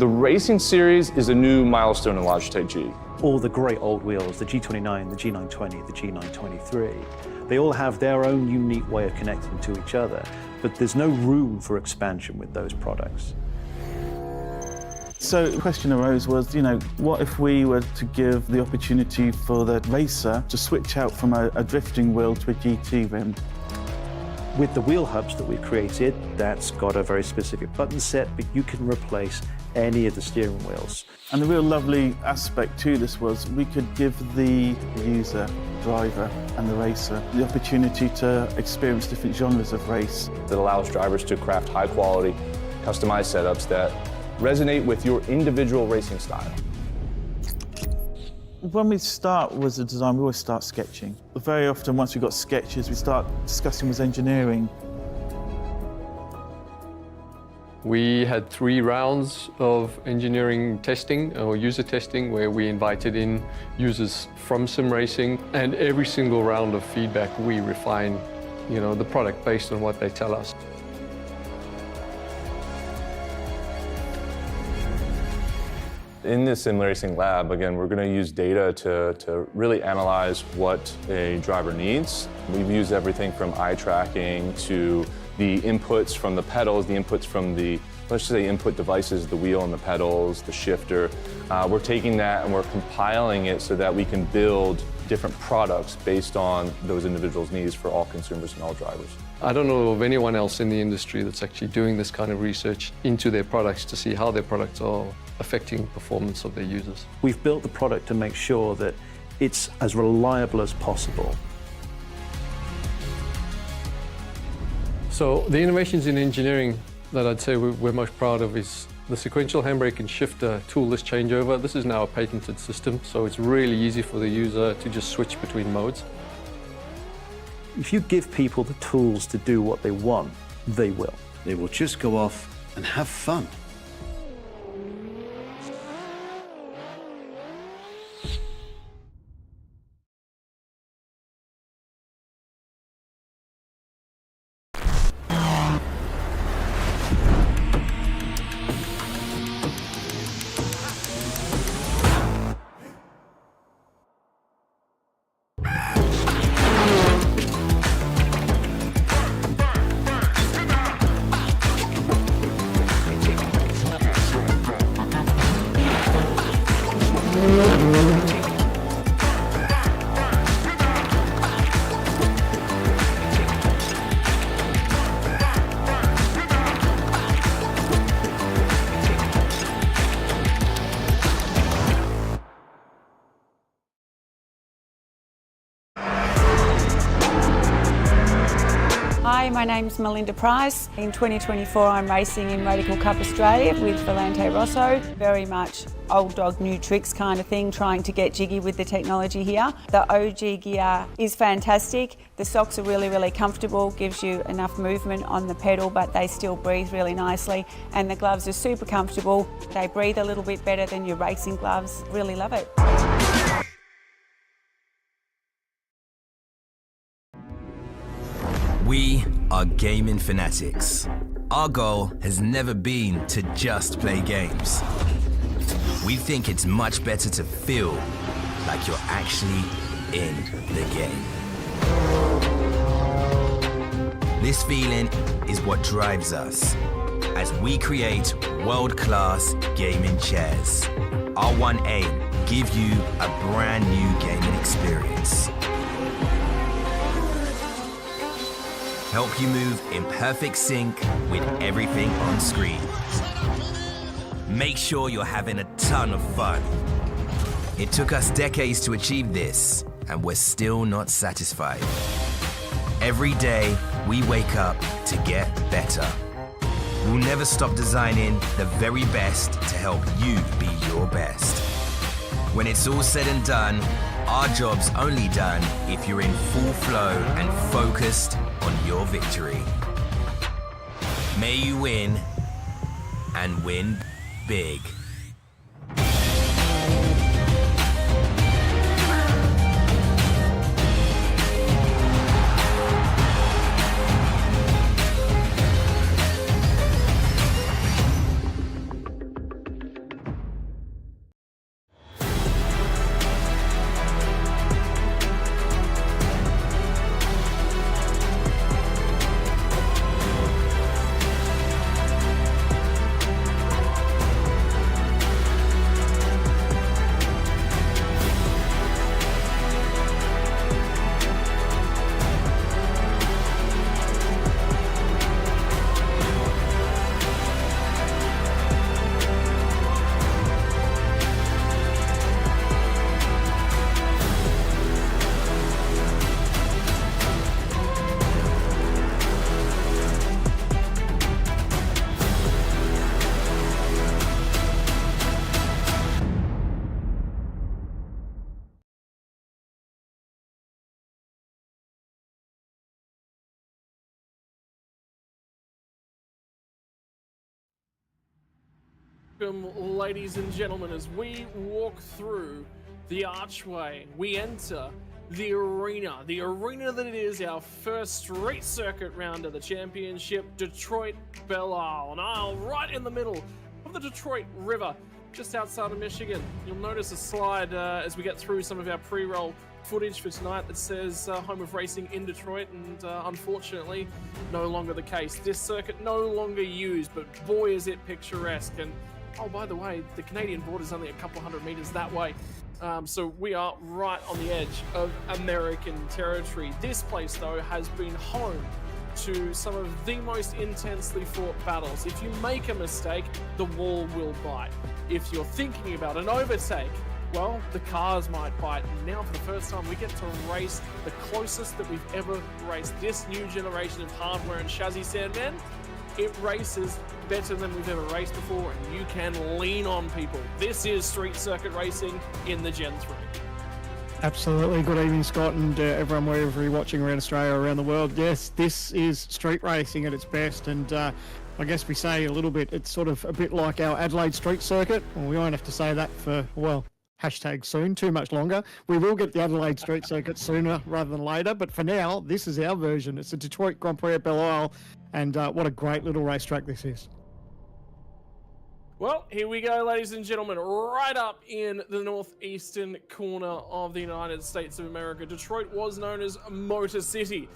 The Racing Series is a new milestone in Logitech G. All the great old wheels, the G29, the G920, the G923, they all have their own unique way of connecting to each other, but there's no room for expansion with those products. So the question arose was, what if we were to give the opportunity for the racer to switch out from a drifting wheel to a GT rim? With the wheel hubs that we've created, that's got a very specific button set, but you can replace any of the steering wheels. And the real lovely aspect to this was we could give the user, driver and the racer the opportunity to experience different genres of race. That allows drivers to craft high quality, customized setups that resonate with your individual racing style. When we start with the design, we always start sketching. Very often, once we've got sketches, we start discussing with engineering. We had 3 rounds of engineering testing or user testing where we invited in users from sim racing, and every single round of feedback we refine, the product based on what they tell us. In this sim racing lab, again, we're going to use data to really analyze what a driver needs. We've used everything from eye tracking to the inputs from the pedals, the inputs from the, let's just say, input devices, the wheel and the pedals, the shifter. We're taking that and we're compiling it so that we can build different products based on those individuals' needs for all consumers and all drivers. I don't know of anyone else in the industry that's actually doing this kind of research into their products to see how their products are affecting performance of their users. We've built the product to make sure that it's as reliable as possible. So the innovations in engineering that I'd say we're most proud of is the sequential handbrake and shifter toolless changeover. This is now a patented system, so it's really easy for the user to just switch between modes. If you give people the tools to do what they want, they will. They will just go off and have fun. Hi, my name's Melinda Price. In 2024 I'm racing in Radical Cup Australia with Volante Rosso. Very much old dog new tricks kind of thing, trying to get jiggy with the technology here. The OG gear is fantastic. The socks are really comfortable, gives you enough movement on the pedal but they still breathe really nicely, and the gloves are super comfortable. They breathe a little bit better than your racing gloves. Really love it. We are gaming fanatics. Our goal has never been to just play games. We think it's much better to feel like you're actually in the game. This feeling is what drives us as we create world-class gaming chairs. Our one aim, give you a brand new gaming experience. Help you move in perfect sync with everything on screen. Make sure you're having a ton of fun. It took us decades to achieve this, and we're still not satisfied. Every day, we wake up to get better. We'll never stop designing the very best to help you be your best. When it's all said and done, our job's only done if you're in full flow and focused on your victory. May you win, and win big. Welcome, ladies and gentlemen, as we walk through the archway, we enter the arena that it is, our first street circuit round of the championship, Detroit Belle Isle, right in the middle of the Detroit River, just outside of Michigan. You'll notice a slide as we get through some of our pre-roll footage for tonight that says home of racing in Detroit, and unfortunately no longer the case. This circuit no longer used, but boy is it picturesque. And oh, by the way, the Canadian border is only a couple hundred meters that way. So we are right on the edge of American territory. This place, though, has been home to some of the most intensely fought battles. If you make a mistake, the wall will bite. If you're thinking about an overtake, well, the cars might bite. And now, for the first time, we get to race the closest that we've ever raced. This new generation of hardware and chassis, Sandman, it races better than we've ever raced before, and you can lean on people. This is street circuit racing in the Gen 3. Absolutely. Good evening, Scott, and everyone wherever you're watching around Australia, around the world. Yes, this is street racing at its best, and I guess we say a little bit, it's sort of a bit like our Adelaide street circuit. Well, we won't have to say that for, well, hashtag soon, too much longer. We will get the Adelaide street circuit sooner rather than later, but for now, this is our version. It's the Detroit Grand Prix at Belle Isle, and what a great little racetrack this is. Well, here we go, ladies and gentlemen, right up in the northeastern corner of the United States of America. Detroit was known as Motor City,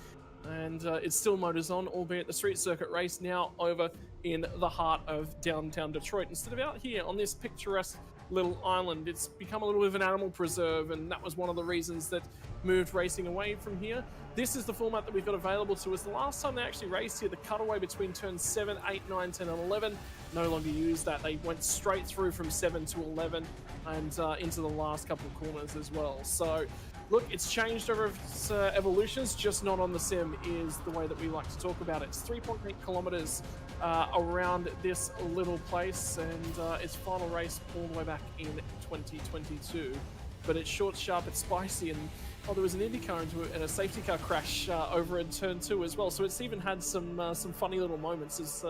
and it's still motors on, albeit the street circuit race now over in the heart of downtown Detroit. Instead of out here on this picturesque little island, it's become a little bit of an animal preserve, and that was one of the reasons that moved racing away from here. This is the format that we've got available to us. The last time they actually raced here, the cutaway between turns 7, 8, 9, 10 and 11, no longer used that. They went straight through from 7 to 11 and into the last couple of corners as well. So look, it's changed over its evolutions, just not on the sim is the way that we like to talk about it. It's 3.8 kilometers around this little place, and its final race all the way back in 2022. But it's short, sharp, it's spicy, and there was an IndyCar and a safety car crash over in turn 2 as well. So it's even had some funny little moments, as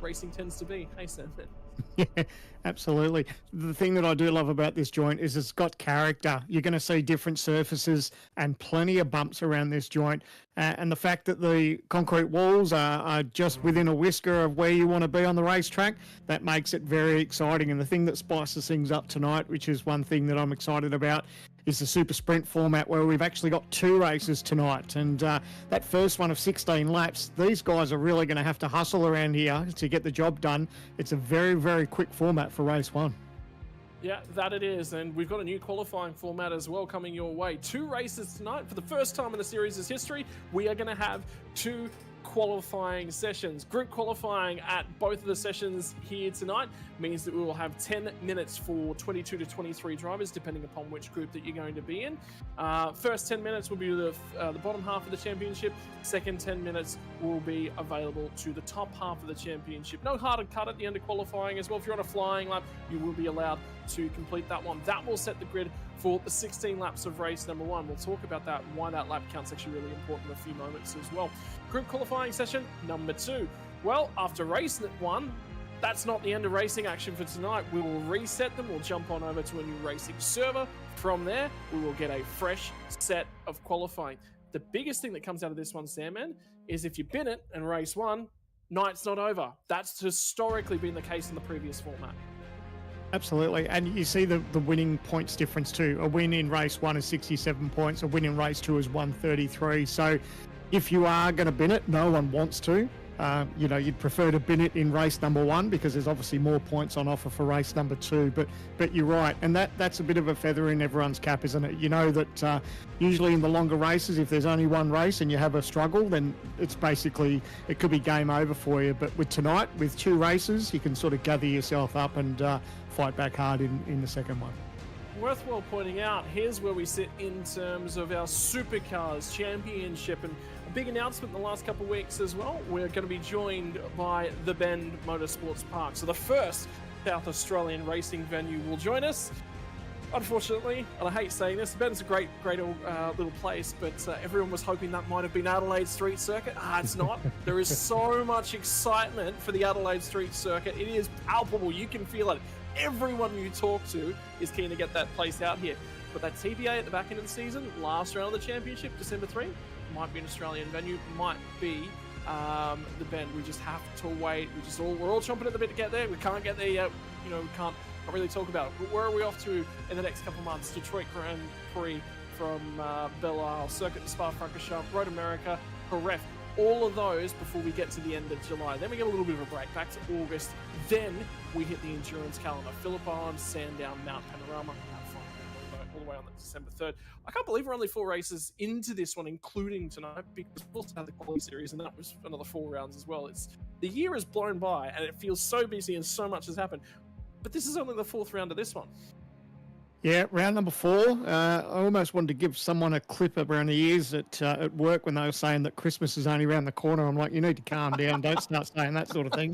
racing tends to be. Hey, Sam. Yeah, absolutely. The thing that I do love about this joint is it's got character. You're going to see different surfaces and plenty of bumps around this joint. And the fact that the concrete walls are just within a whisker of where you want to be on the racetrack, that makes it very exciting. And the thing that spices things up tonight, which is one thing that I'm excited about, is the super sprint format, where we've actually got 2 races tonight. And that first one of 16 laps, these guys are really going to have to hustle around here to get the job done. It's a very, very quick format for race 1. Yeah, that it is, and we've got a new qualifying format as well coming your way. 2 races tonight. For the first time in the series' history, we are going to have 2 qualifying sessions. Group qualifying at both of the sessions here tonight means that we will have 10 minutes for 22 to 23 drivers, depending upon which group that you're going to be in. First 10 minutes will be the bottom half of the championship. Second 10 minutes will be available to the top half of the championship. No hard cut at the end of qualifying as well. If you're on a flying lap, you will be allowed to complete that one. That will set the grid for the 16 laps of race number 1. We'll talk about that, why that lap count's actually really important in a few moments as well. Group qualifying session number 2. Well, after race 1, that's not the end of racing action for tonight. We will reset them. We'll jump on over to a new racing server. From there, we will get a fresh set of qualifying. The biggest thing that comes out of this one, Sandman, is if you bin it and race 1, night's not over. That's historically been the case in the previous format. Absolutely, and you see the winning points difference too. A win in race 1 is 67 points, a win in race 2 is 133. So if you are going to bin it, no one wants to. You'd prefer to bin it in race number 1 because there's obviously more points on offer for race number 2. But you're right, and that's a bit of a feather in everyone's cap, isn't it? You know that usually in the longer races, if there's only one race and you have a struggle, then it's basically, it could be game over for you. But with tonight, with 2 races, you can sort of gather yourself up and fight back hard in the second one. Worthwhile pointing out, here's where we sit in terms of our Supercars Championship, and a big announcement in the last couple of weeks as well. We're going to be joined by the Bend Motorsports Park. So the first South Australian racing venue will join us. Unfortunately, and I hate saying this, Bend's a great little place, but everyone was hoping that might have been Adelaide Street Circuit. It's not. There is so much excitement for the Adelaide Street Circuit. It is palpable. You can feel it everyone you talk to is keen to get that place out here. But that TBA at the back end of the season, last round of the championship, December 3, might be an Australian venue, might be the Bend. We just have to wait. We're all chomping at the bit to get there. We can't get there yet. We can't really talk about it. But where are we off to in the next couple of months? Detroit Grand Prix from Belle, Circuit de Spa-Francorchamps, Road America, Jerez. All of those before we get to the end of July. Then we get a little bit of a break back to August. Then we hit the endurance calendar. Phillip Island, Sandown, Mount Panorama, all the way on December 3rd. I can't believe we're only 4 races into this one, including tonight, because we also had the quality series, and that was another 4 rounds as well. The year has blown by, and it feels so busy, and so much has happened. But this is only the 4th round of this one. Yeah, round number 4. I almost wanted to give someone a clip around the ears at work when they were saying that Christmas is only around the corner. I'm like, you need to calm down. Don't start saying that sort of thing.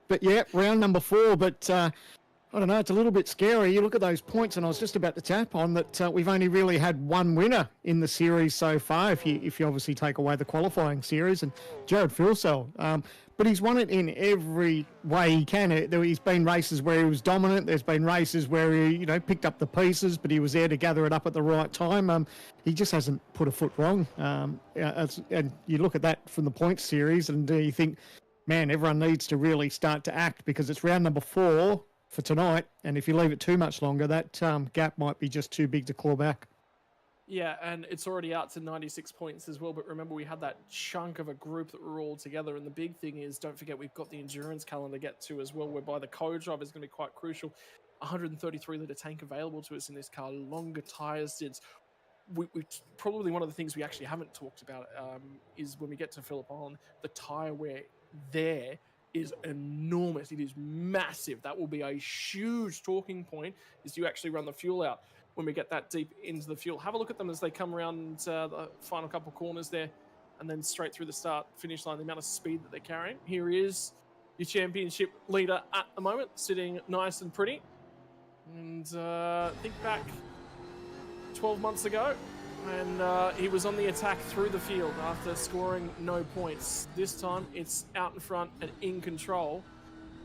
But yeah, round number 4. But I don't know, it's a little bit scary. You look at those points, and I was just about to tap on that we've only really had one winner in the series so far, if you obviously take away the qualifying series, and Jared Filsell. But he's won it in every way he can. He's been races where he was dominant. There's been races where he, picked up the pieces, but he was there to gather it up at the right time. He just hasn't put a foot wrong. And you look at that from the points series, and you think, man, everyone needs to really start to act, because it's round number 4 for tonight, and if you leave it too much longer, that gap might be just too big to claw back. Yeah, and it's already out to 96 points as well, but remember we had that chunk of a group that were all together, and the big thing is, don't forget, we've got the endurance calendar to get to as well, whereby the co-drive is going to be quite crucial. 133 litre tank available to us in this car, longer tyres since. We probably one of the things we actually haven't talked about is when we get to Phillip Island, the tyre wear there is enormous. It is massive. That will be a huge talking point, is you actually run the fuel out when we get that deep into the fuel. Have a look at them as they come around the final couple of corners there, and then straight through the start finish line, the amount of speed that they're carrying. Here is your championship leader at the moment, sitting nice and pretty. And think back 12 months ago, and he was on the attack through the field after scoring no points. This time it's out in front and in control.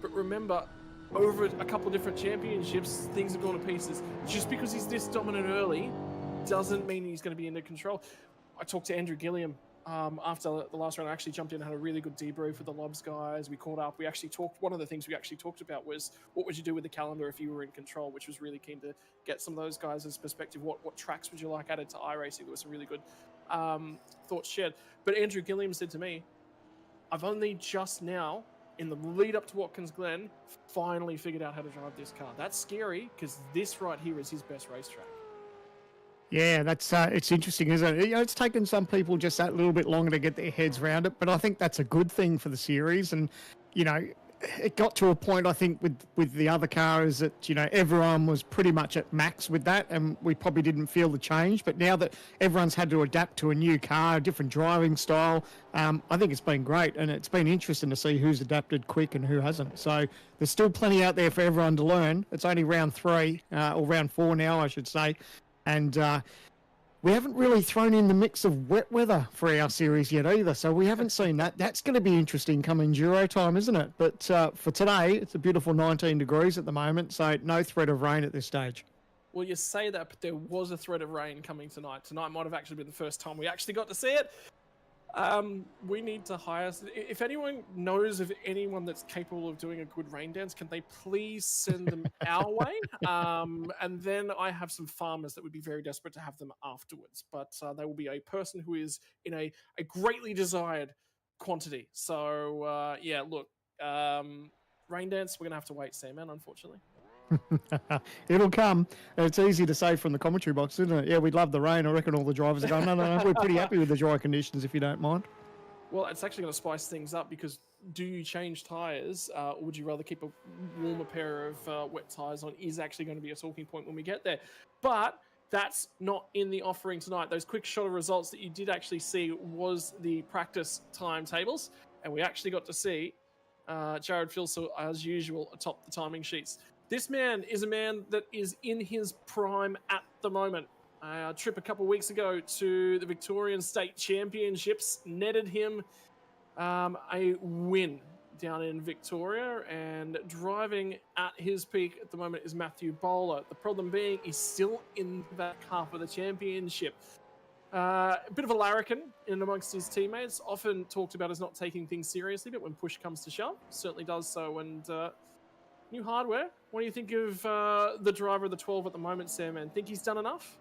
But remember, over a couple of different championships, things have gone to pieces. Just because he's this dominant early doesn't mean he's going to be into control. I talked to Andrew Gilliam after the last round. I actually jumped in and had a really good debrief with the Lobs guys. We caught up. We actually talked. One of the things we actually talked about was, what would you do with the calendar if you were in control, which was really keen to get some of those guys' perspective. What tracks would you like added to iRacing? There was some really good thoughts shared. But Andrew Gilliam said to me, I've only just now, in the lead up to Watkins Glen, finally figured out how to drive this car. That's scary, because this right here is his best racetrack. Yeah, that's it's interesting, isn't it? It's taken some people just that little bit longer to get their heads around it, but I think that's a good thing for the series. And it got to a point, I think, with the other cars that everyone was pretty much at max with that, and we probably didn't feel the change. But now that everyone's had to adapt to a new car, a different driving style, I think it's been great, and it's been interesting to see who's adapted quick and who hasn't. So there's still plenty out there for everyone to learn. It's only round 3 or round 4 now, I should say. And we haven't really thrown in the mix of wet weather for our series yet either, so we haven't seen that. That's going to be interesting come Enduro time, isn't it? But for today, it's a beautiful 19 degrees at the moment, so no threat of rain at this stage. Well, you say that, but there was a threat of rain coming tonight. Tonight might have actually been the first time we actually got to see it. We need to hire... If anyone knows of anyone that's capable of doing a good rain dance, can they please send them our way? And then I have some farmers that would be very desperate to have them afterwards. But they will be a person who is in a greatly desired quantity. So, yeah, look, rain dance, we're going to have to wait, Sam-Man, unfortunately. It'll come. It's easy to say from the commentary box, isn't it? Yeah, we'd love the rain. I reckon all the drivers are going, no, we're pretty happy with the dry conditions, if you don't mind. Well, it's actually going to spice things up, because do you change tyres, or would you rather keep a warmer pair of wet tyres on, is actually going to be a talking point when we get there. But that's not in the offering tonight. Those quick shot of results that you did actually see was the practice timetables, and we actually got to see Jared Filsell, as usual, atop the timing sheets. This man is a man that is in his prime at the moment. A trip a couple of weeks ago to the Victorian State Championships netted him a win. down in Victoria, and driving at his peak at the moment is Matthew Bowler. The problem being he's still in the back half of the championship. A bit of a larrikin in amongst his teammates, often talked about as not taking things seriously, but when push comes to shove, certainly does so. And new hardware, what do you think of the driver of the 12 at the moment, Sam? And think he's done enough?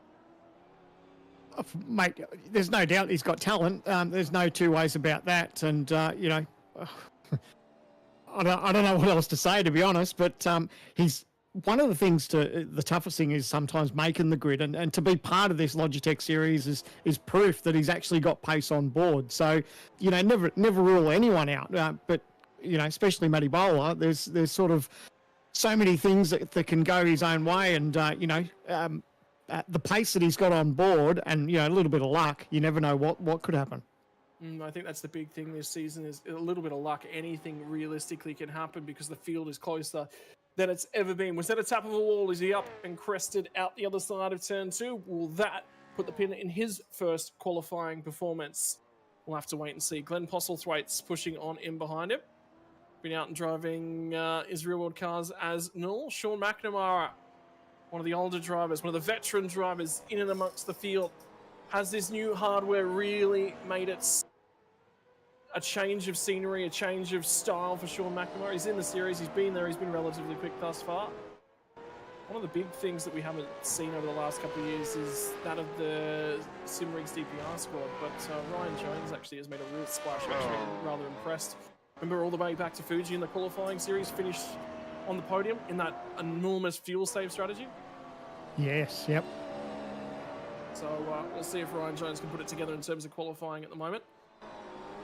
Mate, there's no doubt he's got talent. There's no two ways about that. And, you know, I don't know what else to say, to be honest, but he's one of the things the toughest thing is sometimes making the grid, and to be part of this Logitech series is proof that he's actually got pace on board. So, you know, never rule anyone out. But, you know, especially Matty Bowler, there's sort of so many things that can go his own way. And, you know, the pace that he's got on board and, you know, a little bit of luck, you never know what could happen. I think that's the big thing this season is a little bit of luck. Anything realistically can happen because the field is closer than it's ever been. Was that a tap of a wall? Is he up and crested out the other side of turn 2? Will that put the pin in his first qualifying performance? We'll have to wait and see. Glenn Postlethwaite's pushing on in behind him. Been out and driving his real world cars as null. Sean McNamara, one of the older drivers, one of the veteran drivers in and amongst the field. Has this new hardware really made it a change of scenery, a change of style for Sean McNamara? He's in the series, he's been there, he's been relatively quick thus far. One of the big things that we haven't seen over the last couple of years is that of the SimRigs DPR squad, but Ryan Jones actually has made a real splash. I'm actually rather impressed. Remember all the way back to Fuji in the qualifying series, finished on the podium in that enormous fuel save strategy? Yes, yep. So we'll see if Ryan Jones can put it together in terms of qualifying at the moment.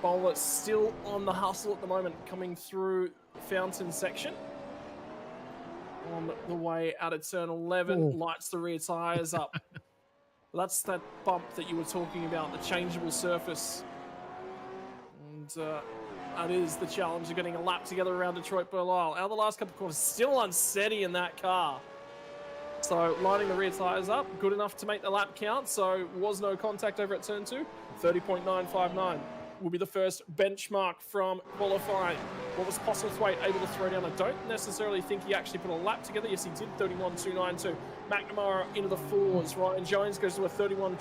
Bowler still on the hustle at the moment, coming through the Fountain section. On the way out of turn 11, lights the rear tyres up. That's that bump that you were talking about, the changeable surface. And that is the challenge of getting a lap together around Detroit Berlisle. Out of the last couple of corners, still unsteady in that car. So lining the rear tyres up, good enough to make the lap count. So was no contact over at turn 2, 30.959. Will be the first benchmark from qualifying. What was Postlethwaite able to throw down? I don't necessarily think he actually put a lap together. Yes, he did, 31.292. McNamara into the fours. Ryan Jones goes to a 31.2.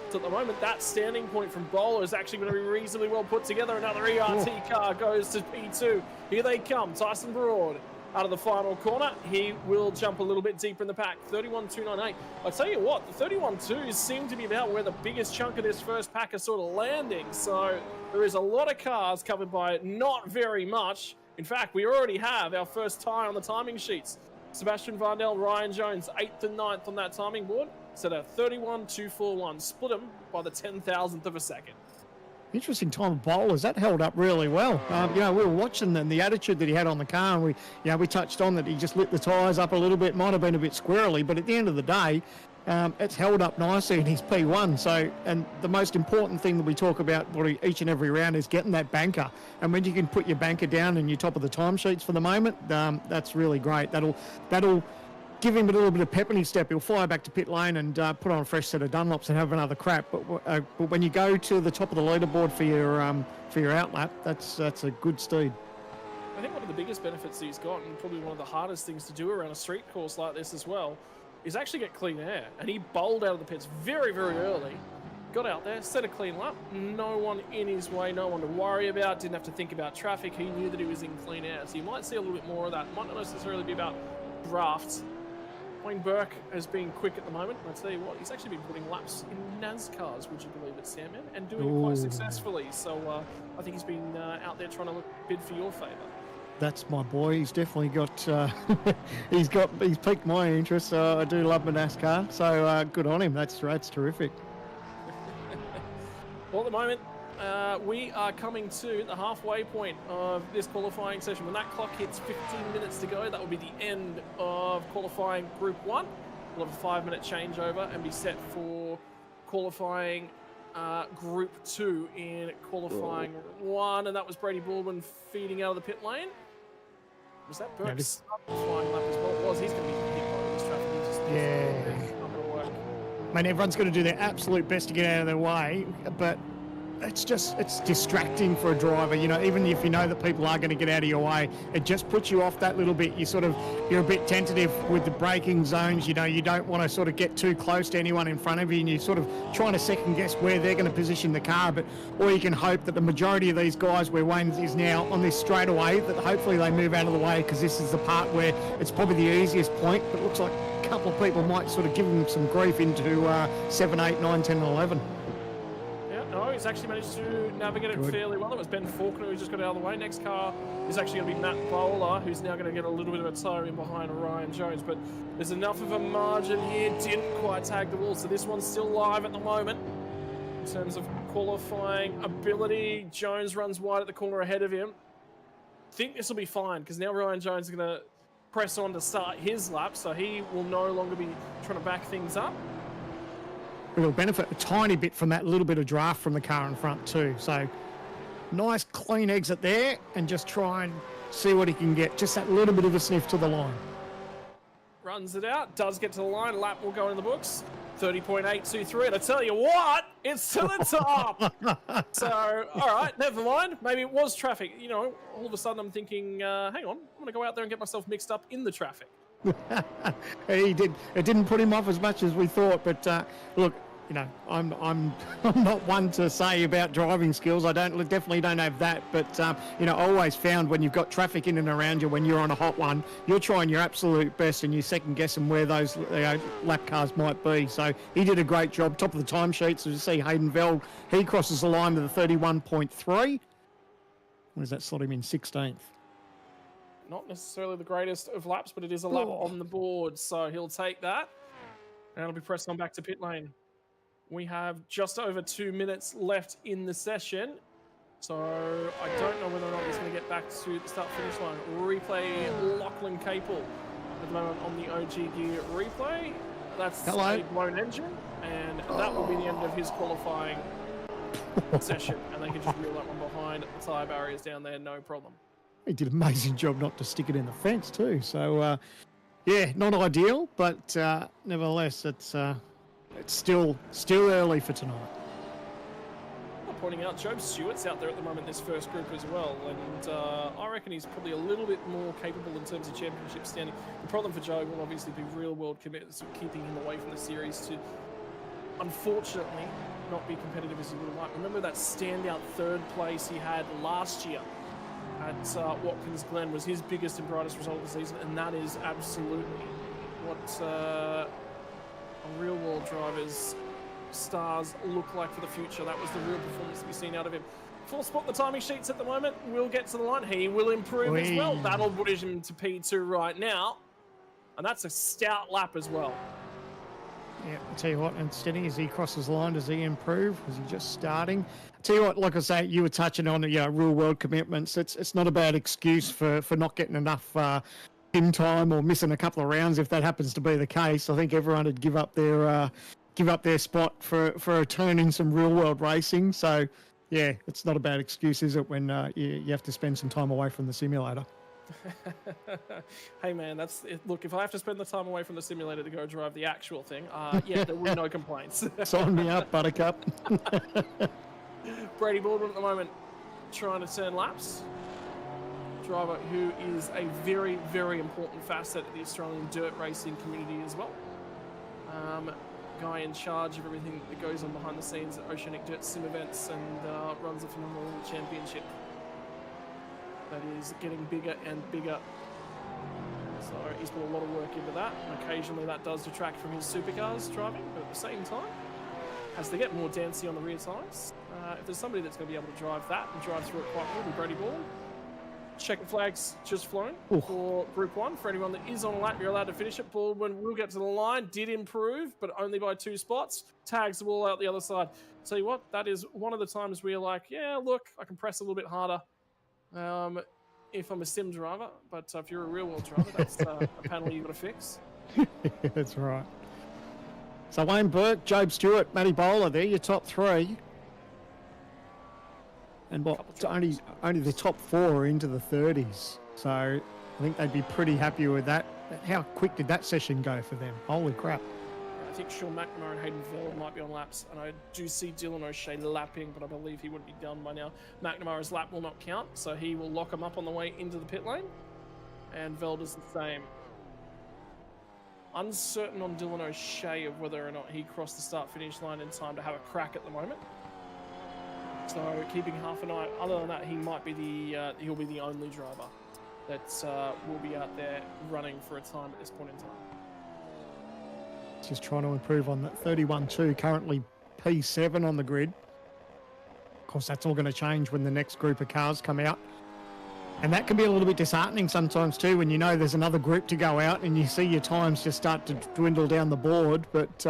So at the moment, that standing point from Bowler is actually going to be reasonably well put together. Another ERT car goes to P2. Here they come, Tyson Broad. Out of the final corner, he will jump a little bit deeper in the pack. 31.298. I tell you what, the 31.2s seem to be about where the biggest chunk of this first pack is sort of landing. So there is a lot of cars covered by not very much. In fact, we already have our first tie on the timing sheets. Sebastian Vardell, Ryan Jones, 8th and 9th on that timing board. Set a 31.241. Split them by the 10,000th of a second. Interesting time of bowlers. That held up really well. You know, we were watching them, the attitude that he had on the car, and we touched on that he just lit the tyres up a little bit. Might have been a bit squirrely, but at the end of the day, it's held up nicely in his P1. So, and the most important thing that we talk about each and every round is getting that banker. And when you can put your banker down and you're top of the timesheets for the moment, that's really great. That'll give him a little bit of pep in his step. He'll fly back to pit lane and put on a fresh set of Dunlops and have another crap. But when you go to the top of the leaderboard for your outlap, that's a good steed. I think one of the biggest benefits he's got, and probably one of the hardest things to do around a street course like this as well, is actually get clean air. And he bowled out of the pits very, very early. Got out there, set a clean lap, no one in his way, no one to worry about, didn't have to think about traffic. He knew that he was in clean air. So you might see a little bit more of that. Might not necessarily be about drafts. Wayne Burke has been quick at the moment. I tell you what, he's actually been putting laps in NASCARs, would you believe it, Sam? And doing it quite successfully. So I think he's been out there trying to bid for your favour. That's my boy. He's definitely got. He's piqued my interest. I do love my NASCAR. So good on him. That's terrific. Well, at the moment, we are coming to the halfway point of this qualifying session. When that clock hits 15 minutes to go, that will be the end of qualifying Group 1. We'll have a 5-minute changeover and be set for qualifying Group 2 in qualifying 1. And that was Brady Baldwin feeding out of the pit lane. Was that Burke's flying lap as well? It was. He's going to be hit by this traffic. Yeah. Not going to work. I mean, everyone's going to do their absolute best to get out of their way, but it's distracting for a driver, you know, even if you know that people are going to get out of your way, it just puts you off that little bit. You're a bit tentative with the braking zones, you know, you don't want to sort of get too close to anyone in front of you, and you're sort of trying to second guess where they're going to position the car. Or you can hope that the majority of these guys where Wayne is now on this straightaway, that hopefully they move out of the way, because this is the part where it's probably the easiest point, but it looks like a couple of people might sort of give them some grief into 7, 8, 9, 10 and 11. No, he's actually managed to navigate it fairly well. It was Ben Faulkner who just got out of the way. Next car is actually going to be Matt Bowler, who's now going to get a little bit of a toe in behind Ryan Jones. But there's enough of a margin here. Didn't quite tag the wall, so this one's still live at the moment. In terms of qualifying ability, Jones runs wide at the corner ahead of him. Think this will be fine, because now Ryan Jones is going to press on to start his lap, so he will no longer be trying to back things up. It'll benefit a tiny bit from that little bit of draft from the car in front too. So nice clean exit there, and just try and see what he can get. Just that little bit of a sniff to the line. Runs it out, does get to the line, lap will go in the books. 30.823, and I tell you what, it's to the top. So, all right, never mind. Maybe it was traffic. You know, all of a sudden I'm thinking, hang on, I'm going to go out there and get myself mixed up in the traffic. It didn't put him off as much as we thought, but look, you know, I'm not one to say about driving skills. I definitely don't have that, but you know, I always found when you've got traffic in and around you, when you're on a hot one, you're trying your absolute best and you're second guessing where those lap cars might be. So he did a great job. Top of the timesheets, as you see, Hayden Belle, he crosses the line with a 31.3. What does that slot him in 16th? Not necessarily the greatest of laps, but it is a lap on the board, so he'll take that. And it'll be pressed on back to pit lane. We have just over 2 minutes left in the session, so I don't know whether or not he's going to get back to the start-finish line. Replay Lachlan Capel at the moment on the OG Gear replay. That's a blown engine, and that will be the end of his qualifying session, and they can just reel that one behind the tyre barriers down there, no problem. He did an amazing job not to stick it in the fence too. So, yeah, not ideal, but nevertheless, it's still early for tonight. I'm pointing out, Job Stewart's out there at the moment in this first group as well, and I reckon he's probably a little bit more capable in terms of championship standing. The problem for Job will obviously be real-world commitments, keeping him away from the series to, unfortunately, not be competitive as he would like. Remember that standout third place he had last year at Watkins Glen was his biggest and brightest result of the season, and that is absolutely what a real-world driver's stars look like for the future. That was the real performance to be seen out of him. Full spot the timing sheets at the moment. Will get to the line. He will improve as well. That'll put him to P2 right now, and that's a stout lap as well. Yeah, I'll tell you what, and Stenny, as he crosses the line, does he improve? Is he just starting? I'll tell you what, like I say, you were touching on real-world commitments. It's not a bad excuse for not getting enough in time or missing a couple of rounds if that happens to be the case. I think everyone would give up their spot for a turn in some real-world racing. So, yeah, it's not a bad excuse, is it, when you have to spend some time away from the simulator? Hey man, that's it. Look, if I have to spend the time away from the simulator to go drive the actual thing, yeah, there will be no complaints. Sign me up, buttercup. Brady Baldwin at the moment trying to turn laps. Driver who is a very, very important facet of the Australian dirt racing community as well. Guy in charge of everything that goes on behind the scenes at Oceanic Dirt Sim events, and runs a phenomenal championship that is getting bigger and bigger. So he's put a lot of work into that, and occasionally that does detract from his supercars driving, but at the same time, as they get more densey on the rear tyres, if there's somebody that's going to be able to drive that and drive through it quite well, with Brady Ball. Checkered flags just flown for Group 1. For anyone that is on a lap, you're allowed to finish it. Baldwin will get to the line, did improve, but only by 2 spots. Tags the wall out the other side. Tell you what, that is one of the times where you're like, yeah, look, I can press a little bit harder if I'm a sim driver, but if you're a real-world driver, that's a panel you've got to fix. That's right. So Wayne Burke, Job Stewart, Matty Bowler, there your top 3. And only the top 4 are into the 30s. So I think they'd be pretty happy with that. How quick did that session go for them? Holy crap. think Sean McNamara and Hayden Belle might be on laps, and I do see Dylan O'Shea lapping, but I believe he would be done by now. McNamara's lap will not count, so he will lock him up on the way into the pit lane, and Belle does the same. Uncertain on Dylan O'Shea of whether or not he crossed the start-finish line in time to have a crack at the moment. So keeping half an eye. Other than that, he might be he'll be the only driver that will be out there running for a time at this point in time. Just trying to improve on that 31.2, currently P7 on the grid. Of course, that's all going to change when the next group of cars come out. And that can be a little bit disheartening sometimes too, when you know there's another group to go out and you see your times just start to dwindle down the board. But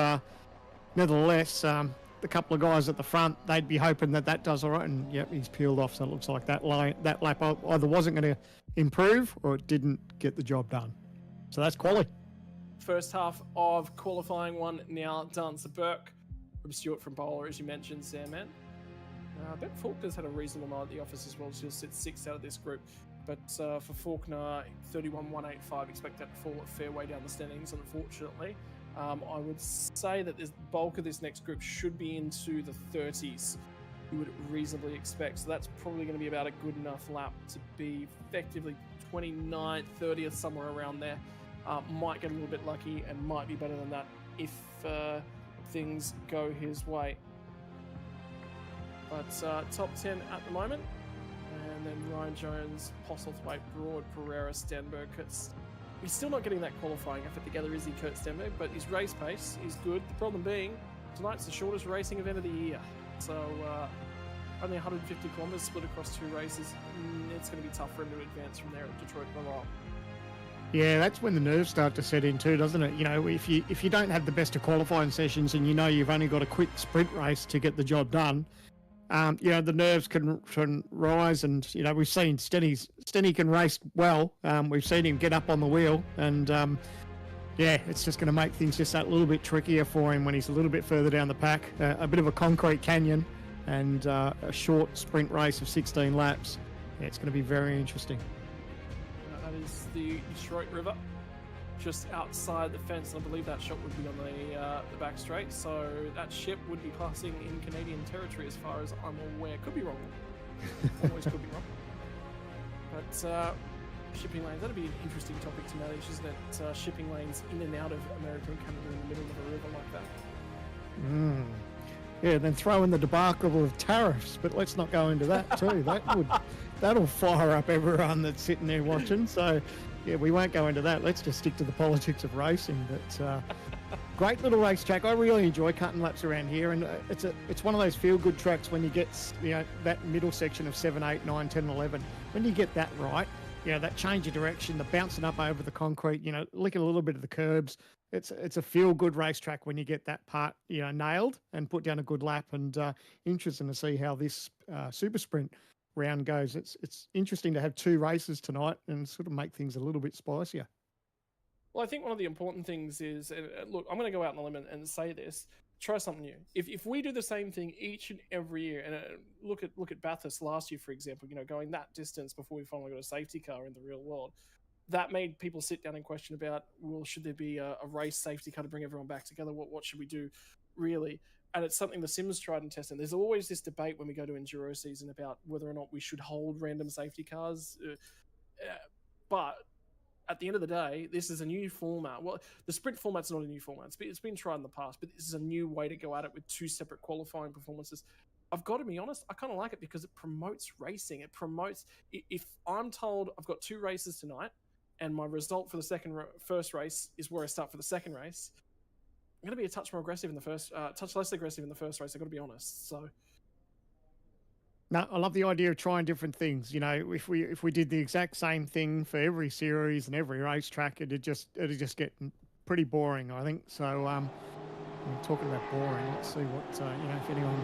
nevertheless, the couple of guys at the front, they'd be hoping that that does all right. And yep, he's peeled off, so it looks like that lap either wasn't going to improve or it didn't get the job done. So that's quality. First half of qualifying one now done. So Burke from Stewart from Bowler, as you mentioned, Sandman. Ben Faulkner's had a reasonable night at the office as well. She'll sit 6th out of this group. But for Faulkner, 31.185, expect that to fall a fair way down the standings, unfortunately. I would say that the bulk of this next group should be into the 30s, you would reasonably expect. So that's probably going to be about a good enough lap to be effectively 29th, 30th, somewhere around there. Might get a little bit lucky and might be better than that if things go his way. But top 10 at the moment. And then Ryan Jones, Postlethwaite, Broad, Pereira, Stenberg. He's still not getting that qualifying effort together, is he, Kurt Stenberg? But his race pace is good. The problem being, tonight's the shortest racing event of the year. So only 150 kilometres split across 2 races. It's going to be tough for him to advance from there at Detroit Mile. Yeah, that's when the nerves start to set in too, doesn't it? You know, if you don't have the best of qualifying sessions and you know you've only got a quick sprint race to get the job done, you know, the nerves can rise. And, you know, we've seen Stenny can race well. We've seen him get up on the wheel. And, yeah, it's just going to make things just that little bit trickier for him when he's a little bit further down the pack. A bit of a concrete canyon and a short sprint race of 16 laps. Yeah, it's going to be very interesting. That is the Detroit River, just outside the fence. I believe that shot would be on the back straight, so that ship would be passing in Canadian territory as far as I'm aware. Could be wrong. Always could be wrong. But shipping lanes, that'd be an interesting topic to manage, isn't it? Shipping lanes in and out of America and Canada in the middle of a river like that. Yeah, then throw in the debacle of tariffs, but let's not go into that too. That'll fire up everyone that's sitting there watching. So, yeah, we won't go into that. Let's just stick to the politics of racing. But great little racetrack. I really enjoy cutting laps around here, and it's one of those feel-good tracks when you get, you know, that middle section of 7, 8, 9, 10, 11. When you get that right, you know, that change of direction, the bouncing up over the concrete, you know, licking a little bit of the curbs. It's a feel-good racetrack when you get that part, you know, nailed and put down a good lap. And interesting to see how this super sprint round goes. It's interesting to have 2 races tonight and sort of make things a little bit spicier. Well, I think one of the important things is, look, I'm going to go out on a limb and say this: try something new. If we do the same thing each and every year, and look at Bathurst last year, for example, you know, going that distance before we finally got a safety car in the real world, that made people sit down and question about, well, should there be a race safety car to bring everyone back together? What should we do, really? And it's something the Sims tried and tested. There's always this debate when we go to Enduro season about whether or not we should hold random safety cars. But at the end of the day, this is a new format. Well, the sprint format's not a new format. It's been tried in the past, but this is a new way to go at it with 2 separate qualifying performances. I've got to be honest, I kind of like it because it promotes racing. It promotes, if I'm told I've got 2 races tonight and my result for the first race is where I start for the second race, I'm going to be a touch more aggressive in the first, touch less aggressive in the first race. I've got to be honest. So, no, I love the idea of trying different things. You know, if we did the exact same thing for every series and every racetrack, it'd just get pretty boring, I think. So, talking about boring, let's see what you know, if anyone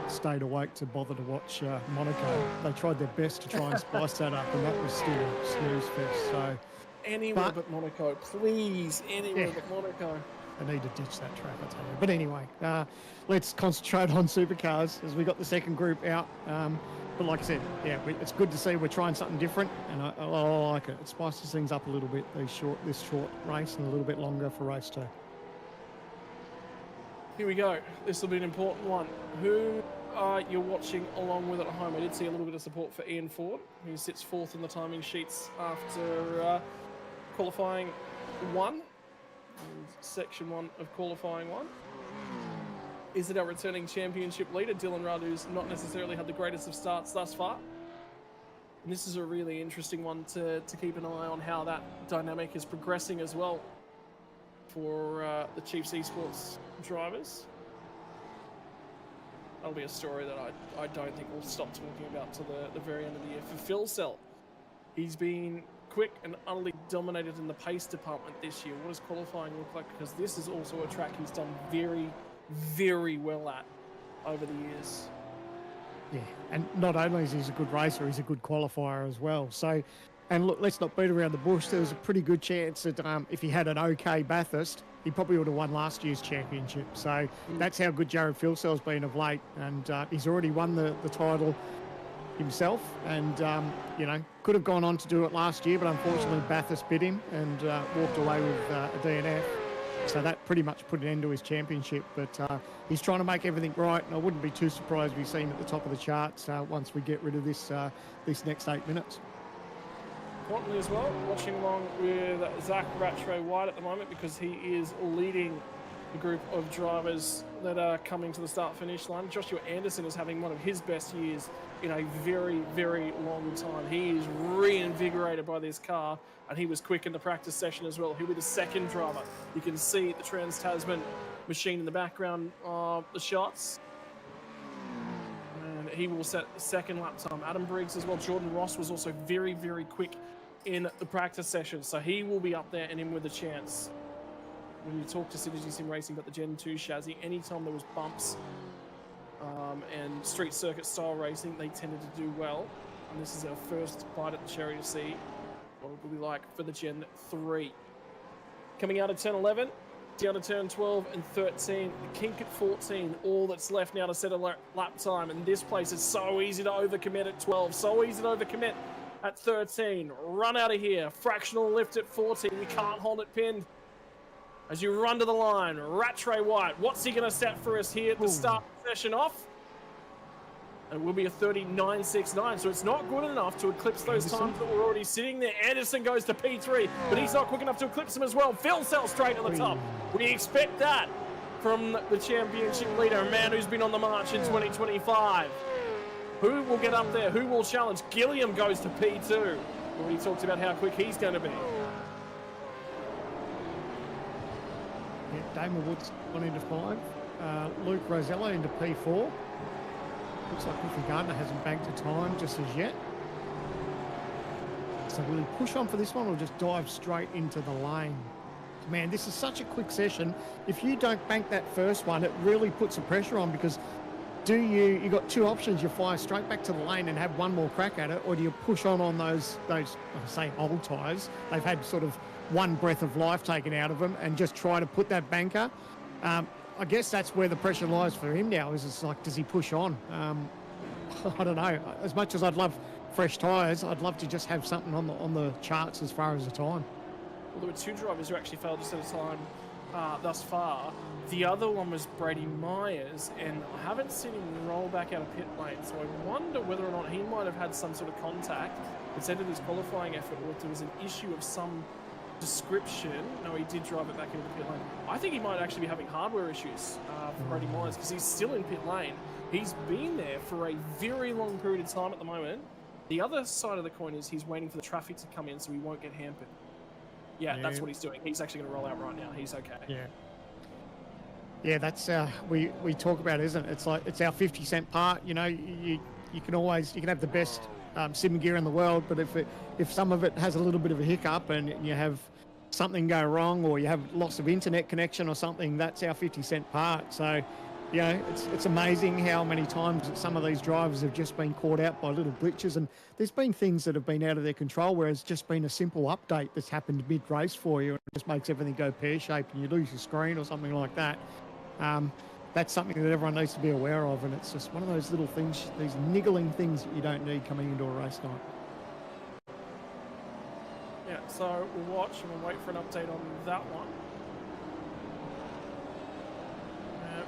stayed awake to bother to watch Monaco. They tried their best to try and spice that up, and that was still a snooze fest. So, anywhere but Monaco, please, anywhere but Monaco. I need to ditch that track, I tell you. But anyway, let's concentrate on supercars as we got the second group out. But like I said, yeah, it's good to see we're trying something different, and I like it. It spices things up a little bit, this short race, and a little bit longer for race 2. Here we go. This will be an important one. Who are you watching along with at home? I did see a little bit of support for Ian Ford, who sits fourth in the timing sheets after qualifying 1, section 1 of qualifying 1. Is it our returning championship leader, Dylan Rudd, who's not necessarily had the greatest of starts thus far? And this is a really interesting one to keep an eye on how that dynamic is progressing as well for the Chiefs Esports drivers. That'll be a story that I don't think we'll stop talking about till the very end of the year. For Phil Cell, he's been quick and utterly dominated in the pace department this year. What does qualifying look like? Because this is also a track he's done very, very well at over the years. Yeah, and not only is he a good racer, he's a good qualifier as well. So, and look, let's not beat around the bush. There was a pretty good chance that if he had an okay Bathurst, he probably would have won last year's championship. So that's how good Jared Filsell's been of late. And he's already won the title himself. And, you know, could have gone on to do it last year, but unfortunately Bathurst bit him and walked away with a DNF. So that pretty much put an end to his championship. But he's trying to make everything right, and I wouldn't be too surprised if we see him at the top of the charts once we get rid of this next 8 minutes. Importantly as well, watching along with Zach Rattray-White at the moment, because he is leading the group of drivers that are coming to the start-finish line. Joshua Anderson is having one of his best years in a very, very long time. He is reinvigorated by this car, and he was quick in the practice session as well. He'll be the second driver. You can see the Trans-Tasman machine in the background of the shots. And he will set the second lap time. Adam Briggs as well. Jordan Ross was also very, very quick in the practice session, so he will be up there and in with a chance. When you talk to Synergy Sim Racing about the Gen 2 chassis, anytime there was bumps and street circuit style racing, they tended to do well. And this is our first bite at the cherry to see what it will be like for the Gen 3. Coming out of turn 11, down to turn 12 and 13, the kink at 14, all that's left now to set a lap time. And this place is so easy to overcommit at 12, so easy to overcommit at 13. Run out of here, fractional lift at 14, you can't hold it pinned. As you run to the line, Rattray-White, what's he going to set for us here to start the session off? It will be a 39.69, so it's not good enough to eclipse those times that were already sitting there. Anderson goes to P3, but he's not quick enough to eclipse him as well. Phil Cell straight to the top. We expect that from the championship leader, a man who's been on the march in 2025. Who will get up there? Who will challenge? Gilliam goes to P2. We already talked about how quick he's going to be. Yeah, Damon Woods 1 into 5. Luke Rosella into P4. Looks like Griffin Gardner hasn't banked a time just as yet. So will he push on for this one or just dive straight into the lane? Man, this is such a quick session. If you don't bank that first one, it really puts some pressure on, because you got two options. You fire straight back to the lane and have one more crack at it, or do you push on those I say old tyres? They've had sort of one breath of life taken out of them, and just try to put that banker. I guess that's where the pressure lies for him now, is it's like, does he push on? I don't know. As much as I'd love fresh tyres, I'd love to just have something on the charts as far as the time. Well, there were two drivers who actually failed to set a time thus far. The other one was Brady Myers, and I haven't seen him roll back out of pit lane, so I wonder whether or not he might have had some sort of contact at the end of his qualifying effort, or if there was an issue of some description. No, he did drive it back into the pit lane. I think he might actually be having hardware issues for Brady Myers, because he's still in pit lane. He's been there for a very long period of time at the moment. The other side of the coin is he's waiting for the traffic to come in so he won't get hampered. Yeah, that's what he's doing. He's actually going to roll out right now. He's okay. Yeah, that's we talk about it, isn't it? It's like, it's our 50-cent part. You know, you can have the best sim gear in the world, but if some of it has a little bit of a hiccup and you have something go wrong, or you have loss of internet connection or something, that's our 50-cent part. So, you know, it's amazing how many times that some of these drivers have just been caught out by little glitches, and there's been things that have been out of their control where it's just been a simple update that's happened mid-race for you, and it just makes everything go pear-shaped and you lose your screen or something like that. That's something that everyone needs to be aware of, and it's just one of those little things, these niggling things that you don't need coming into a race night. Yeah, so we'll watch and we'll wait for an update on that one.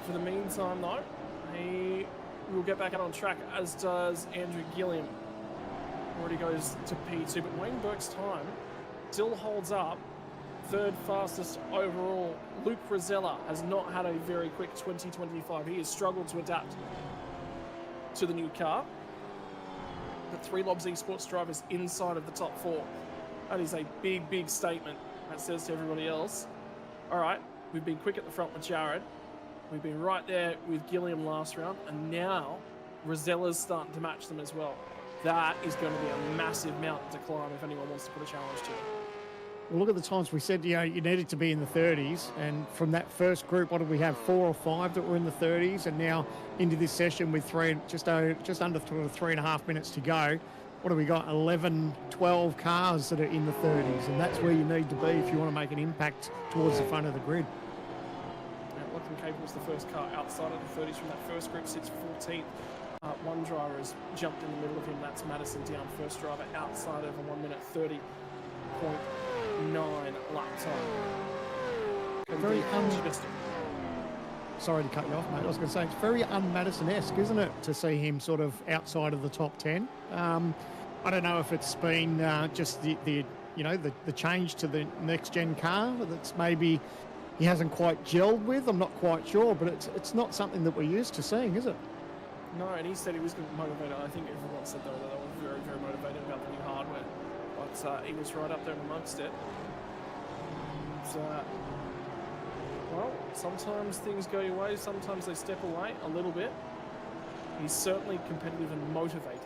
For the meantime, though, he will get back out on track, as does Andrew Gilliam. Already goes to P2, but Wayne Burke's time still holds up. Third fastest overall. Luke Rosella has not had a very quick 2025. He has struggled to adapt to the new car. The 3 Lobs Esports drivers inside of the top 4. That is a big, big statement. That says to everybody else, all right, we've been quick at the front with Jared. We've been right there with Gilliam last round, and now Rosella's starting to match them as well. That is going to be a massive mountain to climb if anyone wants to put a challenge to it. Well, look at the times we said, you needed to be in the 30s. And from that first group, what did we have? 4 or 5 that were in the 30s. And now into this session with just under 3.5 minutes to go. What have we got? 11, 12 cars that are in the 30s. And that's where you need to be if you want to make an impact towards the front of the grid. Lachlan Cable was the first car outside of the 30s from that first group, sits 14th. One driver has jumped in the middle of him, that's Madison Down, first driver outside of a 1 minute 30.9 lap time. Very Sorry to cut you off, mate. I was going to say, it's very un-Madison-esque, isn't it, to see him sort of outside of the top 10. I don't know if it's been just the change to the next-gen car that's maybe he hasn't quite gelled with. I'm not quite sure, but it's not something that we're used to seeing, is it? No, and he said he was motivated. I think everyone said, though, that they were very, very motivated about the new hardware. But he was right up there amongst it. And, well, sometimes things go your way, sometimes they step away a little bit. He's certainly competitive and motivated.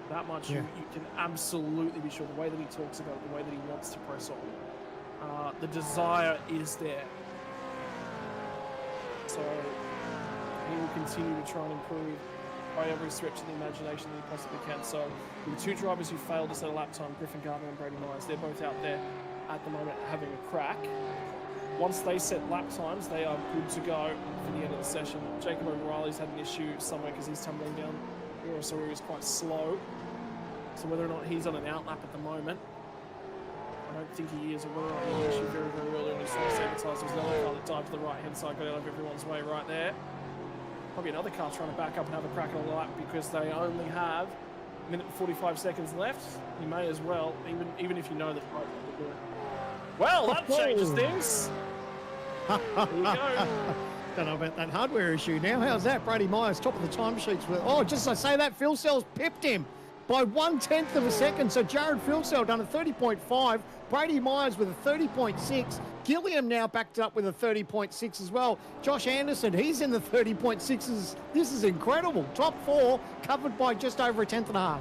That much you can absolutely be sure. The way that he talks about it, the way that he wants to press on. The desire is there. So he will continue to try and improve by every stretch of the imagination that he possibly can. So the 2 drivers who failed to set a lap time, Griffin Gardner and Brady Myers, they're both out there at the moment having a crack. Once they set lap times, they are good to go for the end of the session. Jacob O'Reilly's had an issue somewhere because he's tumbling down here, so he was quite slow. So whether or not he's on an outlap at the moment, I don't think he is, or whether or not he actually very, very early on he saw sabotage. There was another car that dived to the right-hand side, got out of everyone's way right there. Probably another car trying to back up and have a crack on the light because they only have 1 minute and 45 seconds left. You may as well, even if you know that right will do it. Well, that changes things. There you go. Don't know about that hardware issue now. How's that? Brady Myers, top of the timesheets. Just as I say that, Phil Sells pipped him by 1/10 of a second. So Jared Philsell done a 30.5. Brady Myers with a 30.6. Gilliam now backed up with a 30.6 as well. Josh Anderson, he's in the 30.6s. This is incredible. Top 4 covered by just over a 10.5.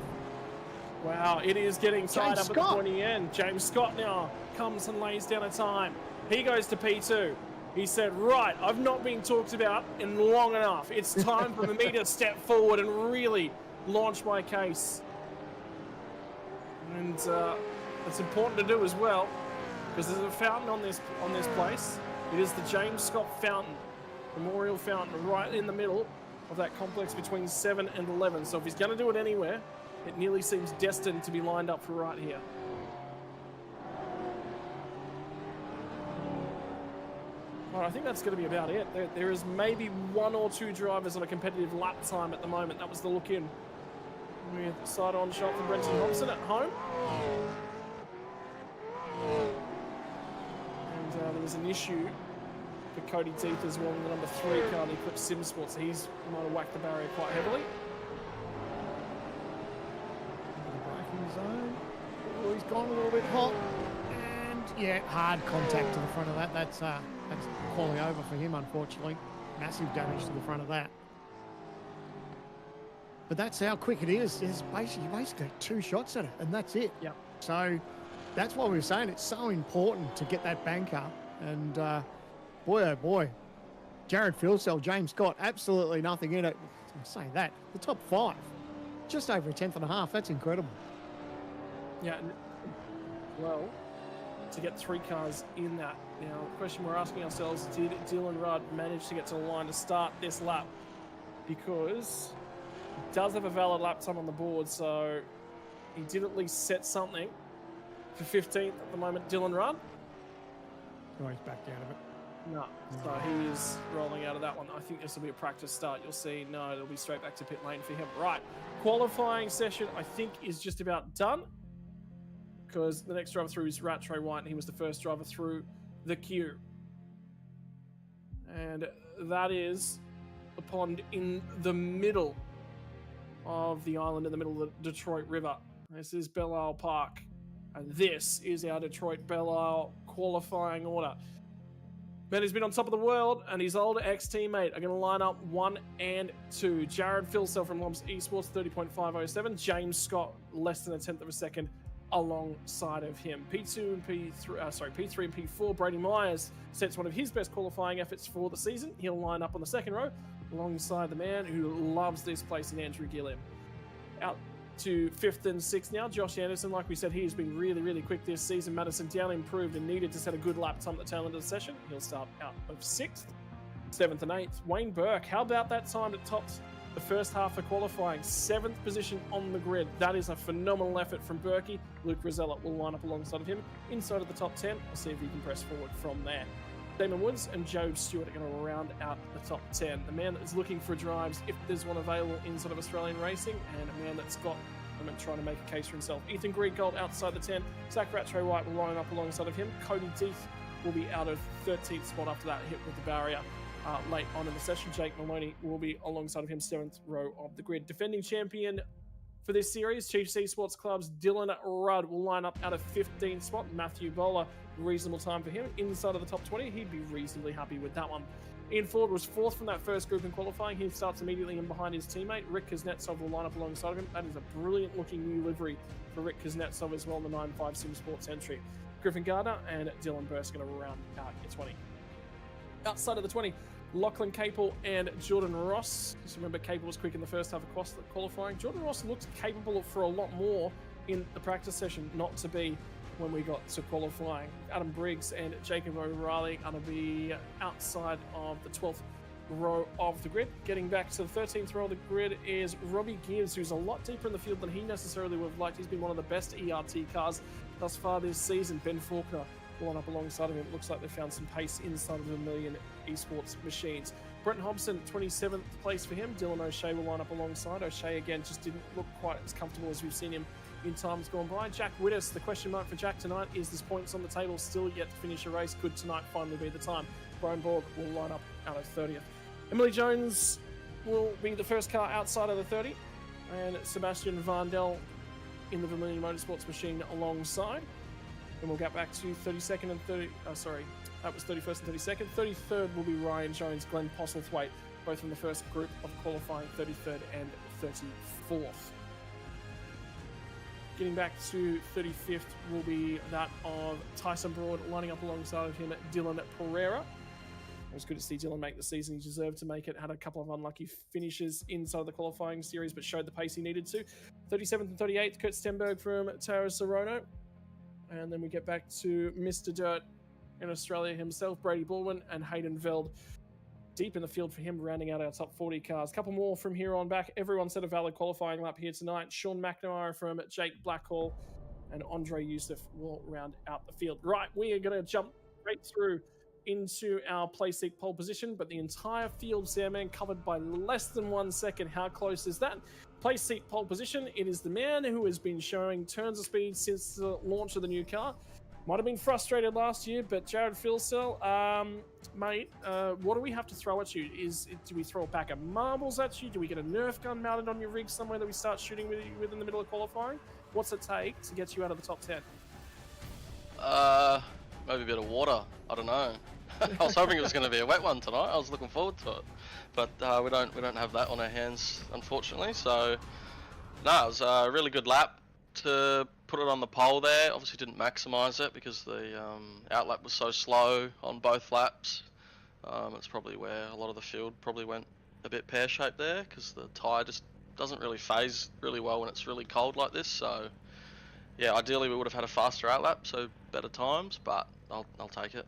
Wow, it is getting tied up at the Scott. pointy end. James Scott now comes and lays down a time. He goes to P2. He said, right, I've not been talked about in long enough. It's time for me to step forward and really launch my case. And it's important to do as well, because there's a fountain on this place. It is the James Scott Fountain, Memorial Fountain, right in the middle of that complex between 7 and 11. So if he's going to do it anywhere, it nearly seems destined to be lined up for right here. All right, I think that's going to be about it. There is maybe 1 or 2 drivers on a competitive lap time at the moment. That was the look in. With side-on shot from Brenton Thompson at home. And there was an issue for Cody Teeth as well in the number 3 car, the Eclipse Sim Sports. He might have whacked the barrier quite heavily. Braking zone. Oh, he's gone a little bit hot. And yeah, hard contact to the front of that. That's falling over for him, unfortunately. Massive damage to the front of that. But that's how quick it is. There's basically 2 shots at it, and that's it. Yeah. So that's why we were saying it's so important to get that bank up. And boy, oh boy, Jared Philsell, James Scott, absolutely nothing in it. I'm saying that. The top 5, just over a 10.5. That's incredible. Yeah. Well, to get 3 cars in that. Now, the question we're asking ourselves, did Dylan Rudd manage to get to the line to start this lap? Because he does have a valid lap time on the board, so he did at least set something for 15th at the moment, Dylan Rudd. Oh, he's backed out of it. No, so he's rolling out of that one. I think this will be a practice start. You'll see, no, it'll be straight back to pit lane for him. Right, qualifying session, I think, is just about done, because the next driver through is Rattray White, and he was the first driver through the queue. And that is the pond in the middle of the island, in the middle of the Detroit River. This is Belle Isle Park, and this is our Detroit Belle Isle qualifying order. Man who's been on top of the world and his old ex-teammate are going to line up 1 and 2. Jared Filsell from Lobs Esports, 30.507. James Scott, less than a tenth of a second alongside of him. P3 and P4, Brady Myers sets one of his best qualifying efforts for the season. He'll line up on the second row alongside the man who loves this place in Andrew Gilliam. Out to 5th and 6th now, Josh Anderson. Like we said, he has been really, really quick this season. Madison Down improved and needed to set a good lap time at the tail end of the session. He'll start out of 6th. 7th and 8th, Wayne Burke. How about that time that topped the first half of qualifying? 7th position on the grid. That is a phenomenal effort from Berkey. Luke Rosella will line up alongside of him inside of the top 10. We'll see if he can press forward from there. Damon Woods and Joe Stewart are going to round out the top 10. The man that is looking for drives, if there's one available inside of Australian racing, and a man that's got trying to make a case for himself. Ethan Greengold outside the 10. Zach Rattray White will line up alongside of him. Cody Deeth will be out of 13th spot after that hit with the barrier late on in the session. Jake Maloney will be alongside of him, 7th row of the grid. Defending champion for this series, Chiefs Esports Club's Dylan Rudd will line up out of 15th spot. Matthew Bowler, reasonable time for him. Inside of the top 20, he'd be reasonably happy with that one. Ian Ford was 4th from that first group in qualifying. He starts immediately in behind his teammate. Rick Kuznetsov will line up alongside of him. That is a brilliant looking new livery for Rick Kuznetsov as well in the 9.5 Sim Sports entry. Griffin Gardner and Dylan Burst going to round out your 20. Outside of the 20, Lachlan Capel and Jordan Ross. Just remember, Capel was quick in the first half of qualifying. Jordan Ross looked capable for a lot more in the practice session, not to be when we got to qualifying. Adam Briggs and Jacob O'Reilly are going to be outside of the 12th row of the grid. Getting back to the 13th row of the grid is Robbie Gibbs, who's a lot deeper in the field than he necessarily would have liked. He's been one of the best ERT cars thus far this season. Ben Faulkner will line up alongside of him. It looks like they found some pace inside of the Million Esports machines. Brent Hobson, 27th place for him. Dylan O'Shea will line up alongside. O'Shea, again, just didn't look quite as comfortable as we've seen him in times gone by. Jack Wittes, the question mark for Jack tonight is there's points on the table still yet to finish a race. Could tonight finally be the time? Brian Borg will line up out of 30th. Emily Jones will be the first car outside of the 30, and Sebastian Vandel in the Vermilion Motorsports machine alongside. And we'll get back to 32nd and 30. That was 31st and 32nd. 33rd will be Ryan Jones, Glenn Postlethwaite, both from the first group of qualifying, 33rd and 34th. Getting back to 35th will be that of Tyson Broad, lining up alongside of him at Dylan Pereira. It was good to see Dylan make the season he deserved to make it. Had a couple of unlucky finishes inside the qualifying series, but showed the pace he needed to. 37th and 38th, Kurt Stenberg from Taro Sorono. And then we get back to Mr. Dirt in Australia himself, Brady Baldwin and Hayden Veld. Deep in the field for him, rounding out our top 40 cars. A couple more from here on back. Everyone set a valid qualifying lap here tonight. Sean McNamara from Jake Blackhall and Andre Youssef will round out the field. Right, we are going to jump straight through into our place seat pole position, but the entire field, Sam, covered by less than 1 second. How close is that? Place seat pole position. It is the man who has been showing turns of speed since the launch of the new car. Might have been frustrated last year, but Jared Filsell, mate, what do we have to throw at you? Do we throw a pack of marbles at you? Do we get a Nerf gun mounted on your rig somewhere that we start shooting with in the middle of qualifying? What's it take to get you out of the top 10? Maybe a bit of water. I don't know. I was hoping it was going to be a wet one tonight. I was looking forward to it, but we don't have that on our hands, unfortunately. So, no, it was a really good lap to put it on the pole there. Obviously didn't maximise it because the outlap was so slow on both laps. It's probably where a lot of the field probably went a bit pear-shaped there because the tyre just doesn't really phase really well when it's really cold like this. So, yeah, ideally we would have had a faster outlap, so better times, but I'll take it.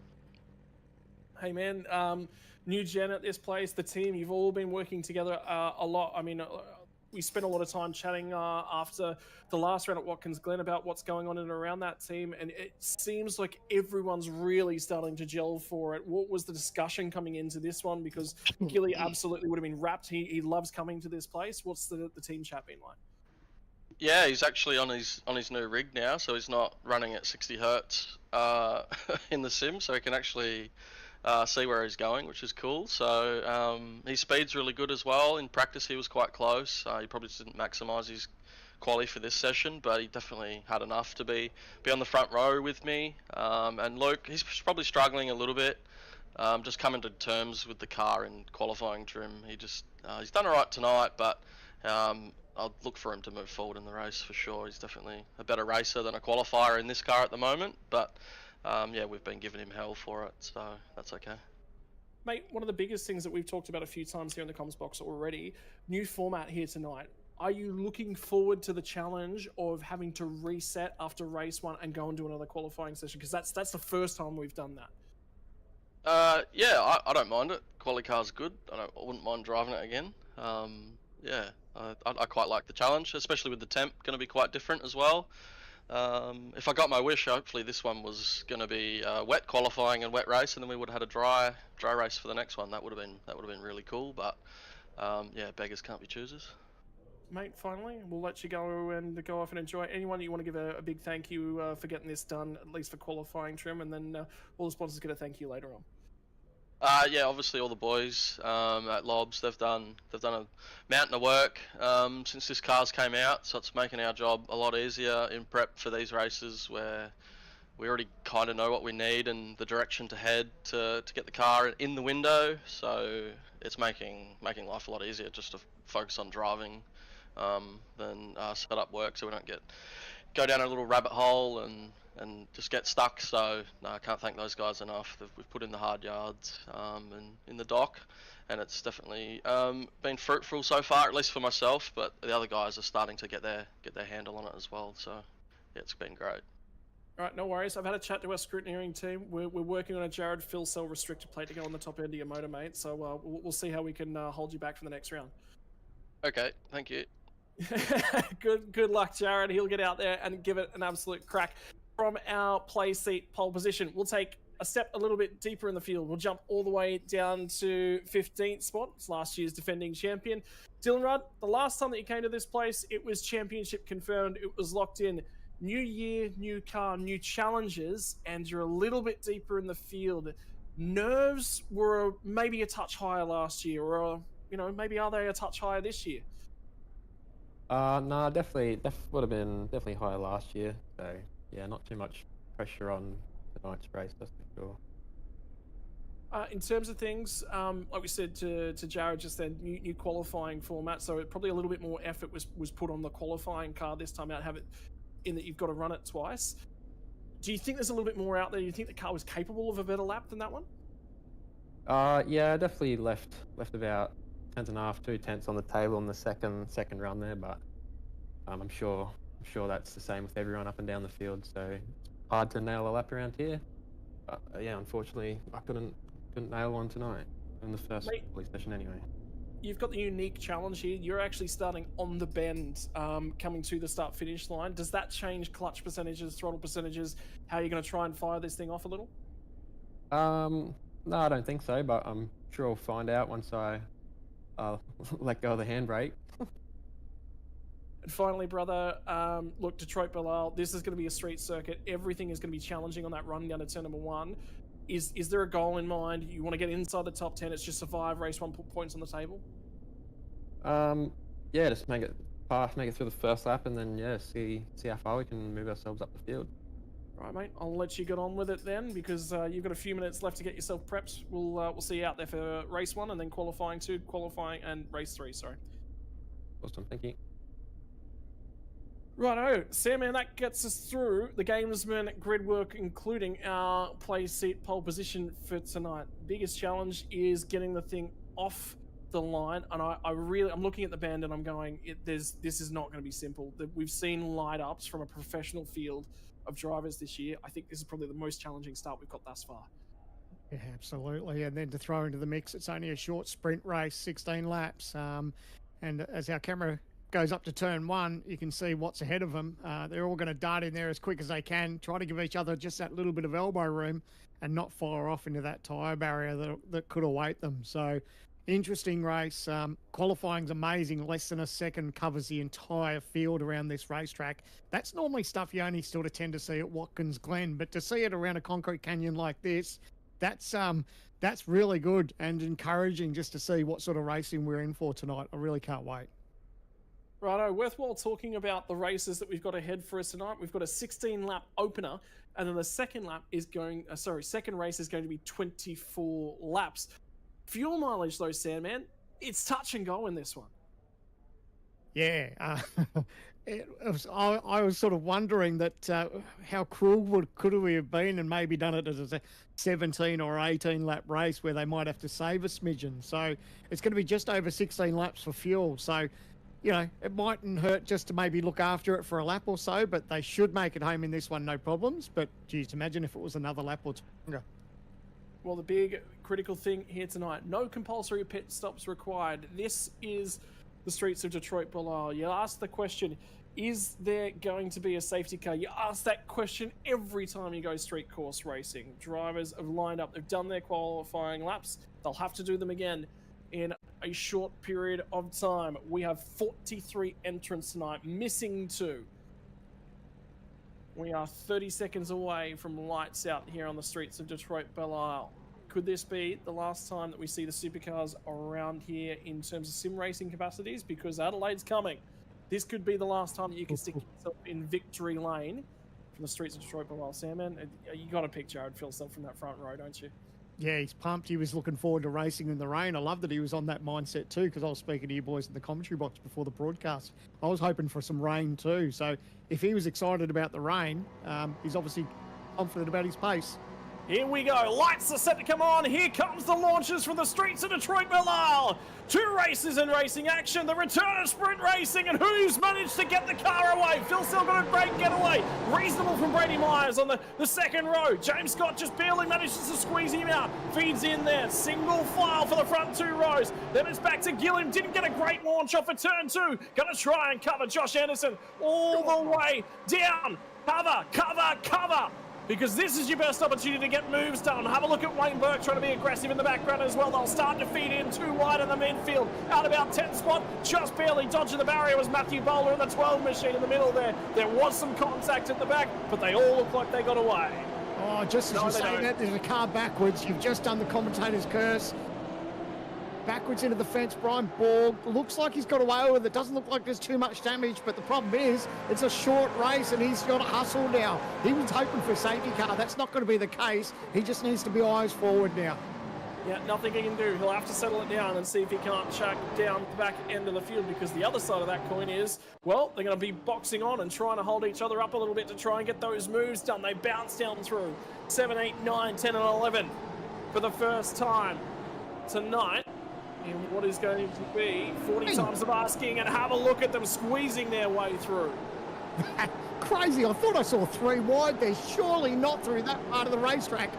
Hey man, new gen at this place, the team, you've all been working together a lot. I mean, we spent a lot of time chatting after the last round at Watkins Glen about what's going on in and around that team, and it seems like everyone's really starting to gel for it. What was the discussion coming into this one? Because Gilly absolutely would have been wrapped. He loves coming to this place. What's the team chat been like? Yeah, he's actually on his new rig now, so he's not running at 60 hertz in the sim, so he can actually see where he's going, which is cool. So his speed's really good as well. In practice, he was quite close. He probably just didn't maximise his quali for this session, but he definitely had enough to be on the front row with me. And Luke, he's probably struggling a little bit. Just coming to terms with the car in qualifying trim. He's done alright tonight, but I'll look for him to move forward in the race for sure. He's definitely a better racer than a qualifier in this car at the moment, but yeah, we've been giving him hell for it, so that's okay. Mate, one of the biggest things that we've talked about a few times here in the comms box already, new format here tonight. Are you looking forward to the challenge of having to reset after race one and go and do another qualifying session? Because that's the first time we've done that. Yeah, I don't mind it. Quali car's good. I wouldn't mind driving it again. Yeah, I quite like the challenge, especially with the temp going to be quite different as well. If I got my wish, hopefully this one was going to be wet qualifying and wet race, and then we would have had a dry race for the next one. That would have been really cool. But yeah, beggars can't be choosers. Mate, finally, we'll let you go off and enjoy. Anyone you want to give a big thank you for getting this done, at least for qualifying trim, and then all the sponsors get a thank you later on. Yeah, obviously all the boys at Lobs, they've done a mountain of work since this car's came out, so it's making our job a lot easier in prep for these races where we already kind of know what we need and the direction to head to get the car in the window. So it's making life a lot easier just to focus on driving than set up work, so we don't go down a little rabbit hole and just get stuck. So no, I can't thank those guys enough. We've put in the hard yards and in the dock, and it's definitely been fruitful so far, at least for myself. But the other guys are starting to get their handle on it as well. So yeah, it's been great. All right, no worries. I've had a chat to our scrutineering team. We're working on a Jared Fill Cell restrictor plate to go on the top end of your motor, mate. So we'll see how we can hold you back for the next round. Okay, thank you. Good luck, Jared. He'll get out there and give it an absolute crack. From our play seat pole position, we'll take a step a little bit deeper in the field. We'll jump all the way down to 15th spot. It's last year's defending champion. Dylan Rudd, the last time that you came to this place, it was championship confirmed. It was locked in. New year, new car, new challenges, and you're a little bit deeper in the field. Nerves were maybe a touch higher last year, or maybe are they a touch higher this year? No, definitely would have been definitely higher last year. So yeah, not too much pressure on tonight's race, that's for sure. In terms of things, like we said to Jared just then, new qualifying format, so probably a little bit more effort was put on the qualifying car this time out, have it in that you've got to run it twice. Do you think there's a little bit more out there? Do you think the car was capable of a better lap than that one? Yeah, definitely left about 10.5, 2 tenths on the table on the second run there, but I'm sure that's the same with everyone up and down the field. So it's hard to nail a lap around here. But yeah, unfortunately, I couldn't nail one tonight in the first session anyway. You've got the unique challenge here. You're actually starting on the bend, coming to the start-finish line. Does that change clutch percentages, throttle percentages? How are you going to try and fire this thing off a little? No, I don't think so, but I'm sure I'll find out once I let go of the handbrake. And finally, brother, look, Detroit Belle, this is going to be a street circuit. Everything is going to be challenging on that run down to turn number 1. Is there a goal in mind? You want to get inside the top 10? It's just survive race 1, put points on the table? Yeah, just make it through the first lap, and then yeah, see how far we can move ourselves up the field. Right, mate. I'll let you get on with it then, because you've got a few minutes left to get yourself prepped. We'll see you out there for race 1, and then qualifying 2, and race 3. Sorry. Awesome, thank you. Righto, Sam, man, that gets us through the Gamesman grid work, including our play seat pole position for tonight. Biggest challenge is getting the thing off the line, and I'm looking at the band and I'm going, this is not going to be simple. We've seen light ups from a professional field of drivers this year. I think this is probably the most challenging start we've got thus far. Yeah, absolutely. And then to throw into the mix, it's only a short sprint race, 16 laps. And as our camera goes up to turn one, you can see what's ahead of them. They're all going to dart in there as quick as they can, try to give each other just that little bit of elbow room and not fire off into that tyre barrier that could await them. So interesting race. Qualifying's amazing. Less than a second covers the entire field around this racetrack. That's normally stuff you only sort of tend to see at Watkins Glen, but to see it around a concrete canyon like this, that's really good and encouraging just to see what sort of racing we're in for tonight. I really can't wait. Righto, worthwhile talking about the races that we've got ahead for us tonight. We've got a 16-lap opener, and then the second race is going to be 24 laps. Fuel mileage, though, Sandman, it's touch and go in this one. Yeah, I was sort of wondering that how cruel could we have been and maybe done it as a 17 or 18 lap race where they might have to save a smidgen. So it's going to be just over 16 laps for fuel. So, you know, it mightn't hurt just to maybe look after it for a lap or so, but they should make it home in this one, no problems. But geez, imagine if it was another lap or two longer. Well, the big critical thing here tonight, no compulsory pit stops required. This is the streets of Detroit, Belle. You ask the question, is there going to be a safety car? You ask that question every time you go street course racing. Drivers have lined up, they've done their qualifying laps. They'll have to do them again in a short period of time. We have 43 entrants tonight, missing 2. We are 30 seconds away from lights out here on the streets of Detroit, Belle Isle. Could this be the last time that we see the supercars around here in terms of sim racing capacities? Because Adelaide's coming. This could be the last time that you can stick yourself in victory lane from the streets of Detroit, Belle Isle. Sandman, you got to pick Jared Filson from that front row, don't you? Yeah, he's pumped. He was looking forward to racing in the rain. I love that he was on that mindset too, because I was speaking to you boys in the commentary box before the broadcast. I was hoping for some rain too. So if he was excited about the rain, he's obviously confident about his pace. Here we go. Lights are set to come on. Here comes the launches from the streets of Detroit, Belle Isle. 2 races in racing action. The return of sprint racing, and who's managed to get the car away? Phil Sill got a great getaway. Reasonable from Brady Myers on the second row. James Scott just barely manages to squeeze him out. Feeds in there. Single file for the front 2 rows. Then it's back to Gilliam. Didn't get a great launch off of turn 2. Gonna try and cover Josh Anderson all the way down. Cover, cover, cover. Because this is your best opportunity to get moves done. Have a look at Wayne Burke trying to be aggressive in the background as well. They'll start to feed in too wide in the midfield. Out about 10th spot, just barely dodging the barrier was Matthew Bowler in the 12 machine in the middle there. There was some contact at the back, but they all look like they got away. Oh, just as you're saying that, there's a car backwards. You've just done the commentator's curse. Backwards into the fence, Brian Borg. Looks like he's got away with it. Doesn't look like there's too much damage, but the problem is it's a short race and he's got to hustle now. He was hoping for a safety car. That's not going to be the case. He just needs to be eyes forward now. Yeah, nothing he can do. He'll have to settle it down and see if he can't track down the back end of the field, because the other side of that coin is, well, they're going to be boxing on and trying to hold each other up a little bit to try and get those moves done. They bounce down through 7, 8, 9, 10 and 11 for the first time tonight. In what is going to be 40 times of asking, and have a look at them squeezing their way through. Crazy. I thought I saw 3 wide there. Surely not through that part of the racetrack.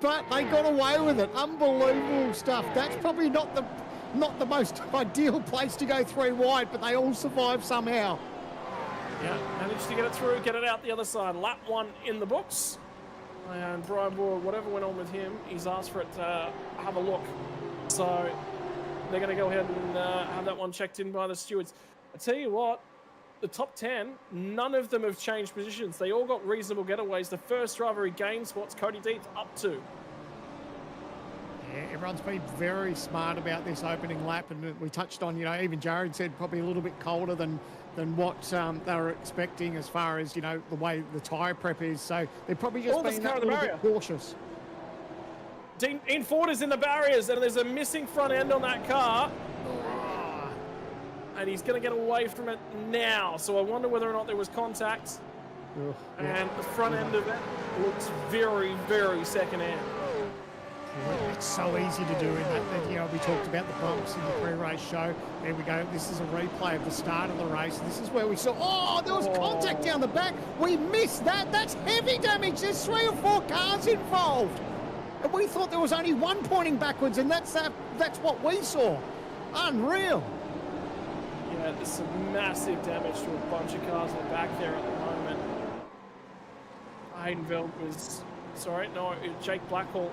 But they got away with it. Unbelievable stuff. That's probably not the most ideal place to go 3 wide, but they all survived somehow. Yeah, managed to get it through, get it out the other side. Lap 1 in the books. And Brian Bohr, whatever went on with him, he's asked for it to have a look. So they're going to go ahead and have that one checked in by the stewards. I tell you what, the top 10, none of them have changed positions. They all got reasonable getaways. The first driver he gained spots Cody Deeth up to. Yeah, everyone's been very smart about this opening lap, and we touched on, you know, even Jared said probably a little bit colder than what they were expecting as far as, you know, the way the tyre prep is. So they're probably just being a little bit cautious. Dean Ford is in the barriers, and there's a missing front end on that car. And he's going to get away from it now. So I wonder whether or not there was contact. And the front end of it looks very, very second-hand. It's so easy to do in that, you know, we talked about the bumps in the pre-race show. There we go. This is a replay of the start of the race. This is where we saw, there was contact down the back. We missed that. That's heavy damage. There's 3 or 4 cars involved. And we thought there was only one pointing backwards, and that's what we saw. Unreal. Yeah, there's some massive damage to a bunch of cars in the back there at the moment. Haydenveld was, sorry, no, Jake Blackhall,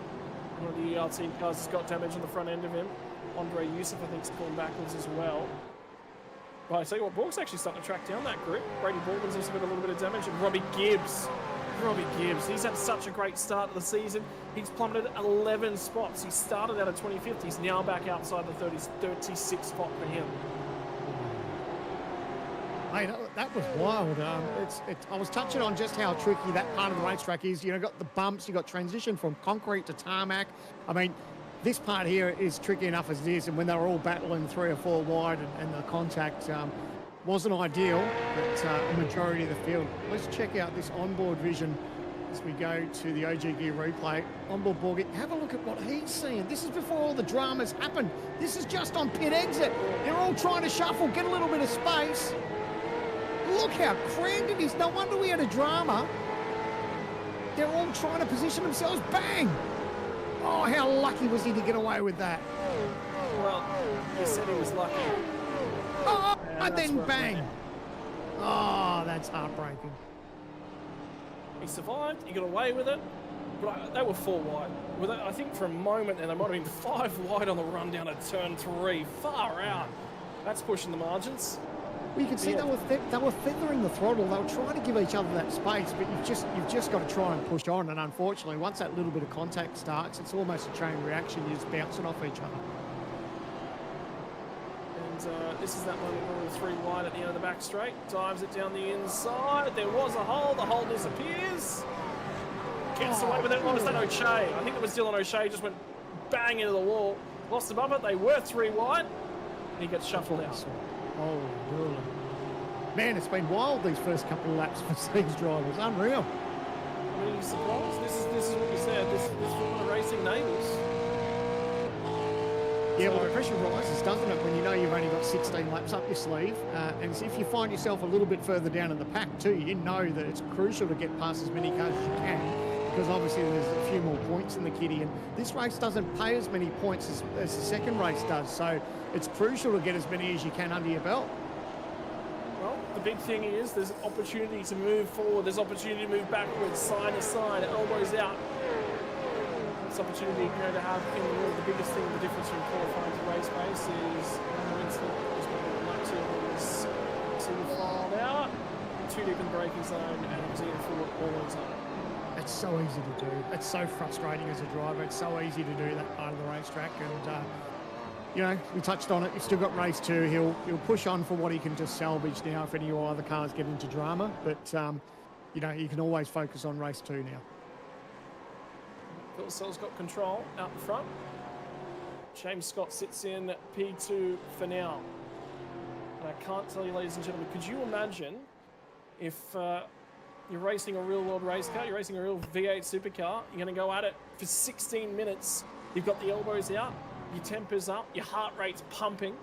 one of the ERT cars, has got damage on the front end of him. Andre Yusuf, I think, is pulling backwards as well. But I tell you what, Borg's actually starting to track down that group. Brady Baldwin's also got a little bit of damage, and Robbie Gibbs, he's had such a great start of the season. He's plummeted 11 spots. He started out at 25th. He's now back outside the 36th spot for him. Hey, that was wild. I was touching on just how tricky that part of the racetrack is. You know, got the bumps, you got transition from concrete to tarmac. I mean, this part here is tricky enough as it is, and when they were all battling 3 or 4 wide and the contact wasn't ideal, but a majority of the field. Let's check out this onboard vision as we go to the OG Gear replay. Onboard Borgie, have a look at what he's seeing. This is before all the dramas happened. This is just on pit exit. They're all trying to shuffle, get a little bit of space. Look how crammed it is. No wonder we had a drama. They're all trying to position themselves. Bang! Oh, how lucky was he to get away with that? Well, he said he was lucky. Oh, and then bang! Oh, that's heartbreaking. He survived, he got away with it, but they were 4 wide. I think for a moment there, they might have been 5 wide on the run down at turn 3. Far out. That's pushing the margins. Well, you can see they were feathering the throttle. They were trying to give each other that space, but you've just got to try and push on. And unfortunately, once that little bit of contact starts, it's almost a chain reaction. You're just bouncing off each other. And this is that moment where we're 3 wide at the end of the back straight. Dives it down the inside. There was a hole. The hole disappears. Gets away with it. What was that, O'Shea? I think it was Dylan O'Shea. Just went bang into the wall. Lost above it. They were 3 wide. And he gets shuffled out. Oh, really? Man, it's been wild these first couple of laps for these drivers. Unreal. I mean, surprised. This is what we said. This is what the racing enables. Yeah, well, the pressure rises, doesn't it, when you know you've only got 16 laps up your sleeve. And if you find yourself a little bit further down in the pack too, you know that it's crucial to get past as many cars as you can, because obviously there's a few more points in the kitty. And this race doesn't pay as many points as the second race does. So it's crucial to get as many as you can under your belt. Well, the big thing is there's opportunity to move forward. There's opportunity to move backwards, side to side, elbows out. This opportunity you're going to have in the wheel. The biggest thing, the difference from qualifying to race pace is no instant. Was filed out, 2 deep in the braking zone, and it was in forward all zone. It's so easy to do. It's so frustrating as a driver. It's so easy to do that part of the racetrack. And you know, we touched on it. You've still got race 2. He'll push on for what he can just salvage now if any of your other cars get into drama. But you know, you can always focus on race 2 now. Phil Sell's got control out in front. James Scott sits in P2 for now. And I can't tell you, ladies and gentlemen, could you imagine if you're racing a real-world race car, you're racing a real V8 supercar, you're going to go at it for 16 minutes, you've got the elbows out, your temper's up, your heart rate's pumping,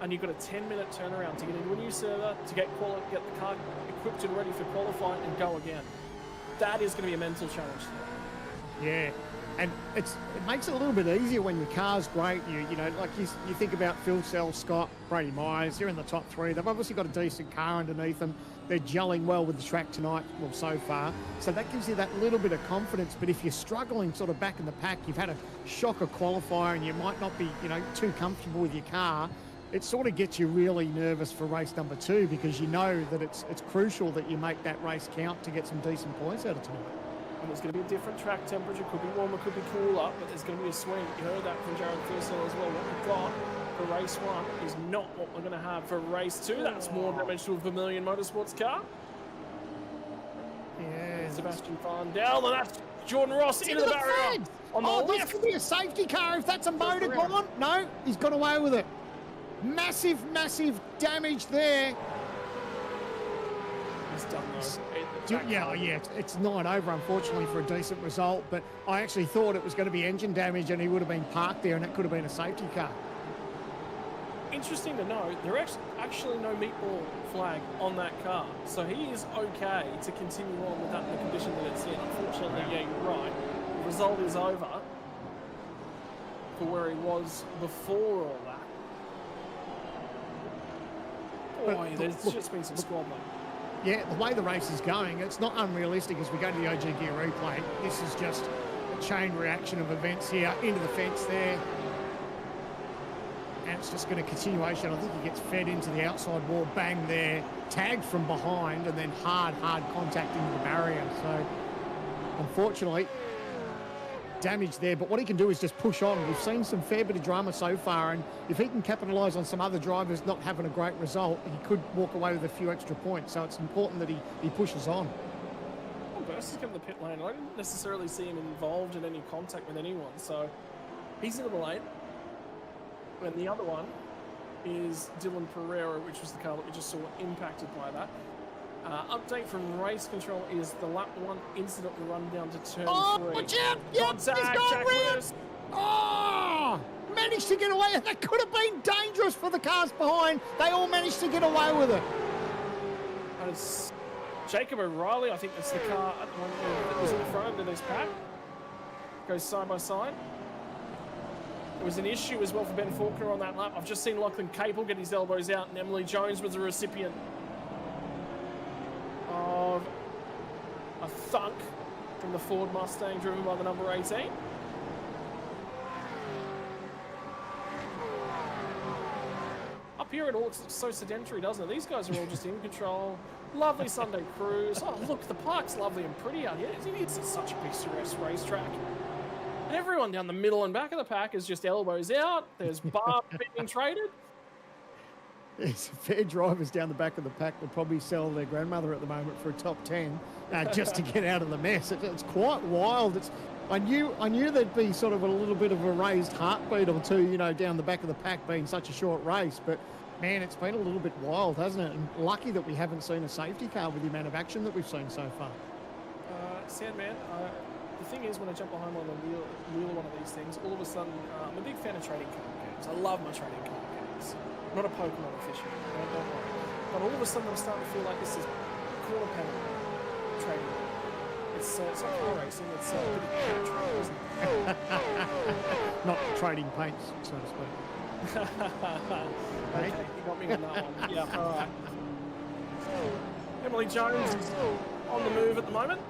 and you've got a 10-minute turnaround to get into a new server, to get the car equipped and ready for qualifying and go again. That is going to be a mental challenge. Yeah, and it makes it a little bit easier when your car's great. You know, like you think about Phil Sell, Scott, Brady Myers, they're in the top 3. They've obviously got a decent car underneath them. They're gelling well with the track tonight, well, so far. So that gives you that little bit of confidence. But if you're struggling sort of back in the pack, you've had a shocker qualifier and you might not be, you know, too comfortable with your car, it sort of gets you really nervous for race number 2, because you know that it's crucial that you make that race count to get some decent points out of tonight. And there's going to be a different track temperature. Could be warmer, could be cooler, but there's going to be a swing. You heard that from Jared Thurston as well. What we've got for race 1 is not what we're going to have for race 2. That's more damage to a Vermilion Motorsports car. Yeah. Sebastian Farndell, and that's Jordan Ross into the barrier. On the left. This could be a safety car if that's a motor gone. No, he's got away with it. Massive, massive damage there. He's done though. Yeah, it's not over, unfortunately, for a decent result, but I actually thought it was going to be engine damage and he would have been parked there and it could have been a safety car. Interesting to note, there actually no meatball flag on that car, so he is okay to continue on with that in the condition that it's in. Unfortunately, yeah, you're right. The result is over for where he was before all that. yeah, there's just been some squad though. Yeah, the way the race is going, it's not unrealistic as we go to the OG Gear replay. This is just a chain reaction of events here, into the fence there. And it's just going to continuation. I think he gets fed into the outside wall, bang there, tagged from behind, and then hard contact into the barrier. So, unfortunately, damage there. But what he can do is just push on. We've seen some fair bit of drama so far, and if he can capitalise on some other drivers not having a great result, he could walk away with a few extra points. So it's important that he pushes on. Well, Burst has come to the pit lane. I didn't necessarily see him involved in any contact with anyone, so he's into the lane. And the other one is Dylan Pereira, which was the car that we just saw impacted by that. Update from race control is the lap 1 incident will run down to turn 3. Watch out! Yep, he's gone round! Oh! Managed to get away. That could have been dangerous for the cars behind. They all managed to get away with it. And it's Jacob O'Reilly, I think that's the car at the moment that was in the front of this pack. Goes side by side. There was an issue as well for Ben Faulkner on that lap. I've just seen Lachlan Capel get his elbows out, and Emily Jones was a recipient of a thunk from the Ford Mustang driven by the number 18. Up here it all looks so sedentary, doesn't it? These guys are all just in control. Lovely Sunday cruise. Oh, look, the park's lovely and pretty out here. It's such a picturesque racetrack. And everyone down the middle and back of the pack is just elbows out. There's bar being traded. There's fair drivers down the back of the pack that probably sell their grandmother at the moment for a top 10 just to get out of the mess. It's quite wild. I knew there'd be sort of a little bit of a raised heartbeat or two, down the back of the pack being such a short race. But man, it's been a little bit wild, hasn't it? And lucky that we haven't seen a safety car with the amount of action that we've seen so far. Sandman, the thing is, when I jump behind on the wheel of one of these things, all of a sudden, I'm a big fan of trading card games. I love my trading card games. I'm not a Pokemon aficionado, don't worry. But all of a sudden, I'm starting to feel like this is quarter panel trading. It's not iRacing, it's a bit of paint trading, isn't it? Not trading paints, so to speak. Okay, you got me on that one. Yeah, all right. Emily Jones is on the move at the moment.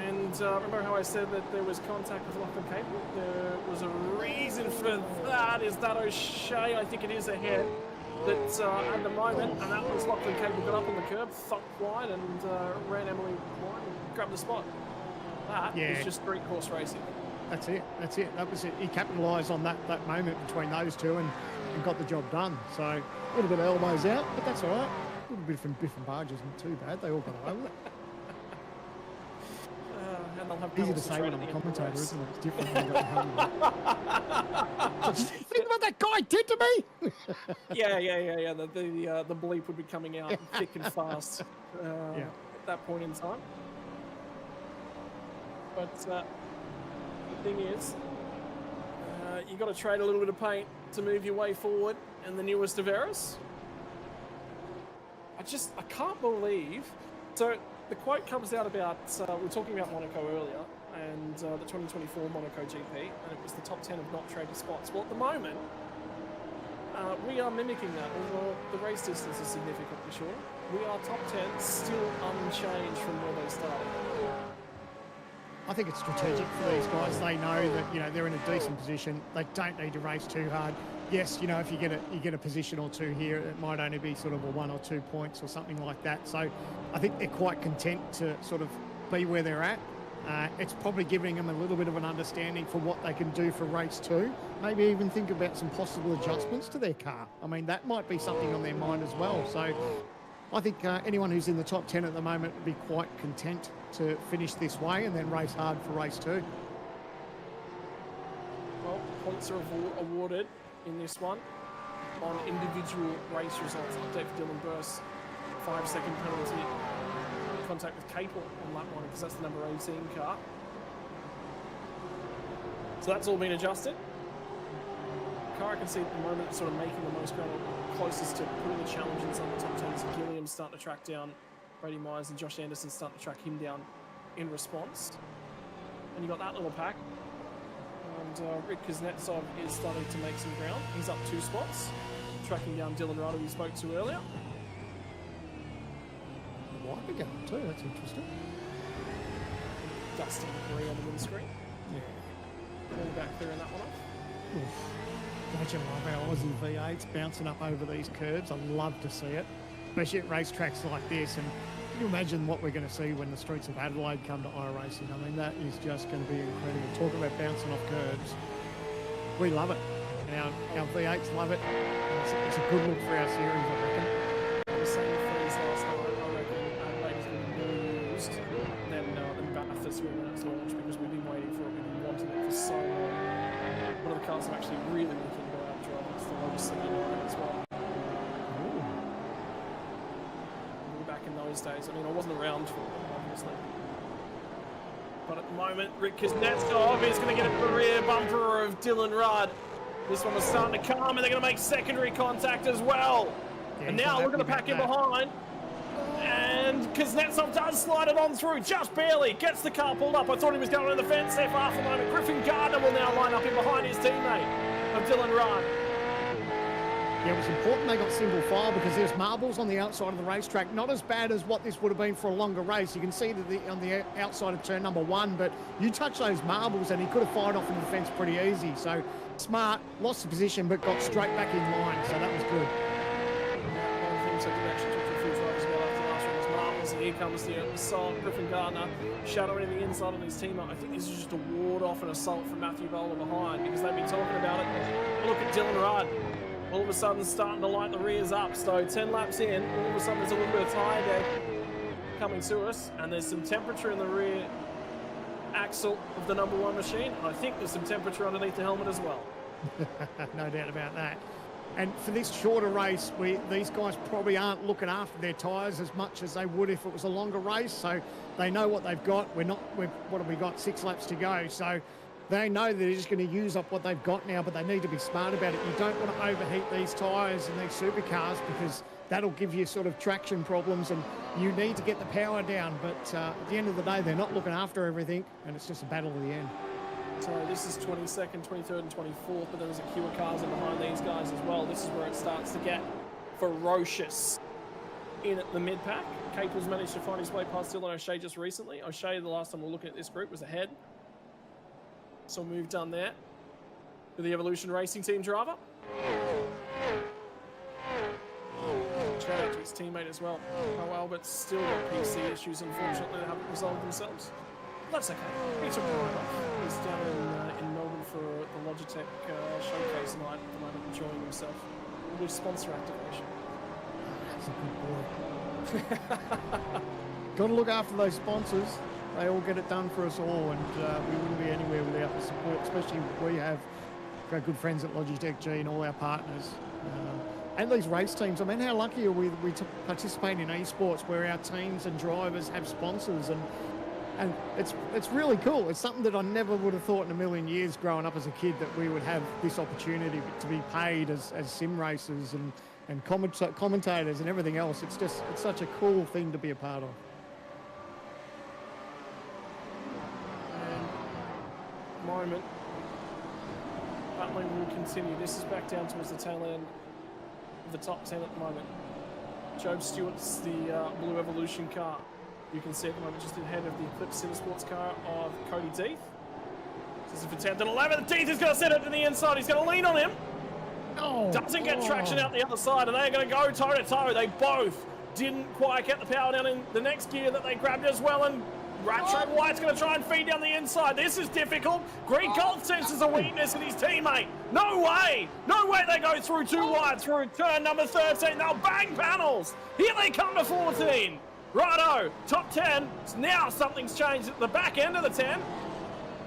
And remember how I said that there was contact with Lachlan Capel? There was a reason for that. Is that O'Shea? I think it is ahead. That at the moment, and that was Lachlan Capel got up on the curb, thumped wide, and ran Emily wide and grabbed the spot. That is just street course racing. That's it. That was it. He capitalised on that moment between those two and got the job done. So a little bit of elbows out, but that's all right. A little bit from different barges, not too bad. They all got away with it. And they'll have easy to say when I'm a commentator, isn't it? It's different when you got your helmet. Think what that guy did to me! Yeah. The bleep would be coming out thick and fast at that point in time. But the thing is, you got to trade a little bit of paint to move your way forward in the newest of eras. I can't believe. So the quote comes out about, we were talking about Monaco earlier, and the 2024 Monaco GP, and it was the top 10 of not traded spots. Well, at the moment, we are mimicking that, although the race distance is significantly shorter. We are top 10, still unchanged from where they started. I think it's strategic for these guys. They know that they're in a decent position. They don't need to race too hard. Yes, if you get a position or two here, it might only be sort of a 1 or 2 points or something like that. So I think they're quite content to sort of be where they're at. It's probably giving them a little bit of an understanding for what they can do for race 2. Maybe even think about some possible adjustments to their car. I mean, that might be something on their mind as well. So I think anyone who's in the top 10 at the moment would be quite content to finish this way and then race hard for race 2. Well, points are awarded in this one on individual race results. Update for Dylan Burst, 5-second penalty. Contact with Capel on lap 1 because that's the number 18 car. So that's all been adjusted. The car I can see at the moment is sort of making the most ground, closest to putting the challenges on the top 10. So Gilliam's starting to track down Brady Myers and Josh Anderson starting to track him down in response. And you got that little pack. And Rick Kuznetsov is starting to make some ground. He's up 2 spots, tracking down Dylan Ryder, who we spoke to earlier. white again too. That's interesting. Dusty green on the windscreen. Yeah. All back clearing that one off. Oof. Don't you love our Aussie V8s bouncing up over these curves? I love to see it, especially at racetracks like this. And can you imagine what we're going to see when the streets of Adelaide come to iRacing? I mean, that is just going to be incredible. Talk about bouncing off curves. We love it. And our V8s love it. It's a good look for our series, I reckon. The same phrase last night, I reckon Adelaide is going to be more used than Bathurst when it's launched, because we've been waiting for it, we've been wanting it for so long. One of the cars I'm actually really looking to go out and drive is the Lotus 79 as well. Back in those days, I mean, I wasn't around for them, obviously. But at the moment, Rick Kuznetsov is going to get a rear bumper of Dylan Rudd. This one was starting to come, and they're going to make secondary contact as well. Yeah, and now look at the pack in behind. And Kuznetsov does slide it on through, just barely. Gets the car pulled up. I thought he was going on the fence there for half a moment. Griffin Gardner will now line up in behind his teammate of Dylan Rudd. Yeah, it was important they got single file because there's marbles on the outside of the racetrack. Not as bad as what this would have been for a longer race. You can see that on the outside of turn number 1, but you touch those marbles and he could have fired off into the fence pretty easy. So smart, lost the position, but got straight back in line. So that was good. One of the things I did actually talk to a few drivers about after last one was marbles. And here comes the assault. Griffin Gardner shadowing the inside on his teammate. I think this is just a ward off an assault from Matthew Belle behind, because they've been talking about it. Look at Dylan Rudd. All of a sudden starting to light the rears up. So 10 laps in, all of a sudden there's a little bit of tyre deck coming to us, and there's some temperature in the rear axle of the number 1 machine. And I think there's some temperature underneath the helmet as well. No doubt about that. And for this shorter race, these guys probably aren't looking after their tyres as much as they would if it was a longer race. So they know what they've got. What have we got? 6 laps to go. So they know that they're just going to use up what they've got now, but they need to be smart about it. You don't want to overheat these tyres and these supercars, because that'll give you sort of traction problems, and you need to get the power down. But at the end of the day, they're not looking after everything, and it's just a battle at the end. So this is 22nd, 23rd and 24th, but there's a queue of cars in behind these guys as well. This is where it starts to get ferocious in at the mid-pack. Capel's managed to find his way past Dylan O'Shea just recently. O'Shea, the last time we were looking at this group, was ahead. So move done there with the Evolution Racing Team driver. Shout out to his teammate as well. Oh, Albert's still got PC issues, unfortunately, that haven't resolved themselves. But that's okay. He took the ride off. He's down in Melbourne for the Logitech showcase tonight at the moment, enjoying himself with sponsor activation. That's a good boy. Got to look after those sponsors. They all get it done for us all, and we wouldn't be anywhere without the support, especially we have our good friends at Logitech G and all our partners. And these race teams. I mean, how lucky are we participate in esports where our teams and drivers have sponsors, and it's really cool. It's something that I never would have thought in a million years growing up as a kid, that we would have this opportunity to be paid as sim racers and commentators and everything else. It's such a cool thing to be a part of. Moment. Battling will continue. This is back down towards the tail end of the top 10 at the moment. Job Stewart's the Blue Evolution car. You can see at the moment just ahead of the Eclipse Cindersports car of Cody Deeth. This is for 10th and 11th. Deeth is going to set it to the inside. He's going to lean on him. Doesn't get traction out the other side, and they're going to go toe to toe. They both didn't quite get the power down in the next gear that they grabbed as well, and Rattrap White's going to try and feed down the inside. This is difficult. Greg Gold senses a weakness in his teammate. No way. No way they go through too wide through turn number 13. They'll bang panels. Here they come to 14. Righto. Top 10. Now something's changed at the back end of the 10.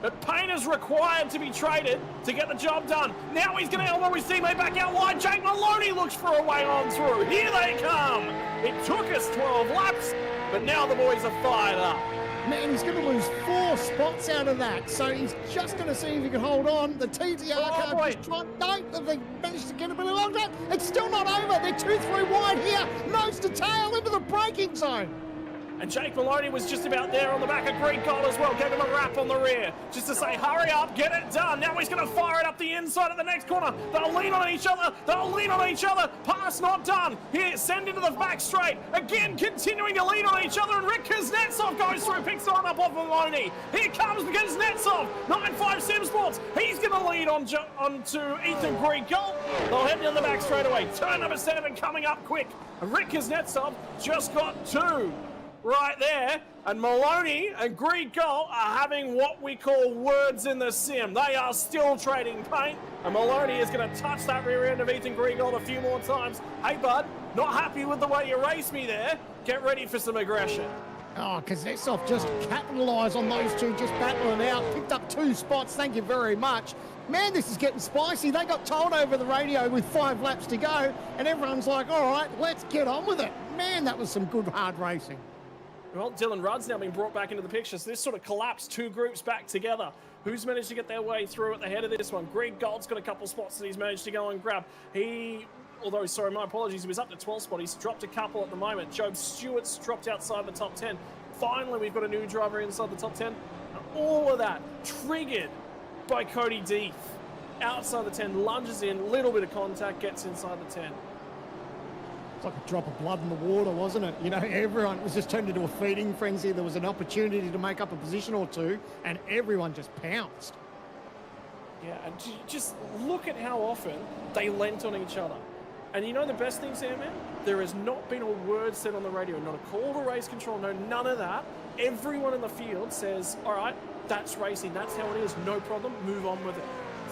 But Payne is required to be traded to get the job done. Now he's going to elbow his teammate back out wide. Jake Maloney looks for a way on through. Here they come. It took us 12 laps, but now the boys are fired up. Man, he's going to lose 4 spots out of that. So he's just going to see if he can hold on. The TTR car just trying. No, they managed to get a bit along that. It's still not over. They're 2-3 wide here. Nose to tail into the braking zone. And Jake Maloney was just about there on the back of Greek Gold as well. Gave him a wrap on the rear just to say, hurry up, get it done. Now he's going to fire it up the inside at the next corner. They'll lean on each other. They'll lean on each other. Pass not done. Here, send into the back straight. Again, continuing to lean on each other. And Rick Kuznetsov goes through, picks on up off Maloney. Here comes Kuznetsov. 9-5 Sim Sports. He's going to lead onto Ethan Greek Gold. They'll head down the back straight away. Turn number 7 coming up quick. And Rick Kuznetsov just got 2. Right there, and Maloney and Greek Gold are having what we call words in the sim. They are still trading paint, and Maloney is going to touch that rear end of Ethan Greek Gold a few more times. Hey, bud, not happy with the way you raced me there. Get ready for some aggression. Oh, Kuznetsov just capitalised on those two just battling out. Picked up 2 spots, thank you very much. Man, this is getting spicy. They got told over the radio with 5 laps to go, and everyone's like, all right, let's get on with it. Man, that was some good hard racing. Well, Dylan Rudd's now been brought back into the picture, so this sort of collapsed 2 groups back together. Who's managed to get their way through at the head of this one? Greg Gold's got a couple spots that he's managed to go and grab. Although, sorry, my apologies, he was up to 12th spot. He's dropped a couple at the moment. Job Stewart's dropped outside the top 10. Finally, we've got a new driver inside the top 10. And all of that triggered by Cody Deeth. Outside the 10, lunges in, little bit of contact, gets inside the 10. It's like a drop of blood in the water, wasn't it? You know, everyone was just turned into a feeding frenzy. There was an opportunity to make up a position or two, and everyone just pounced. Yeah, and just look at how often they lent on each other. And you know the best thing, Sam, man? There has not been a word said on the radio, not a call to race control, no, none of that. Everyone in the field says, all right, that's racing, that's how it is, no problem, move on with it.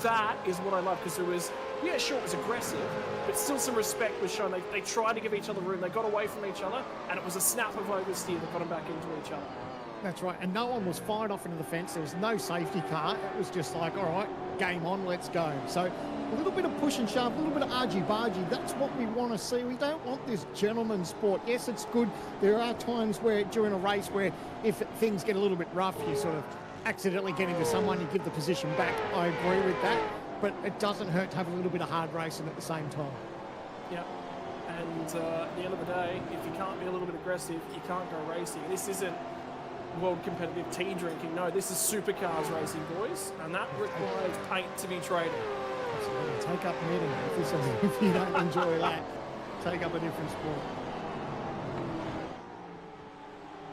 That is what I love, because there was, yeah, sure, it was aggressive, but still some respect was shown. They tried to give each other room, they got away from each other, and it was a snap of oversteer that got them back into each other. That's right, and no one was fired off into the fence. There was no safety car. It was just like, all right, game on, let's go. So a little bit of push and shove, a little bit of argy-bargy. That's what we want to see. We don't want this gentleman sport. Yes, it's good. There are times where during a race where if things get a little bit rough, you sort of accidentally get into someone, you give the position back. I agree with that, but it doesn't hurt to have a little bit of hard racing at the same time. Yeah, and at the end of the day, if you can't be a little bit aggressive, you can't go racing. This isn't world competitive tea drinking. No, this is supercars racing, boys, and that requires paint to be traded. Absolutely. Take up netting. If you don't enjoy that, take up a different sport.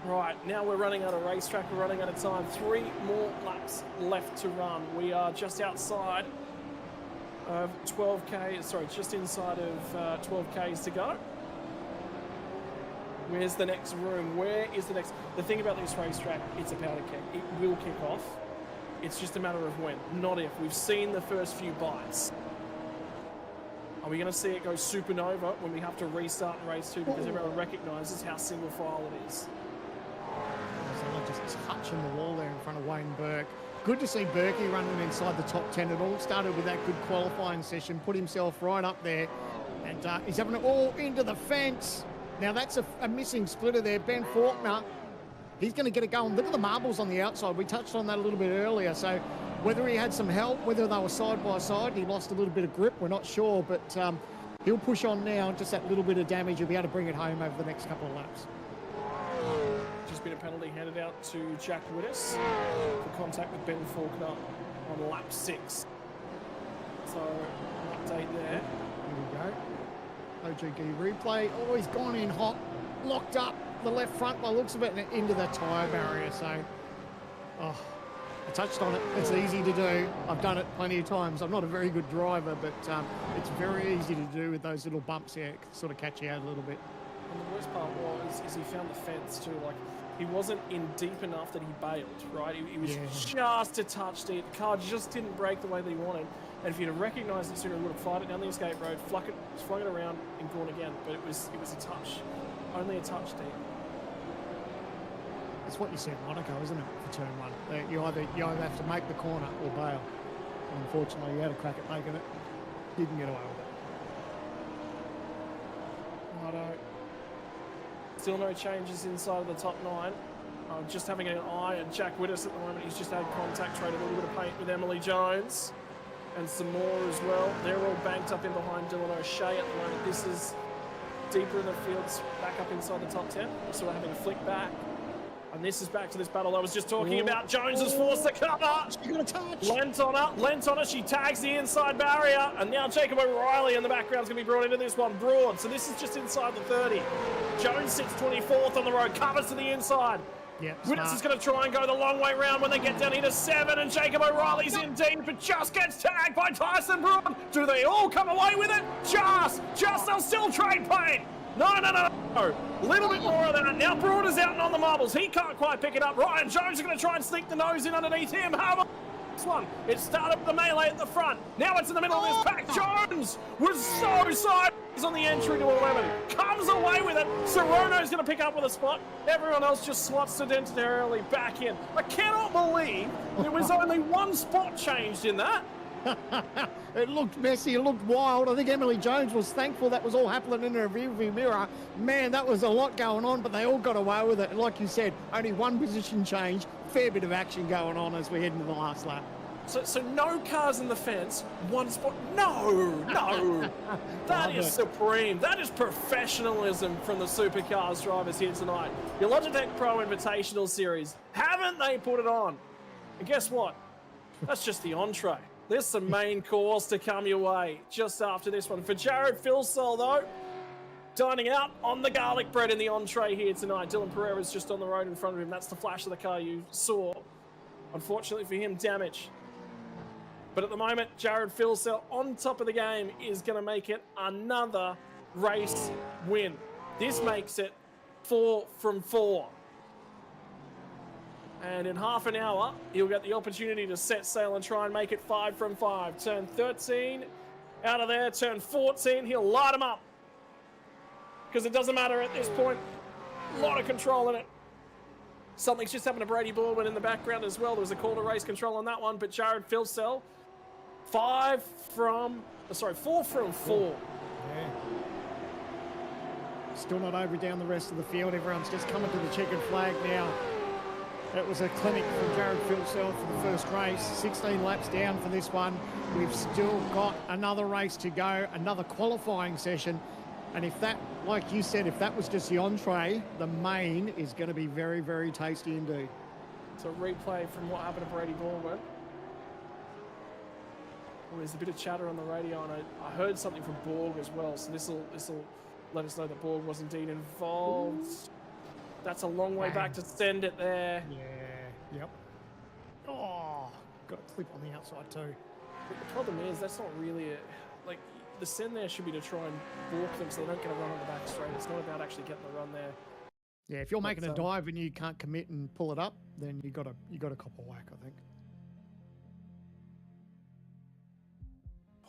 Right, now we're running out of racetrack, we're running out of time. 3 more laps left to run. We are just outside of 12K, sorry, just inside of 12Ks to go. Where's the next room? Where is the next? The thing about this racetrack, it's a powder keg. It will kick off. It's just a matter of when, not if. We've seen the first few bites. Are we going to see it go supernova when we have to restart in race 2 because everyone recognises how single file it is? Someone just touching the wall there in front of Wayne Burke. Good to see Berkey running inside the top 10. It all started with that good qualifying session, put himself right up there, and he's having it all into the fence. Now that's a missing splitter there. Ben Faulkner, he's going to get it going. Look at the marbles on the outside. We touched on that a little bit earlier. So whether he had some help, whether they were side by side, he lost a little bit of grip, we're not sure, but he'll push on now. Just that little bit of damage, he'll be able to bring it home over the next couple of laps. Just been a penalty handed out to Jack Widdis for contact with Ben Faulkner on lap 6. So an update there. Here we go. OGG replay. Oh, he's gone in hot, locked up the left front by the looks of it and into the tyre barrier. So, I touched on it. It's easy to do. I've done it plenty of times. I'm not a very good driver, but it's very easy to do with those little bumps here. It can sort of catch you out a little bit. And the worst part is he found the fence too. Like, he wasn't in deep enough that he bailed, right? He was just a touch deep. The car just didn't brake the way that he wanted. And if he'd have recognised it sooner, he would have fired it down the escape road, flung it around and gone again. But it was a touch, only a touch deep. It's what you see in Monaco, isn't it, for turn 1? You either have to make the corner or bail. And unfortunately, you had a crack at making it. Didn't get away with it. Righto. Still no changes inside of the top 9. Just having an eye at Jack Widdis at the moment. He's just had contact, traded a little bit of paint with Emily Jones. And some more as well. They're all banked up in behind Dylan O'Shea at the moment. This is deeper in the fields, back up inside the top 10. So we're having a flick back. And this is back to this battle I was just talking about. Jones has forced the cover. She got a touch. Lent on her. She tags the inside barrier. And now Jacob O'Reilly in the background is going to be brought into this one. Broad. So this is just inside the 30. Jones sits 24th on the road. Covers to the inside. Yeah, Wittes is going to try and go the long way round when they get down into 7. And Jacob O'Reilly's in deep. But just gets tagged by Tyson Broad. Do they all come away with it? Just. They'll still trade paint. No. A little bit more of that. Now Broad is out and on the marbles. He can't quite pick it up. Ryan Jones is going to try and sneak the nose in underneath him. How about this one? It started with the melee at the front. Now it's in the middle of this pack. Jones was so sideways on the entry to 11. Comes away with it. Sorono's going to pick up with a spot. Everyone else just slots sedentarily back in. I cannot believe there was only one spot changed in that. It looked messy, it looked wild. I think Emily Jones was thankful that was all happening in her rearview mirror. Man, that was a lot going on, but they all got away with it. And like you said, only one position change, fair bit of action going on as we head into the last lap. So no cars in the fence, one spot. No. That is supreme. That is professionalism from the supercars drivers here tonight. Your Logitech Pro Invitational Series, haven't they put it on? And guess what? That's just the entree. There's some main course to come your way just after this one. For Jared Filsell, though, dining out on the garlic bread in the entree here tonight. Dylan Pereira's just on the road in front of him. That's the flash of the car you saw. Unfortunately for him, damage. But at the moment, Jared Filsell on top of the game is going to make it another race win. This makes it 4 from 4. And in half an hour, he'll get the opportunity to set sail and try and make it 5 from 5. Turn 13, out of there. Turn 14, he'll light him up. Because it doesn't matter at this point. A lot of control in it. Something's just happened to Brady Baldwin in the background as well. There was a call to race control on that one. But Jared Filsell, 4 from 4. Yeah. Still not over down the rest of the field. Everyone's just coming to the checkered flag now. It was a clinic from Jared Filsell for the first race. 16 laps down for this one. We've still got another race to go, another qualifying session. And if that, like you said, if that was just the entree, the main is going to be very, very tasty indeed. So replay from what happened to Brady Baldwin. Oh, there's a bit of chatter on the radio, and I heard something from Borg as well. So this will let us know that Borg was indeed involved. Ooh. That's a long way back to send it there. Yeah, yep. Oh, got a clip on the outside too. But the problem is, that's not really like, the send there should be to try and balk them so they don't get a run on the back straight. It's not about actually getting the run there. Yeah, if you're making a dive and you can't commit and pull it up, then you got to cop a whack, I think.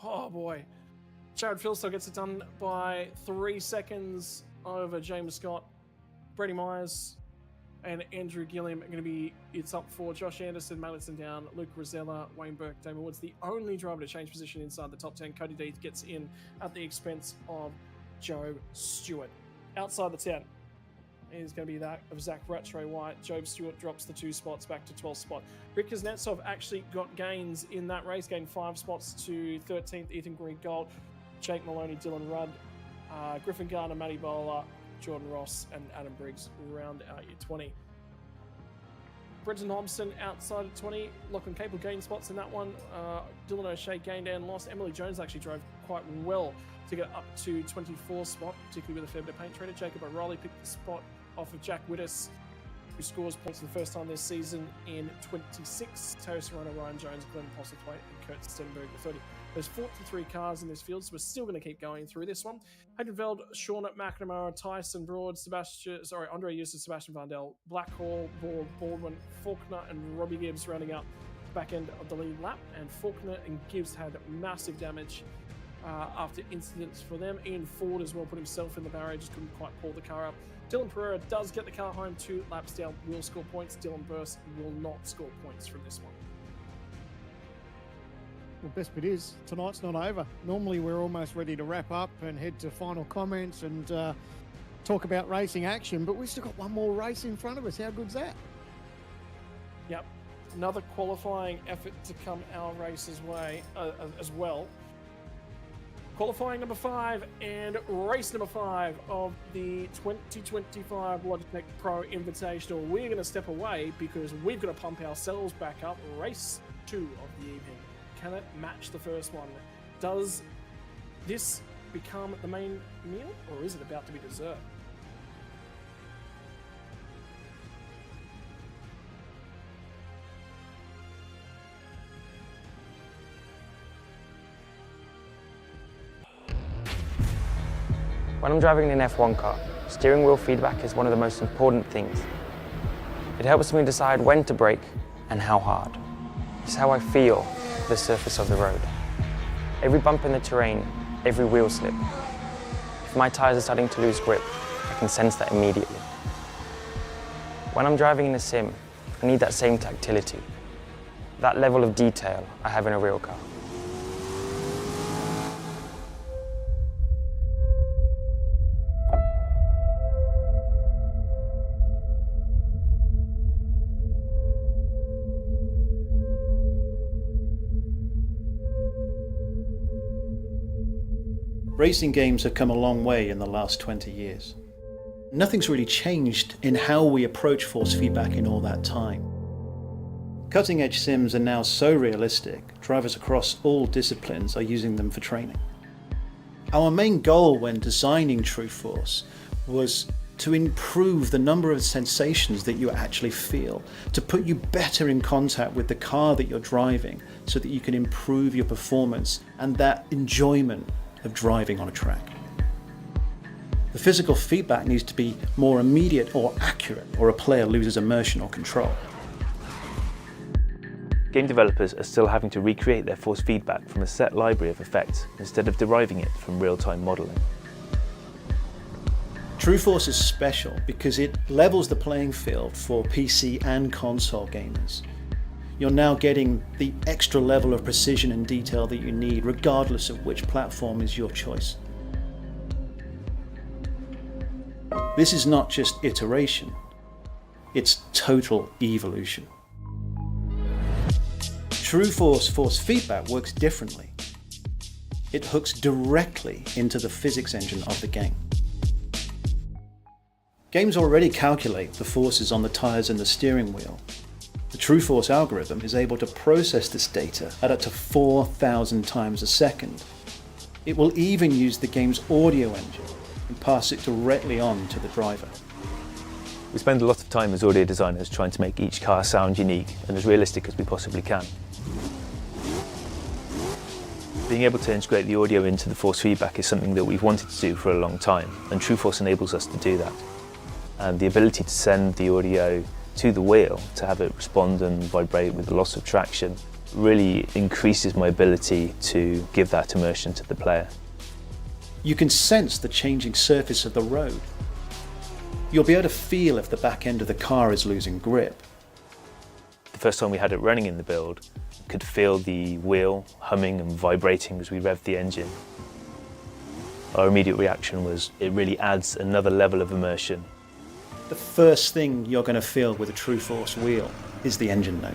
Oh boy. Jared Filsell gets it done by 3 seconds over James Scott. Brady Myers and Andrew Gilliam are going to be, it's up for Josh Anderson, Madison Down, Luke Rosella, Wayne Burke, Damon Woods, the only driver to change position inside the top 10. Cody Deeth gets in at the expense of Joe Stewart. Outside the 10 is going to be that of Zach Rattray White. Joe Stewart drops the 2 spots back to 12th spot. Rick Kuznetsov actually got gains in that race, gained 5 spots to 13th. Ethan Green Gold, Jake Maloney, Dylan Rudd, Griffin Garner, Matty Bowler, Jordan Ross and Adam Briggs round out your 20. Brenton Hobson outside of 20. Lachlan Capel gained spots in that one. Dylan O'Shea gained and lost. Emily Jones actually drove quite well to get up to 24th spot, particularly with a fair bit of paint trader. Jacob O'Reilly picked the spot off of Jack Wittes, who scores points for the first time this season in 26. Terry Serrano, Ryan Jones, Glenn Postlethwaite, and Kurt Stenberg, the 30. There's 43 cars in this field, so we're still going to keep going through this one. Haydenfeld, Shauna McNamara, Tyson Broad, Andre Eustace, Sebastian Vandell, Blackhall, Borg, Baldwin, Faulkner, and Robbie Gibbs rounding out the back end of the lead lap. And Faulkner and Gibbs had massive damage after incidents for them. Ian Ford as well put himself in the barrier, just couldn't quite pull the car up. Dylan Pereira does get the car home 2 laps down, will score points. Dylan Burse will not score points from this one. Well, best bit is, tonight's not over. Normally we're almost ready to wrap up and head to final comments and talk about racing action, but we've still got one more race in front of us. How good's that? Yep. Another qualifying effort to come our race's way as well. qualifying number 5 and race number 5 of the 2025 Logitech Pro Invitational. We're going to step away because we've got to pump ourselves back up. Race 2 of the evening. Can it match the first one? Does this become the main meal, or is it about to be dessert? When I'm driving an F1 car, steering wheel feedback is one of the most important things. It helps me decide when to brake and how hard. It's how I feel the surface of the road. Every bump in the terrain, every wheel slip. If my tyres are starting to lose grip, I can sense that immediately. When I'm driving in a sim, I need that same tactility, that level of detail I have in a real car. Racing games have come a long way in the last 20 years. Nothing's really changed in how we approach force feedback in all that time. Cutting-edge sims are now so realistic, drivers across all disciplines are using them for training. Our main goal when designing True Force was to improve the number of sensations that you actually feel, to put you better in contact with the car that you're driving so that you can improve your performance and that enjoyment of driving on a track. The physical feedback needs to be more immediate or accurate, or a player loses immersion or control. Game developers are still having to recreate their force feedback from a set library of effects instead of deriving it from real-time modelling. True Force is special because it levels the playing field for PC and console gamers. You're now getting the extra level of precision and detail that you need, regardless of which platform is your choice. This is not just iteration, it's total evolution. True Force force feedback works differently. It hooks directly into the physics engine of the game. Games already calculate the forces on the tyres and the steering wheel. The True Force algorithm is able to process this data at up to 4,000 times a second. It will even use the game's audio engine and pass it directly on to the driver. We spend a lot of time as audio designers trying to make each car sound unique and as realistic as we possibly can. Being able to integrate the audio into the force feedback is something that we've wanted to do for a long time, and True Force enables us to do that. And the ability to send the audio to the wheel, to have it respond and vibrate with the loss of traction, really increases my ability to give that immersion to the player. You can sense the changing surface of the road. You'll be able to feel if the back end of the car is losing grip. The first time we had it running in the build, I could feel the wheel humming and vibrating as we revved the engine. Our immediate reaction was it really adds another level of immersion. The first thing you're going to feel with a True Force wheel is the engine note.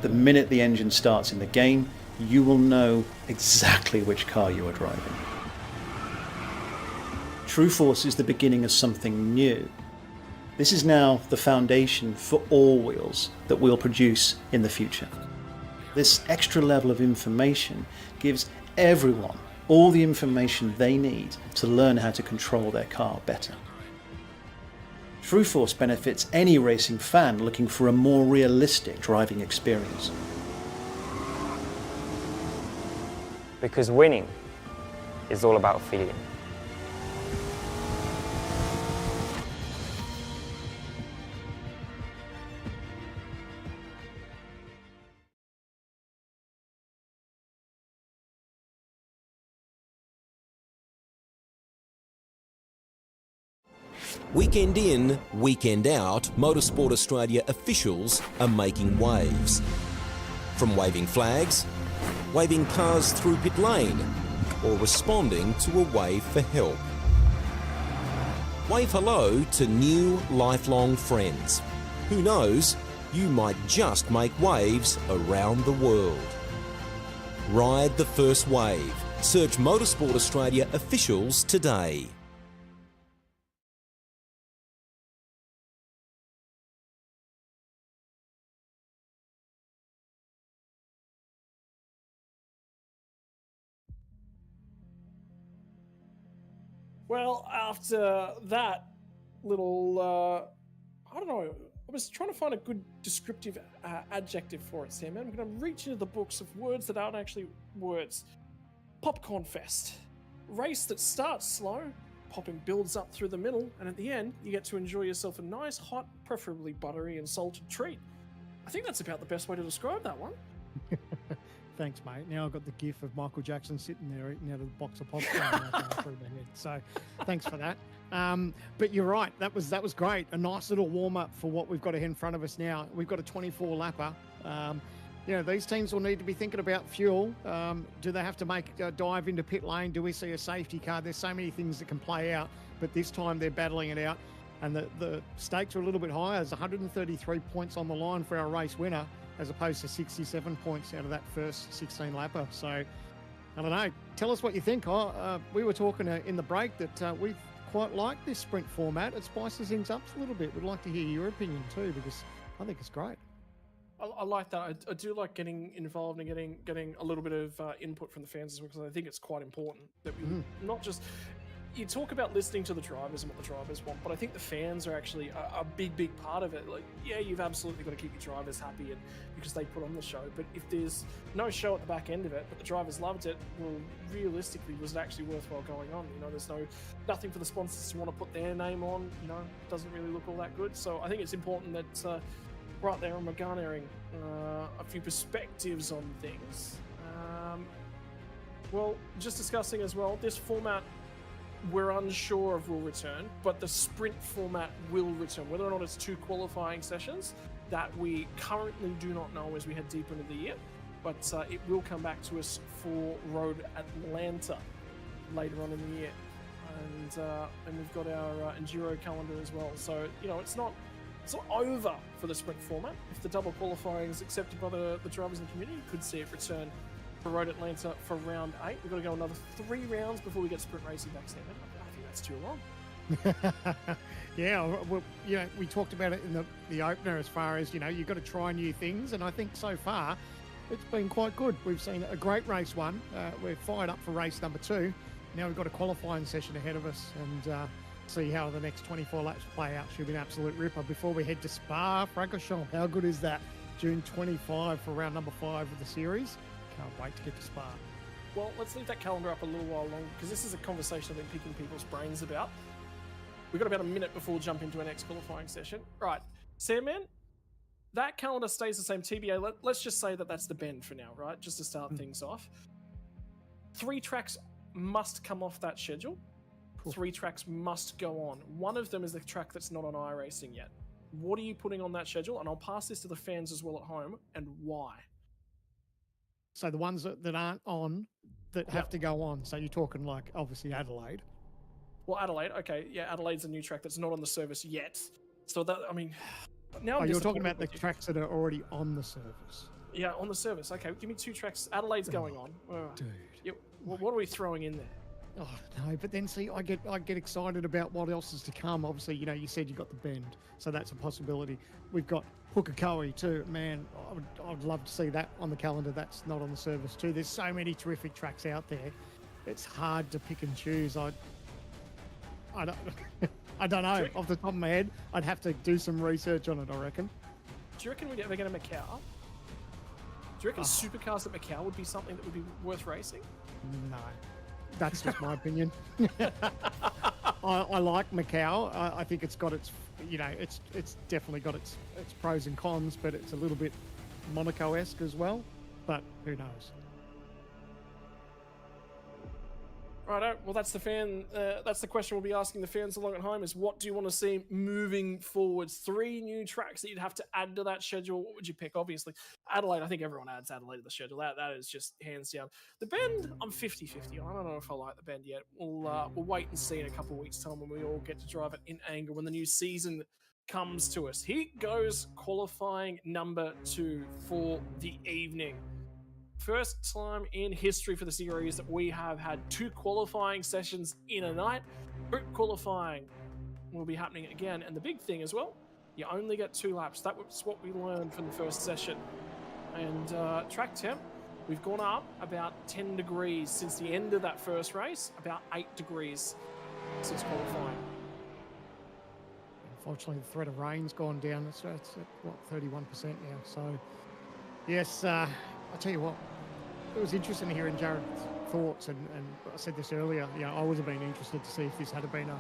The minute the engine starts in the game, you will know exactly which car you are driving. True Force is the beginning of something new. This is now the foundation for all wheels that we'll produce in the future. This extra level of information gives everyone all the information they need to learn how to control their car better. True Force benefits any racing fan looking for a more realistic driving experience. Because winning is all about feeling. Weekend in, weekend out, Motorsport Australia officials are making waves. From waving flags, waving cars through pit lane, or responding to a wave for help. Wave hello to new lifelong friends. Who knows, you might just make waves around the world. Ride the first wave. Search Motorsport Australia officials today. Well, after that little, I don't know, I was trying to find a good descriptive adjective for it, Sam. I'm going to reach into the books of words that aren't actually words. Popcorn Fest. Race that starts slow, popping builds up through the middle, and at the end, you get to enjoy yourself a nice, hot, preferably buttery and salted treat. I think that's about the best way to describe that one. Thanks, mate. Now I've got the gif of Michael Jackson sitting there eating out of the box of popcorn through my head. So thanks for that. But you're right. That was great. A nice little warm up for what we've got in front of us now. We've got a 24 lapper. These teams will need to be thinking about fuel. Do they have to make a dive into pit lane? Do we see a safety car? There's so many things that can play out, but this time they're battling it out. And the stakes are a little bit higher. There's 133 points on the line for our race winner, as opposed to 67 points out of that first 16 lapper. So, I don't know. Tell us what you think. We were talking in the break that we quite like this sprint format. It spices things up a little bit. We'd like to hear your opinion too, because I think it's great. I like that. I do like getting involved and getting a little bit of input from the fans as well, because I think it's quite important that we not just... You talk about listening to the drivers and what the drivers want, but I think the fans are actually a big part of it. Like, yeah, you've absolutely got to keep your drivers happy and because they put on the show, but if there's no show at the back end of it, but the drivers loved it, well, realistically, was it actually worthwhile going on? There's nothing for the sponsors to want to put their name on, it doesn't really look all that good. So I think it's important that right there, I'm garnering a few perspectives on things. Well, just discussing as well, this format, we're unsure of will return, but the sprint format will return. Whether or not it's 2 qualifying sessions, that we currently do not know as we head deeper into the year, but it will come back to us for Road Atlanta later on in the year. And we've got our Enduro calendar as well. So, it's not over for the sprint format. If the double qualifying is accepted by the drivers in the community, you could see it return for Road Atlanta for round 8. We've got to go another 3 rounds before we get sprint racing back, Sam. I think that's too long. Yeah, we talked about it in the opener as far as, you've got to try new things, and I think so far it's been quite good. We've seen a great race 1. We're fired up for race number 2. Now we've got a qualifying session ahead of us, and see how the next 24 laps play out. Should be an absolute ripper before we head to Spa-Francorchamps. How good is that? June 25 for round number 5 of the series. Can't wait to get to Spa. Well, let's leave that calendar up a little while longer, because this is a conversation I've been picking people's brains about. We've got about a minute before we jump into our next qualifying session. Right, Sandman, that calendar stays the same. TBA, let's just say that that's the bend for now, right? Just to start things off. 3 tracks must come off that schedule. Cool. 3 tracks must go on. One of them is the track that's not on iRacing yet. What are you putting on that schedule? And I'll pass this to the fans as well at home, and why? So the ones that aren't on, that have to go on. So you're talking like, obviously, Adelaide. Well, Adelaide, okay. Yeah, Adelaide's a new track that's not on the service yet. So that, now you're talking about the tracks that are already on the service. Yeah, on the service. Okay, give me 2 tracks. Adelaide's going on. Dude. Yeah, what are we throwing in there? Oh no, but then see, I get excited about what else is to come. Obviously, you said you got the bend, so that's a possibility. We've got Pukekohe too. Man, I'd love to see that on the calendar. That's not on the service too. There's so many terrific tracks out there. It's hard to pick and choose. I don't know. Off the top of my head, I'd have to do some research on it, I reckon. Do you reckon we'd ever get a Macau? Do you reckon supercars at Macau would be something that would be worth racing? No. That's just my opinion. I like Macau. I think it's got its, it's definitely got its pros and cons, but it's a little bit Monaco-esque as well. But who knows? Righto. Well, that's the question we'll be asking the fans along at home: is what do you want to see moving forwards? 3 new tracks that you'd have to add to that schedule. What would you pick? Obviously, Adelaide. I think everyone adds Adelaide to the schedule. That is just hands down. The bend, I'm 50-50. I don't know if I like the bend yet. We'll wait and see in a couple of weeks' time when we all get to drive it in anger when the new season comes to us. Here goes qualifying number 2 for the evening. first time in history for the series that we have had 2 qualifying sessions in a night. Group qualifying will be happening again, and the big thing as well, you only get 2 laps. That was what we learned from the first session. And track temp, we've gone up about 10 degrees since the end of that first race, about 8 degrees since qualifying. Unfortunately, the threat of rain's gone down. It's at what, 31% now. So, yes, I'll tell you what, it was interesting hearing Jared's thoughts, and I said this earlier, you know, I would have been interested to see if this had been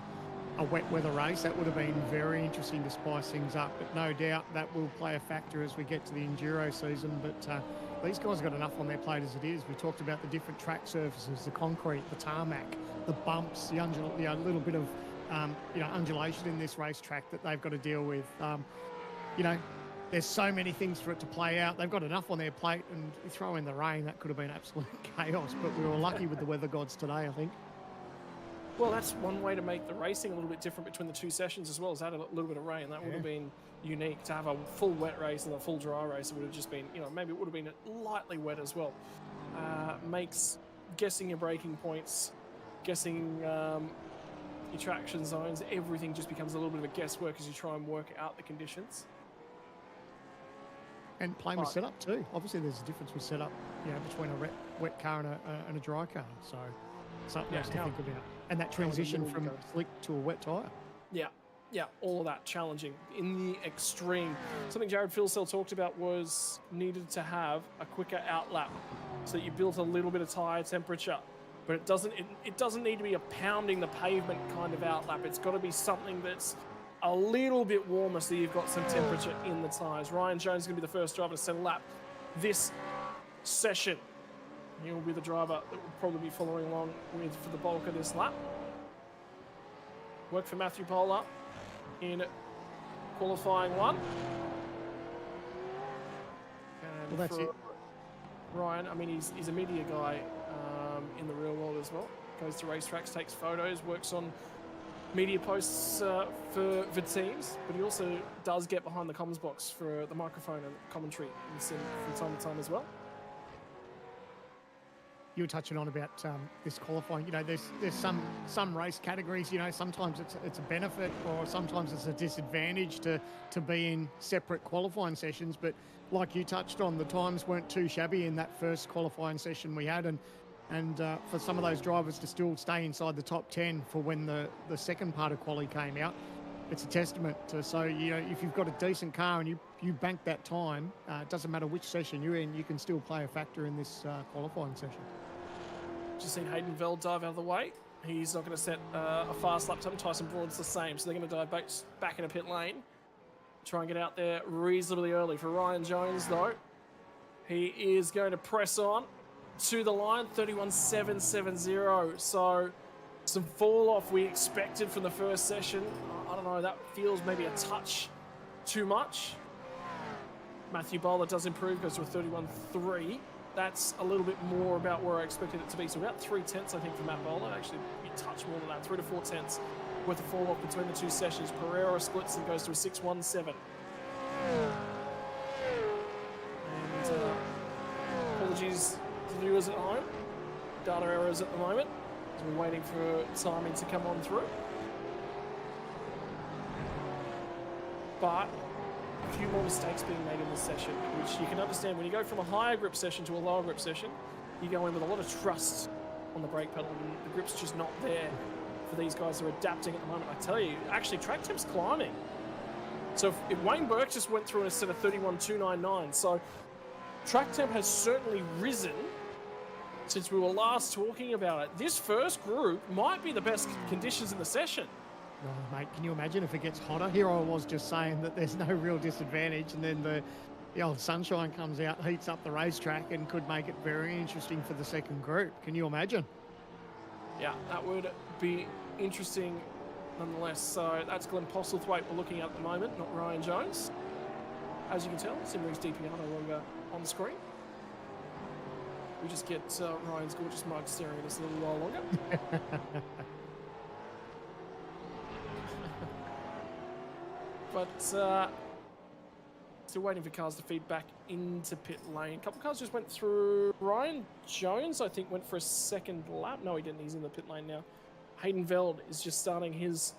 a wet weather race. That would have been very interesting to spice things up, but no doubt that will play a factor as we get to the enduro season. But these guys have got enough on their plate as it is. We talked about the different track surfaces, the concrete, the tarmac, the bumps, the little bit of undulation in this racetrack that they've got to deal with. There's so many things for it to play out. They've got enough on their plate, and you throw in the rain, that could have been absolute chaos. But we were lucky with the weather gods today, I think. Well, that's one way to make the racing a little bit different between the 2 sessions as well, is add a little bit of rain. That would have been unique. To have a full wet race and a full dry race, it would have just been, maybe it would have been lightly wet as well. Makes guessing your braking points, guessing your traction zones, everything just becomes a little bit of a guesswork as you try and work out the conditions. And playing with setup too. Obviously, there's a difference with setup, between a wet car and a dry car. So something else to think about. And that transition from slick to a wet tyre. Yeah, all of that challenging in the extreme. Something Jared Filsell talked about was needed to have a quicker outlap so that you built a little bit of tyre temperature. But it doesn't need to be a pounding the pavement kind of outlap. It's got to be something that's a little bit warmer so you've got some temperature in the tyres. Ryan Jones is going to be the first driver to set a lap this session. He'll be the driver that will probably be following along with for the bulk of this lap. Work for Matthew Bowler in qualifying 1. And well, that's it. Ryan, I mean, he's a media guy in the real world as well. Goes to racetracks, takes photos, works on media posts for teams, but he also does get behind the comms box for the microphone and commentary from time to time as well. You were touching on about this qualifying. There's some race categories. Sometimes it's a benefit, or sometimes it's a disadvantage to be in separate qualifying sessions. But like you touched on, the times weren't too shabby in that first qualifying session we had, and for some of those drivers to still stay inside the top 10 for when the second part of quali came out, it's a testament to. So if you've got a decent car and you bank that time, it doesn't matter which session you're in, you can still play a factor in this qualifying session. Just seen Hayden Veld dive out of the way. He's not going to set a fast lap time. Tyson Braun's the same, so they're going to dive back in a pit lane. Try and get out there reasonably early. For Ryan Jones, though, he is going to press on to the line, 31.770. So some fall off we expected from the first session. I don't know, that feels maybe a touch too much. Matthew Bowler does improve, goes to a 31.3. That's a little bit more about where I expected it to be. So about 3 tenths, I think, for Matt Bowler. Actually, a touch more than that, 3 to 4 tenths worth of fall off between the 2 sessions. Pereira splits and goes to a 6.17. And apologies to the viewers at home. Data errors at the moment, as we're waiting for timing to come on through. But a few more mistakes being made in this session, which you can understand. When you go from a higher grip session to a lower grip session, you go in with a lot of trust on the brake pedal, and the grip's just not there for these guys who are adapting at the moment. I tell you, actually, track temp's climbing. So if Wayne Burke just went through and set a 31.299, so track temp has certainly risen since we were last talking about it. This first group might be the best conditions in the session. Oh, mate, can you imagine if it gets hotter? Here I was just saying that there's no real disadvantage, and then the old sunshine comes out, heats up the racetrack, and could make it very interesting for the second group. Can you imagine? Yeah, that would be interesting nonetheless. So that's Glenn Postlethwaite we're looking at the moment, not Ryan Jones. As you can tell, Simring's DPR no longer on the screen. We just get Ryan's gorgeous mug staring at us a little while longer. But see still waiting for cars to feed back into pit lane. A couple cars just went through. Ryan Jones, I think, went for a second lap. No, he didn't. He's in the pit lane now. Hayden Veld is just starting his...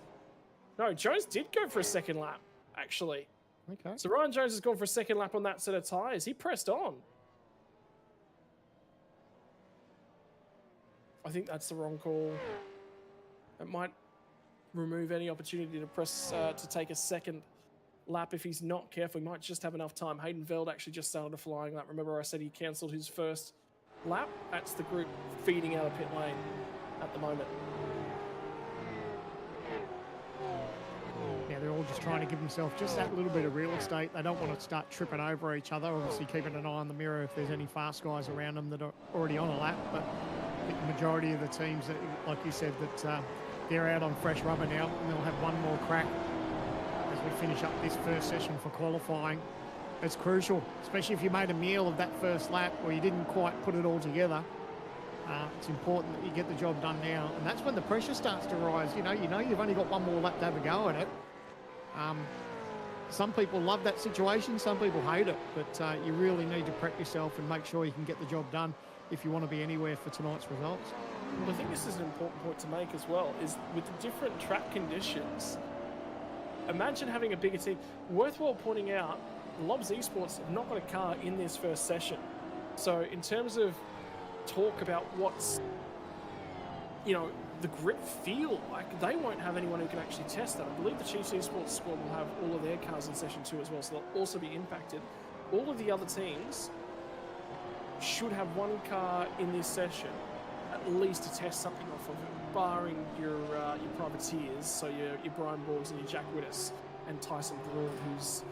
No, Jones did go for a second lap, actually. Okay. So Ryan Jones has gone for a second lap on that set of tyres. He pressed on. I think that's the wrong call. It might remove any opportunity to press to take a second lap if he's not careful. He might just have enough time. Hayden Veld actually just started a flying lap. Remember I said he cancelled his first lap? That's the group feeding out of pit lane at the moment. Yeah, they're all just trying to give themselves just that little bit of real estate. They don't want to start tripping over each other. Obviously keeping an eye on the mirror if there's any fast guys around them that are already on a lap. But I think the majority of the teams, that, like you said, that they're out on fresh rubber now, and they'll have one more crack as we finish up this first session for qualifying. It's crucial, especially if you made a meal of that first lap or you didn't quite put it all together. It's important that you get the job done now, and that's when the pressure starts to rise. You know you've only got one more lap to have a go at it. Some people love that situation, some people hate it, but you really need to prep yourself and make sure you can get the job done if you want to be anywhere for tonight's results. Well, I think this is an important point to make as well, is with the different track conditions, imagine having a bigger team. Worthwhile pointing out, Lobs Esports have not got a car in this first session. So in terms of talk about what's, the grip feel, like they won't have anyone who can actually test that. I believe the Chiefs Esports squad will have all of their cars in session 2 as well, so they'll also be impacted. All of the other teams should have one car in this session at least to test something off of it, barring your privateers, so your Brian Borgs and your Jack Wittes and Tyson Braun, who's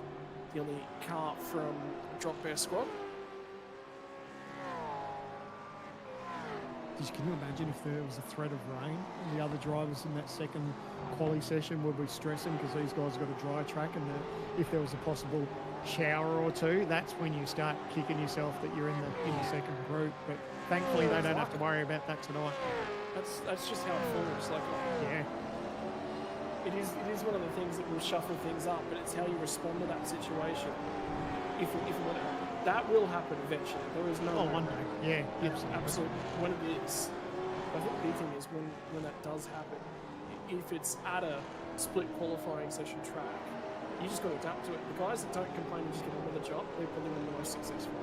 the only car from Drop Bear squad. Can you imagine if there was a threat of rain and the other drivers in that second quali session would be stressing because these guys have got a dry track, and if there was a possible shower or two, that's when you start kicking yourself that you're in the second group. But thankfully they don't have to worry about that tonight. That's just how it falls. Like, yeah, it is one of the things that will shuffle things up, but it's how you respond to that situation. If that will happen eventually. There is no. Oh, one day. Yeah, absolutely. When it is, I think the big thing is when that does happen. If it's at a split qualifying session track, you just got to adapt to it. The guys that don't complain and just get on with the job, they're probably the most successful.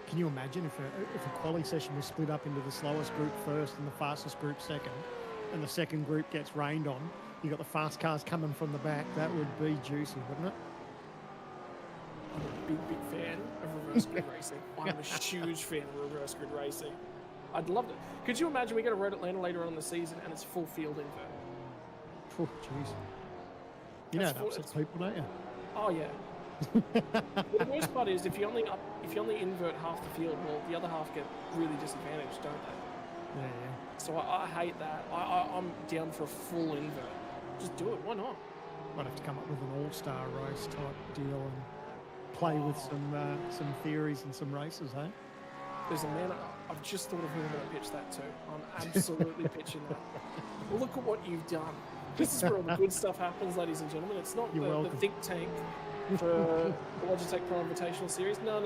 Can you imagine if a quali session was split up into the slowest group first and the fastest group second, and the second group gets rained on? You got the fast cars coming from the back. That would be juicy, wouldn't it? I'm a big fan of reverse grid racing. I'm a huge fan of reverse grid racing. I'd love it. Could you imagine we go to Road Atlanta later on in the season and it's full field invert? Oh, jeez. You know that upsets people, don't you? Oh yeah. Well, the worst part is if you only invert half the field, well, the other half get really disadvantaged, don't they? Yeah. So I hate that. I'm down for a full invert. Just do it. Why not? Might have to come up with an all-star race type deal and play with some theories and some races, hey? There's a man, I've just thought of who I'm going to pitch that to. I'm absolutely pitching that. Well, look at what you've done. This is where all the good stuff happens, ladies and gentlemen. It's not the think tank for the Logitech Pro Invitational Series. No.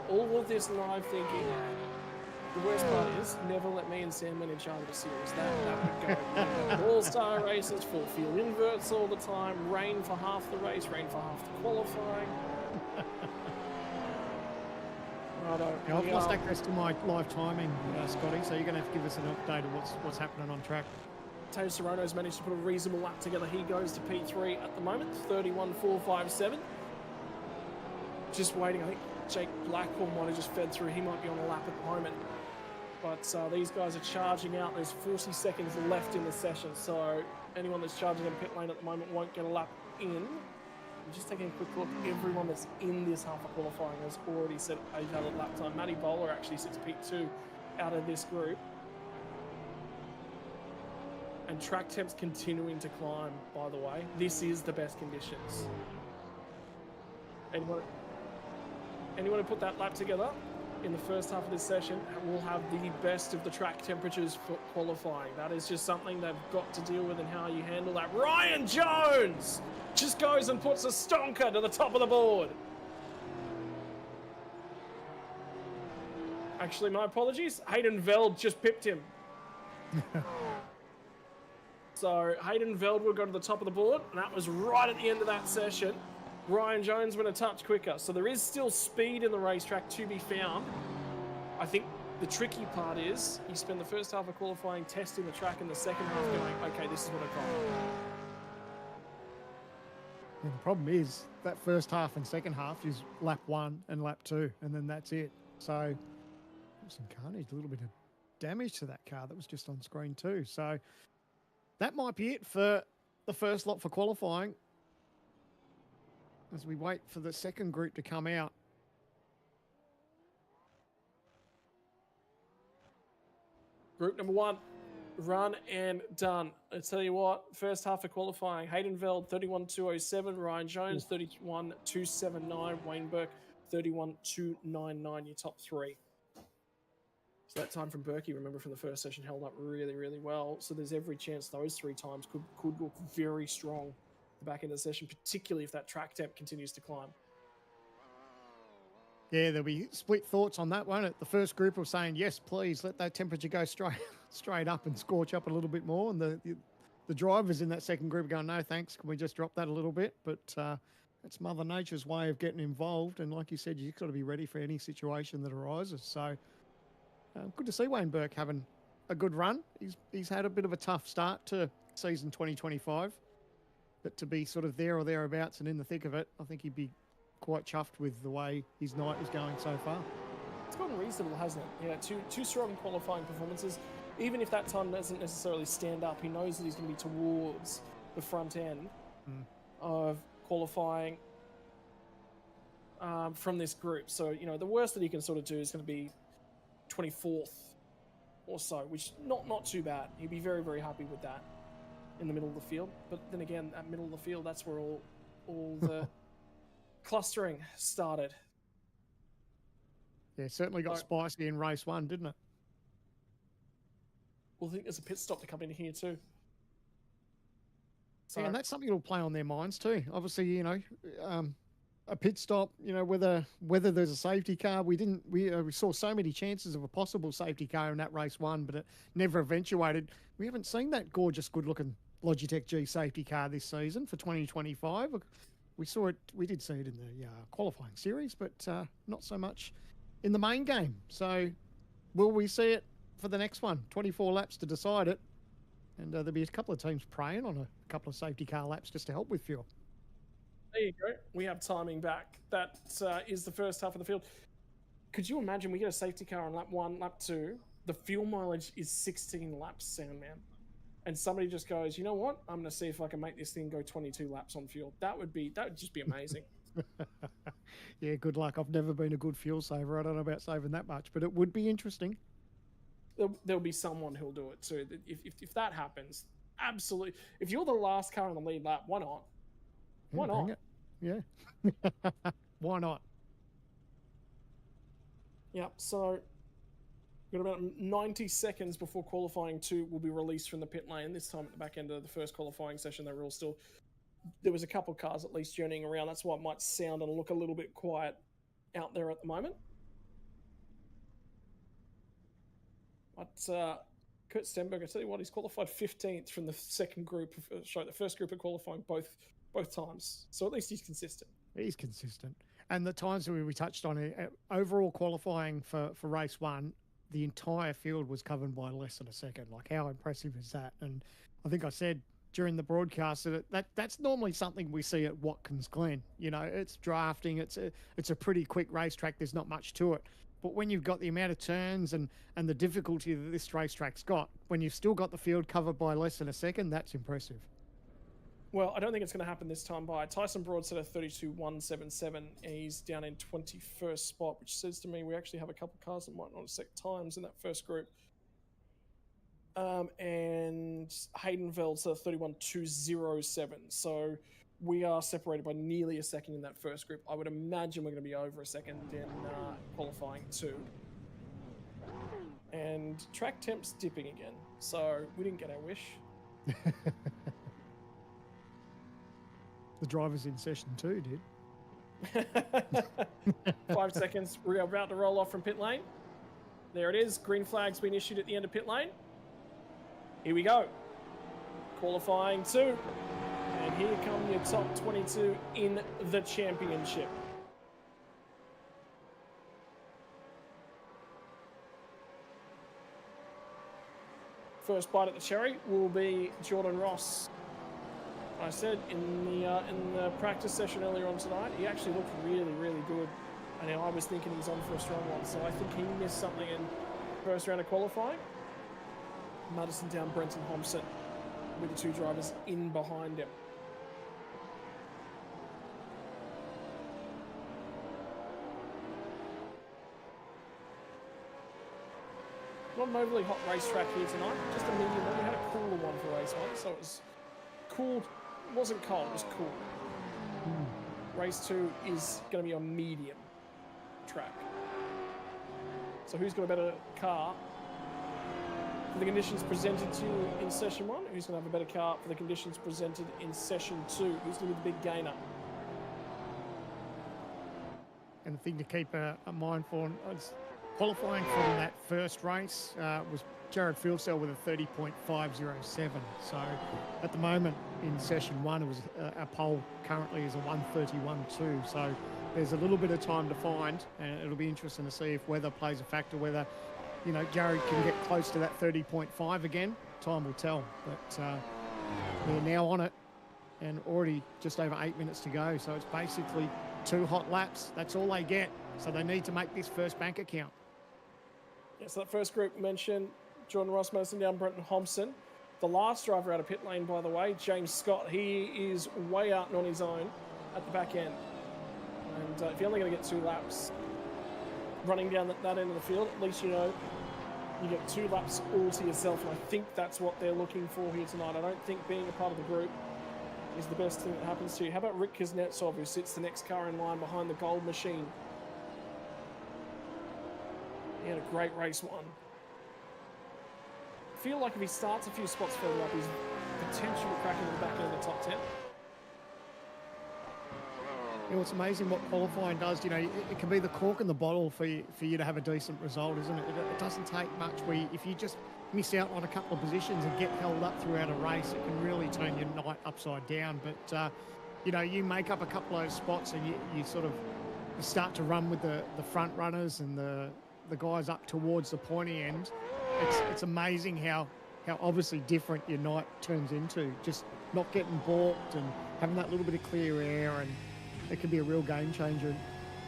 All of this live thinking. The worst part is, never let me and Sam win in charge of the series. That would go. All-star races, full field inverts all the time, rain for half the race, rain for half the qualifying. Yeah, I've lost access to my live timing, Scotty, so you're going to have to give us an update of what's happening on track. Teo Serrano's managed to put a reasonable lap together. He goes to P3 at the moment, 31.457. Just waiting. I think Jake Blackwell might have just fed through. He might be on a lap at the moment. But these guys are charging out. There's 40 seconds left in the session, so anyone that's charging in pit lane at the moment won't get a lap in. I'm just taking a quick look. Everyone that's in this half of qualifying has already set a valid lap time. Matty Bowler actually sits P2 out of this group. And track temps continuing to climb, by the way. This is the best conditions. Anyone who put that lap together? in the first half of this session will have the best of the track temperatures for qualifying. That is just something they've got to deal with and how you handle that. Ryan Jones just goes and puts a stonker to the top of the board. Actually, my apologies. Hayden Veld just pipped him. So Hayden Veld will go to the top of the board, and that was right at the end of that session. Ryan Jones went a touch quicker, so there is still speed in the racetrack to be found. I think the tricky part is you spend the first half of qualifying testing the track and the second half going, okay, this is what I got. And the problem is that first half and second half is lap 1 and lap 2, and then that's it. So some carnage, a little bit of damage to that car that was just on screen too. So that might be it for the first lot for qualifying, as we wait for the second group to come out. Group number 1, run and done. I tell you what, first half of qualifying, Hayden Veld 31.207, Ryan Jones 31.279, Wayne Burke 31.299, your top 3. So that time from Berkey, remember from the first session, held up really, really well. So there's every chance those 3 times could look very strong at the back end of the session, particularly if that track temp continues to climb. Yeah, there'll be split thoughts on that one. The first group was saying, yes, please let that temperature go straight up and scorch up a little bit more. And the drivers in that second group are going, no, thanks. Can we just drop that a little bit? But it's Mother Nature's way of getting involved. And like you said, you've got to be ready for any situation that arises. So good to see Wayne Burke having a good run. He's had a bit of a tough start to season 2025. But to be sort of there or thereabouts and in the thick of it, I think he'd be quite chuffed with the way his night is going so far. It's gotten reasonable, hasn't it? Yeah, two strong qualifying performances. Even if that time doesn't necessarily stand up, he knows that he's going to be towards the front end of qualifying from this group. So, you know, the worst that he can sort of do is going to be 24th or so, which not too bad. He'd be very, very happy with that in the middle of the field. But then again, that middle of the field, that's where all the clustering started. Yeah, certainly got spicy in race 1, didn't it? We'll think there's a pit stop to come in here too. So, yeah, and that's something that'll play on their minds too. Obviously, you know, a pit stop, you know, whether there's a safety car. We saw so many chances of a possible safety car in that race 1, but it never eventuated. We haven't seen that gorgeous, good-looking Logitech G safety car this season for 2025. We did see it in the qualifying series, but not so much in the main game. So will we see it for the next one? 24 laps to decide it. And there'll be a couple of teams praying on a couple of safety car laps just to help with fuel. There you go. We have timing back. That is the first half of the field. Could you imagine we get a safety car on lap 1, lap 2, the fuel mileage is 16 laps, Soundman, and somebody just goes, you know what? I'm going to see if I can make this thing go 22 laps on fuel. That would just be amazing. Yeah, good luck. I've never been a good fuel saver. I don't know about saving that much, but it would be interesting. There'll be someone who'll do it too. If that happens, absolutely. If you're the last car on the lead lap, why not? Why not? It. Yeah. Why not? Yeah, so we've got about 90 seconds before qualifying 2 will be released from the pit lane. This time at the back end of the first qualifying session, they were all still... There was a couple of cars at least journeying around. That's why it might sound and look a little bit quiet out there at the moment. But Kurt Stenberg, I tell you what, he's qualified 15th from the second group, the first group of qualifying both times. So at least he's consistent. He's consistent. And the times we touched on it, overall qualifying for race 1, the entire field was covered by less than a second. Like, how impressive is that? And I think I said during the broadcast that's normally something we see at Watkins Glen. You know, it's drafting, it's a pretty quick racetrack, there's not much to it. But when you've got the amount of turns and the difficulty that this racetrack's got, when you've still got the field covered by less than a second, that's impressive. Well, I don't think it's going to happen this time by. Tyson Broadset at 32.177. He's down in 21st spot, which says to me we actually have a couple of cars that might not have set times in that first group. And Hayden Veld's at 31.207. So we are separated by nearly a second in that first group. I would imagine we're going to be over a second in qualifying 2. And track temp's dipping again, so we didn't get our wish. The drivers in session 2 did. 5 seconds. We're about to roll off from pit lane. There it is. Green flag's been issued at the end of pit lane. Here we go. Qualifying 2. And here come your top 22 in the championship. First bite at the cherry will be Jordan Ross. I said in the practice session earlier on tonight, he actually looked really, really good. And I was thinking he's on for a strong one, so I think he missed something in first round of qualifying. Madison down Brenton Thompson with the 2 drivers in behind him. Not an overly hot racetrack here tonight, just a medium one. We had a cooler one for race 1, so it was cool. It wasn't cold, it was cool. Race 2 is going to be a medium track. So who's got a better car for the conditions presented to you in session 1? Who's going to have a better car for the conditions presented in session 2? Who's going to be the big gainer? And the thing to keep a mind for is qualifying from that first race was Jared Fieldstell with a 30.507. So at the moment in session 1, it was our pole currently is a 131.2. So there's a little bit of time to find, and it'll be interesting to see if weather plays a factor, whether, you know, Jared can get close to that 30.5 again. Time will tell. But they're now on it, and already just over 8 minutes to go. So it's basically 2 hot laps. That's all they get. So they need to make this first bank account. Yeah, so that first group mentioned Jordan Ross, Madison down Brenton Thompson. The last driver out of pit lane, by the way, James Scott, he is way out and on his own at the back end. And if you're only going to get 2 laps running down that end of the field, at least you know you get 2 laps all to yourself. And I think that's what they're looking for here tonight. I don't think being a part of the group is the best thing that happens to you. How about Rick Kuznetsov, who sits the next car in line behind the gold machine? He had a great race 1. I feel like if he starts a few spots further up, he's potential to crack into the back end of the top 10. You know, it's amazing what qualifying does. You know, it can be the cork in the bottle for you to have a decent result, isn't it? It doesn't take much. If you just miss out on a couple of positions and get held up throughout a race, it can really turn your night upside down. But, you know, you make up a couple of those spots and you sort of you start to run with the front runners and the guys up towards the pointy end. It's amazing how obviously different your night turns into. Just not getting balked and having that little bit of clear air, and it can be a real game changer.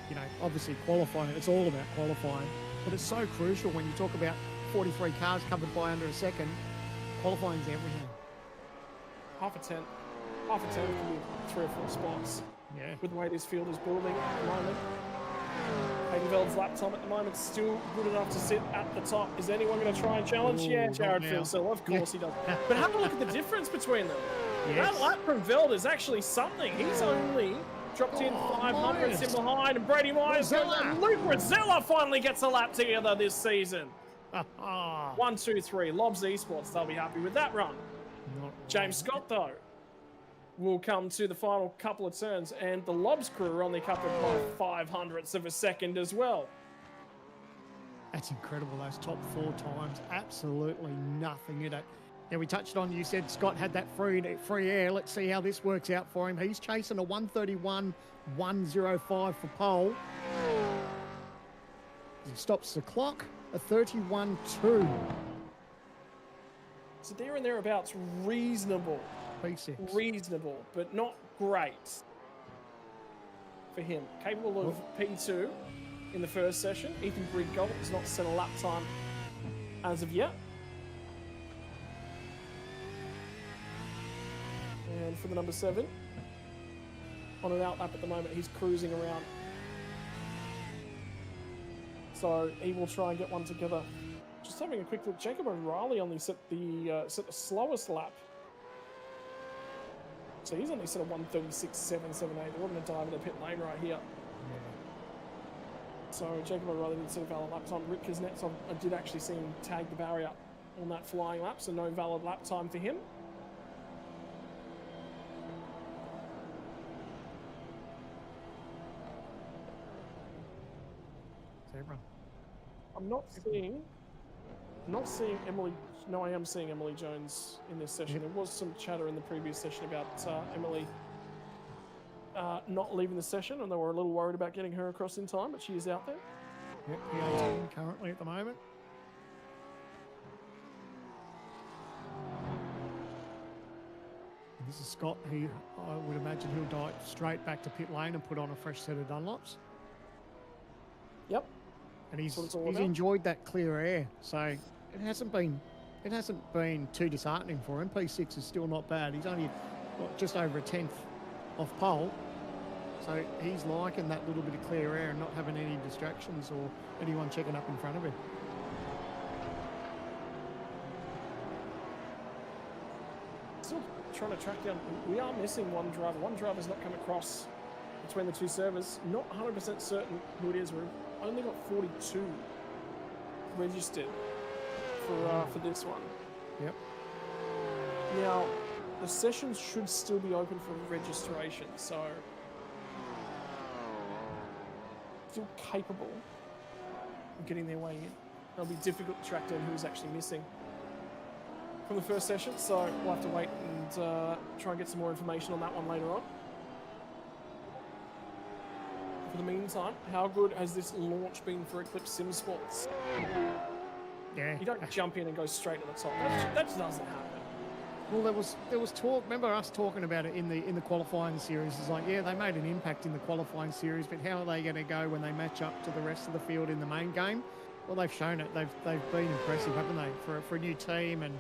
You know, obviously qualifying, it's all about qualifying, but it's so crucial when you talk about 43 cars covered by under a second. Qualifying's everything. Half a 10 can be 3 or 4 spots. Yeah. With the way this field is building at the moment. Haydenveld's lap time at the moment still good enough to sit at the top. Is anyone going to try and challenge? Ooh, yeah, Jared Fieldstell, of course he does. But have a look at the difference between them. Yes. That lap from Veld is actually something. He's only dropped in 500 in behind, and Brady Myers goes on. Luke Rizzella finally gets a lap together this season. 1, 2, 3. Lobs Esports, they'll be happy with that run. James Scott, though, will come to the final couple of turns, and the Lobs crew are only covered by 0.05 of a second as well. That's incredible, those top 4 times. Absolutely nothing in it. Now, we touched on, you said Scott had that free air. Let's see how this works out for him. He's chasing a 131.105 for pole. He stops the clock, a 31.2. So there and thereabouts, reasonable. P6. Reasonable, but not great for him. Capable of P2 in the first session. Ethan Briggold has not set a lap time as of yet. And for the number 7, on an out lap at the moment, he's cruising around. So he will try and get one together. Just having a quick look, Jacob O'Reilly only set the slowest lap So he's only sort of 136.7, 78. They're going to dive in the pit lane right here. So Jacob O'Reilly didn't see a valid lap time. Rick Kuznetsov, I did actually see him tag the barrier on that flying lap, so no valid lap time for him. Zebra. I'm not seeing Emily. No, I am seeing Emily Jones in this session. There was some chatter in the previous session about Emily not leaving the session, and they were a little worried about getting her across in time, but she is out there. Yep, P18 currently at the moment. And this is Scott, who I would imagine he'll dive straight back to pit lane and put on a fresh set of Dunlops. Yep. And he's enjoyed that clear air, so it hasn't been too disheartening for him. P6 is still not bad. He's only just over a tenth off pole, so he's liking that little bit of clear air and not having any distractions or anyone checking up in front of him. Still trying to track down. We are missing one driver. One driver's not come across between the two servers. Not 100% certain who it is. We've only got 42 registered for this one. Yep. Now, the sessions should still be open for registration, so still capable of getting their way in. It'll be difficult to track down who's actually missing from the first session, so we'll have to wait and try and get some more information on that one later on. For the meantime, how good has this launch been for Eclipse Sim Sports? Yeah. You don't jump in and go straight to the top. That just doesn't happen. Well, there was talk. Remember us talking about it in the qualifying series? It's like, yeah, they made an impact in the qualifying series, but how are they going to go when they match up to the rest of the field in the main game? Well, they've shown it. They've been impressive, haven't they, for a new team? And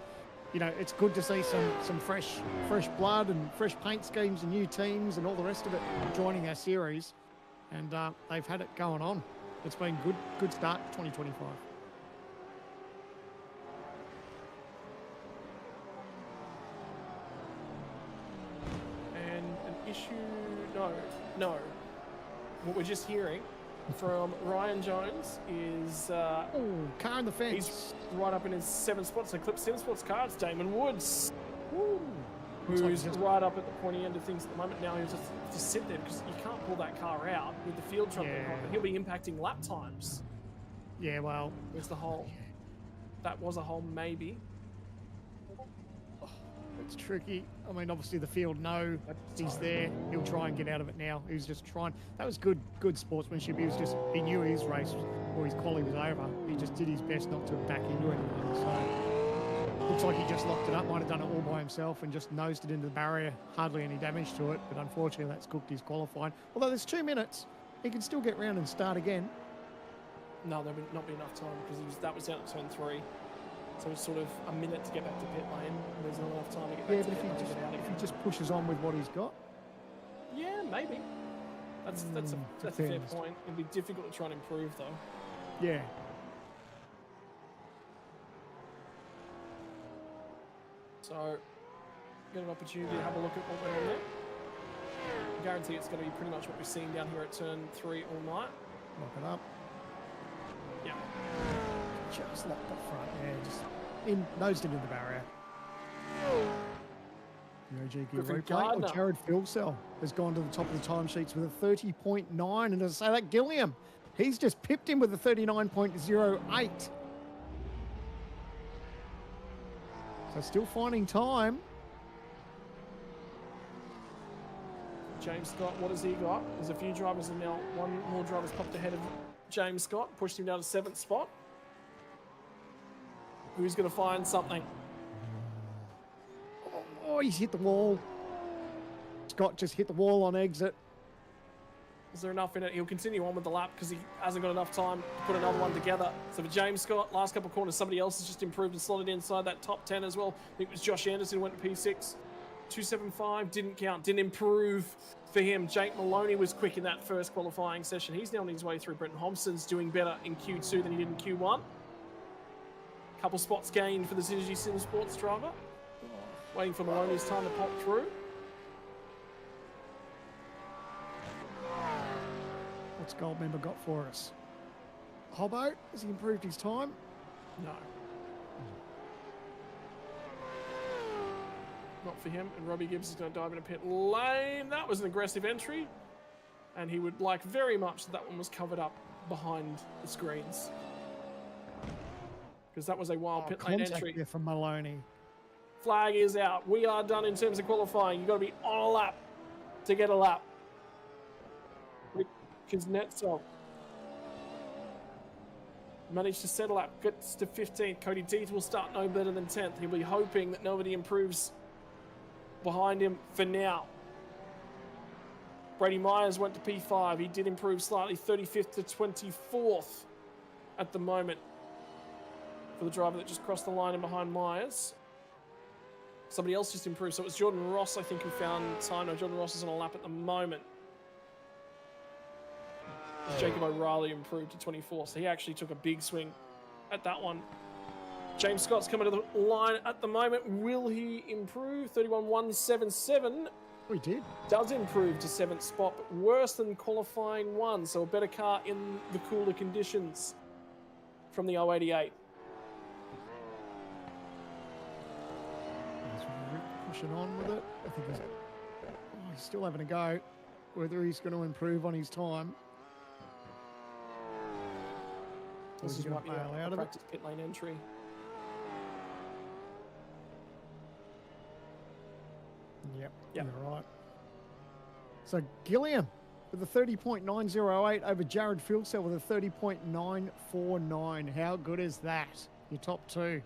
you know, it's good to see some fresh blood and fresh paint schemes and new teams and all the rest of it joining our series. And they've had it going on. It's been good start to 2025. And an issue, no. What we're just hearing from Ryan Jones is car in the fence. He's right up in his 7th spot. So Eclipse Sim Sports car, it's Damon Woods. Who's right up at the pointy end of things at the moment. Now he'll just sit there because you can't pull that car out with the field truck being on, but he'll be impacting lap times. Yeah, well, there's the hole. That was a hole, maybe. It's tricky. I mean, obviously the field know he's there. He'll try and get out of it now. He's just trying. That was good sportsmanship. He knew his race or his quali was over. He just did his best not to back into anything. So looks like he just locked it up. Might have done it all by himself and just nosed it into the barrier. Hardly any damage to it, but unfortunately that's cooked his qualifying. Although there's 2 minutes, he can still get round and start again. No, there'll not be enough time because that was down at turn 3. So it's sort of a minute to get back to pit lane. There's not enough time to get back to pit lane. If he just pushes on with what he's got. Yeah, maybe. That's a fair point. It'd be difficult to try and improve though. Yeah. So get an opportunity to have a look at what went on there. I guarantee it's going to be pretty much what we've seen down here at turn 3 all night. Lock it up. Yeah. Just locked up front, yeah, just nosed into the barrier. The OG gear replay. Oh, Jared Philsell has gone to the top of the timesheets with a 30.9, and to say that Gilliam, he's just pipped him with a 39.08. So still finding time. James Scott, what has he got? There's a few drivers and now one more driver's popped ahead of James Scott, pushed him down to 7th spot. Who's going to find something? Oh, he's hit the wall. Scott just hit the wall on exit. Is there enough in it? He'll continue on with the lap because he hasn't got enough time to put another one together. So for James Scott, last couple of corners, somebody else has just improved and slotted inside that top 10 as well. I think it was Josh Anderson who went to P6. 275, didn't count, didn't improve for him. Jake Maloney was quick in that first qualifying session. He's now on his way through. Brenton Hobson's doing better in Q2 than he did in Q1. Couple spots gained for the Synergy Sim Sports driver. Waiting for Maloney's time to pop through. What's Goldmember got for us? Hobbo, has he improved his time? No. Not for him. And Robbie Gibbs is going to dive in a pit lane. That was an aggressive entry. And he would like very much that one was covered up behind the screens. Because that was a wild pit lane entry. There from Maloney. Flag is out. We are done in terms of qualifying. You've got to be on a lap to get a lap. Kuznetsov managed to settle up, gets to 15th. Cody Deeth will start no better than 10th. He'll be hoping that nobody improves behind him for now. Brady Myers went to P5. He did improve slightly, 35th to 24th at the moment for the driver that just crossed the line in behind Myers. Somebody else just improved, so it was Jordan Ross, I think, who found time. No, Jordan Ross is on a lap at the moment. Jacob O'Reilly improved to 24, so he actually took a big swing at that one. James Scott's coming to the line at the moment. Will he improve? 31.177. Oh, he did. Does improve to 7th spot, but worse than qualifying 1, so a better car in the cooler conditions from the 088. He's pushing on with it. I think he's still having a go. Whether he's going to improve on his time. This is might be a practice pit lane entry. Yep, you're right. So Gilliam with a 30.908 over Jared Fieldcell with a 30.949. How good is that? Your top two.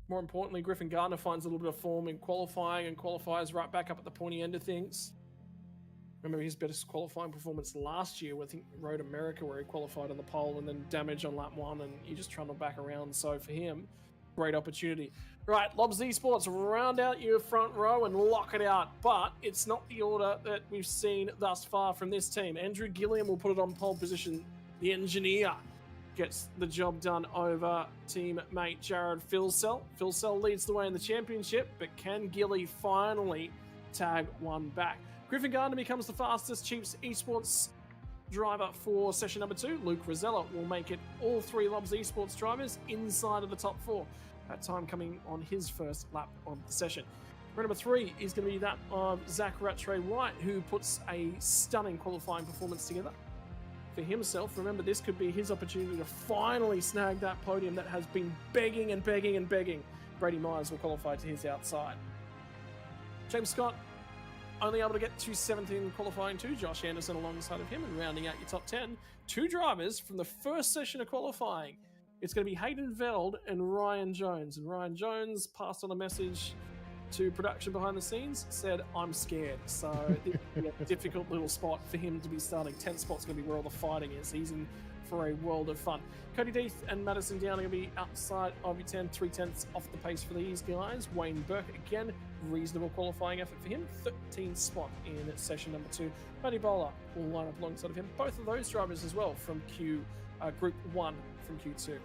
More importantly, Griffin Gardner finds a little bit of form in qualifying and qualifies right back up at the pointy end of things. Remember his best qualifying performance last year, I think Road America, where he qualified on the pole and then damage on lap 1 and he just trundled back around. So for him, great opportunity. Right, Lobs Esports, round out your front row and lock it out. But it's not the order that we've seen thus far from this team. Andrew Gilliam will put it on pole position. The engineer gets the job done over teammate Jared Fieldcell. Fieldcell leads the way in the championship, but can Gilly finally tag one back? Griffin Gardner becomes the fastest Chiefs Esports driver for session number 2. Luke Rosella will make it all 3 Lobs Esports drivers inside of the top 4. That time coming on his first lap of the session. Round number 3 is going to be that of Zach Rattray White, who puts a stunning qualifying performance together for himself. Remember, this could be his opportunity to finally snag that podium that has been begging and begging and begging. Brady Myers will qualify to his outside. James Scott only able to get to 7th in qualifying 2. Josh Anderson alongside of him, and rounding out your top 10, 2 drivers from the first session of qualifying. It's going to be Hayden Veld and Ryan Jones. And Ryan Jones passed on a message to production behind the scenes, said, I'm scared. So it's a difficult little spot for him to be starting. 10th spot's going to be where all the fighting is. He's in for a world of fun. Cody Deeth and Madison Down are going to be outside of your 10, 3/10 off the pace for these guys. Wayne Burke, again, reasonable qualifying effort for him. 13th spot in session number 2. Matty Bowler will line up alongside of him. Both of those drivers as well from Group 1 from Q2.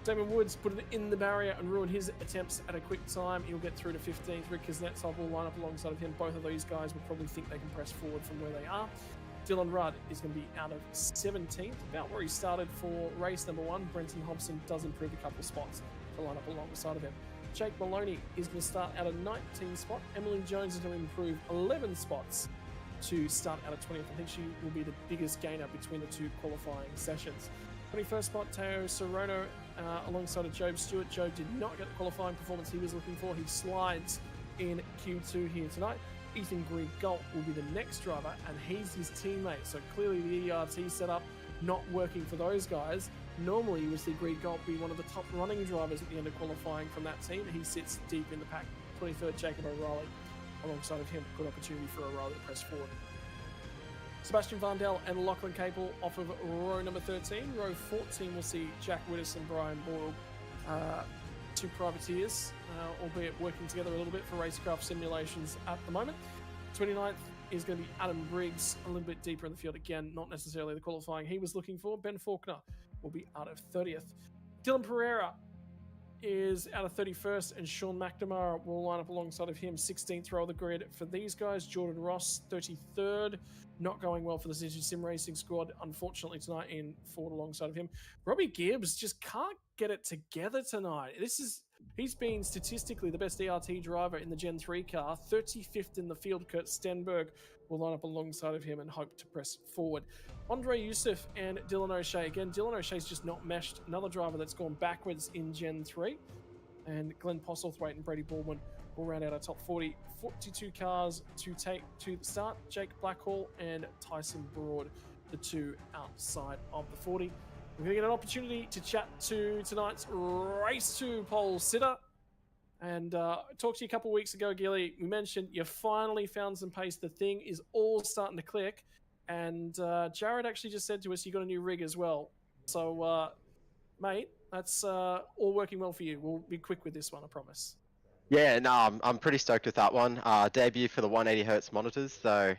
Damon Woods put it in the barrier and ruined his attempts at a quick time. He'll get through to 15th. Rick Kuznetsov will line up alongside of him. Both of those guys will probably think they can press forward from where they are. Dylan Rudd is going to be out of 17th, about where he started for race number 1. Brenton Hobson does improve a couple of spots to line up alongside of him. Jake Maloney is going to start out of 19th spot. Emily Jones is going to improve 11 spots to start out of 20th. I think she will be the biggest gainer between the 2 qualifying sessions. 21st spot, Teo Sorono alongside of Job Stewart. Job did not get the qualifying performance he was looking for. He slides in Q2 here tonight. Ethan Grieg-Galt will be the next driver, and he's his teammate. So clearly the ERT setup not working for those guys. Normally you would see Grieg-Galt be one of the top running drivers at the end of qualifying from that team. He sits deep in the pack. 23rd, Jacob O'Reilly alongside of him. Good opportunity for O'Reilly to press forward. Sebastian Vandell and Lachlan Capel off of row number 13. Row 14 will see Jack Widdis and Brian Boyle, 2 privateers, albeit working together a little bit for racecraft simulations at the moment. 29th is going to be Adam Briggs, a little bit deeper in the field. Again, not necessarily the qualifying he was looking for. Ben Faulkner will be out of 30th. Dylan Pereira is out of 31st, and Sean McNamara will line up alongside of him, 16th row of the grid for these guys. Jordan Ross, 33rd, not going well for the City Sim Racing squad, unfortunately, tonight in fourth alongside of him. Robbie Gibbs just can't get it together tonight. He's been statistically the best ERT driver in the Gen 3 car, 35th in the field. Kurt Stenberg will line up alongside of him and hope to press forward. Andre Youssef and Dylan O'Shea. Again, Dylan O'Shea's just not meshed. Another driver that's gone backwards in Gen 3. And Glenn Postlethwaite and Brady Baldwin will round out our top 40. 42 cars to take to the start. Jake Blackhall and Tyson Broad, the two outside of the 40. We're going to get an opportunity to chat to tonight's Race 2 pole sitter. And talked to you a couple of weeks ago, Gilly. We mentioned you finally found some pace. The thing is all starting to click. And Jared actually just said to us, you got a new rig as well. So, mate, that's all working well for you. We'll be quick with this one, I promise. Yeah, no, I'm pretty stoked with that one. Debut for the 180 hertz monitors. So,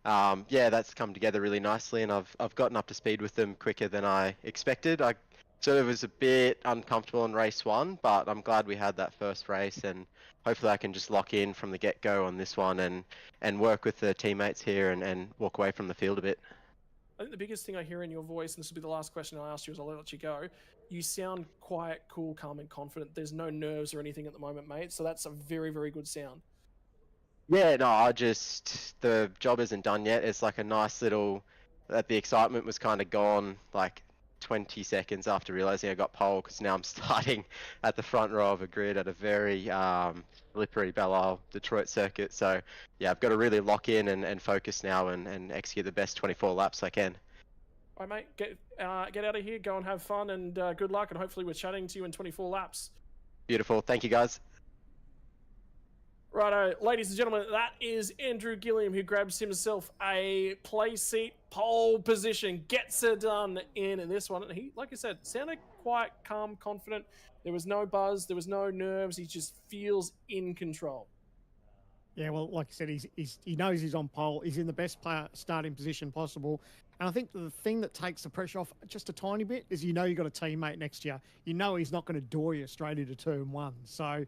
yeah, that's come together really nicely, and I've gotten up to speed with them quicker than I expected. I sort of was a bit uncomfortable in race 1, but I'm glad we had that first race, and hopefully I can just lock in from the get-go on this one and work with the teammates here and walk away from the field a bit. I think the biggest thing I hear in your voice, and this will be the last question I'll ask you as I'll let you go, you sound quiet, cool, calm, and confident. There's no nerves or anything at the moment, mate, so that's a very, very good sound. Yeah, no, the job isn't done yet. It's like a nice little, the excitement was kind of gone like 20 seconds after realizing I got pole, because now I'm starting at the front row of a grid at a very slippery Belle Detroit circuit. So yeah, I've got to really lock in and focus now and execute the best 24 laps I can. All right, mate, get out of here, go and have fun, and good luck, and hopefully we're chatting to you in 24 laps. Beautiful. Thank you, guys. Righto, ladies and gentlemen, that is Andrew Gilliam, who grabs himself a play seat pole position, gets it done in this one. And he, like I said, sounded quite calm, confident. There was no buzz, there was no nerves. He just feels in control. Yeah, well, like I said, he knows he's on pole. He's in the best starting position possible. And I think the thing that takes the pressure off just a tiny bit is you got a teammate next to you. You know he's not going to door you straight into turn 1. So,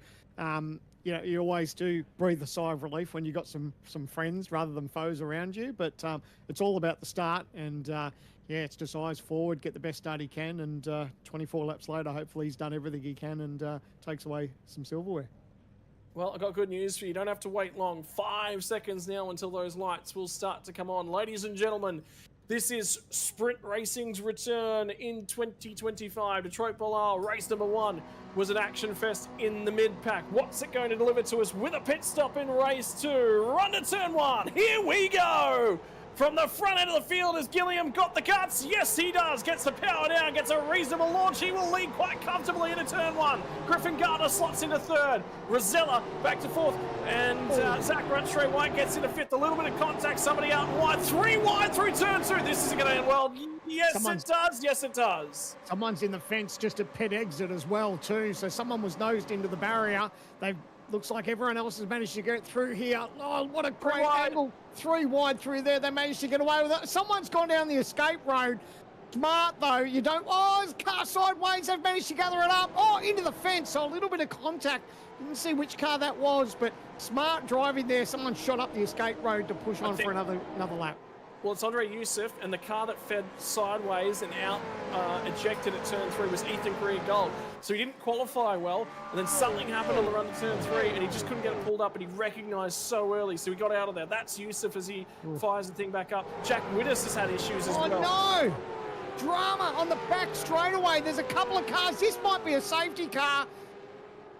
you always do breathe a sigh of relief when you got some friends rather than foes around you. But it's all about the start. And, it's just eyes forward, get the best start he can. And 24 laps later, hopefully he's done everything he can and takes away some silverware. Well, I've got good news for you. You don't have to wait long. 5 seconds now until those lights will start to come on. Ladies and gentlemen, this is Sprint Racing's return in 2025. Detroit Bollard, race number 1, was an action fest in the mid-pack. What's it going to deliver to us with a pit stop in race 2? Run to turn 1. Here we go. From the front end of the field, has Gilliam got the guts? Yes, he does. Gets the power down, gets a reasonable launch. He will lead quite comfortably into turn 1. Griffin Gardner slots into 3rd. Rosella back to 4th. And Zach Rattrey White gets into 5th. A little bit of contact. Somebody out wide. 3 wide through turn 2. This is going to end well. Yes, it does. Yes, it does. Someone's in the fence just at pit exit as well, too. So someone was nosed into the barrier. Looks like everyone else has managed to get through here. Oh, what a great angle. 3 wide through there. They managed to get away with it. Someone's gone down the escape road. Smart, though. You don't... Oh, his car sideways. They've managed to gather it up. Oh, into the fence. So a little bit of contact. Didn't see which car that was, but smart driving there. Someone shot up the escape road to push on for another lap. Well, it's Andre Youssef, and the car that fed sideways and out ejected at turn 3 was Ethan Greer Gold. So he didn't qualify well, and then something happened on the run to turn 3, and he just couldn't get it pulled up, and he recognised so early, so he got out of there. That's Youssef as he fires the thing back up. Jack Widders has had issues as well. Oh, no! Drama on the back straightaway. There's a couple of cars. This might be a safety car.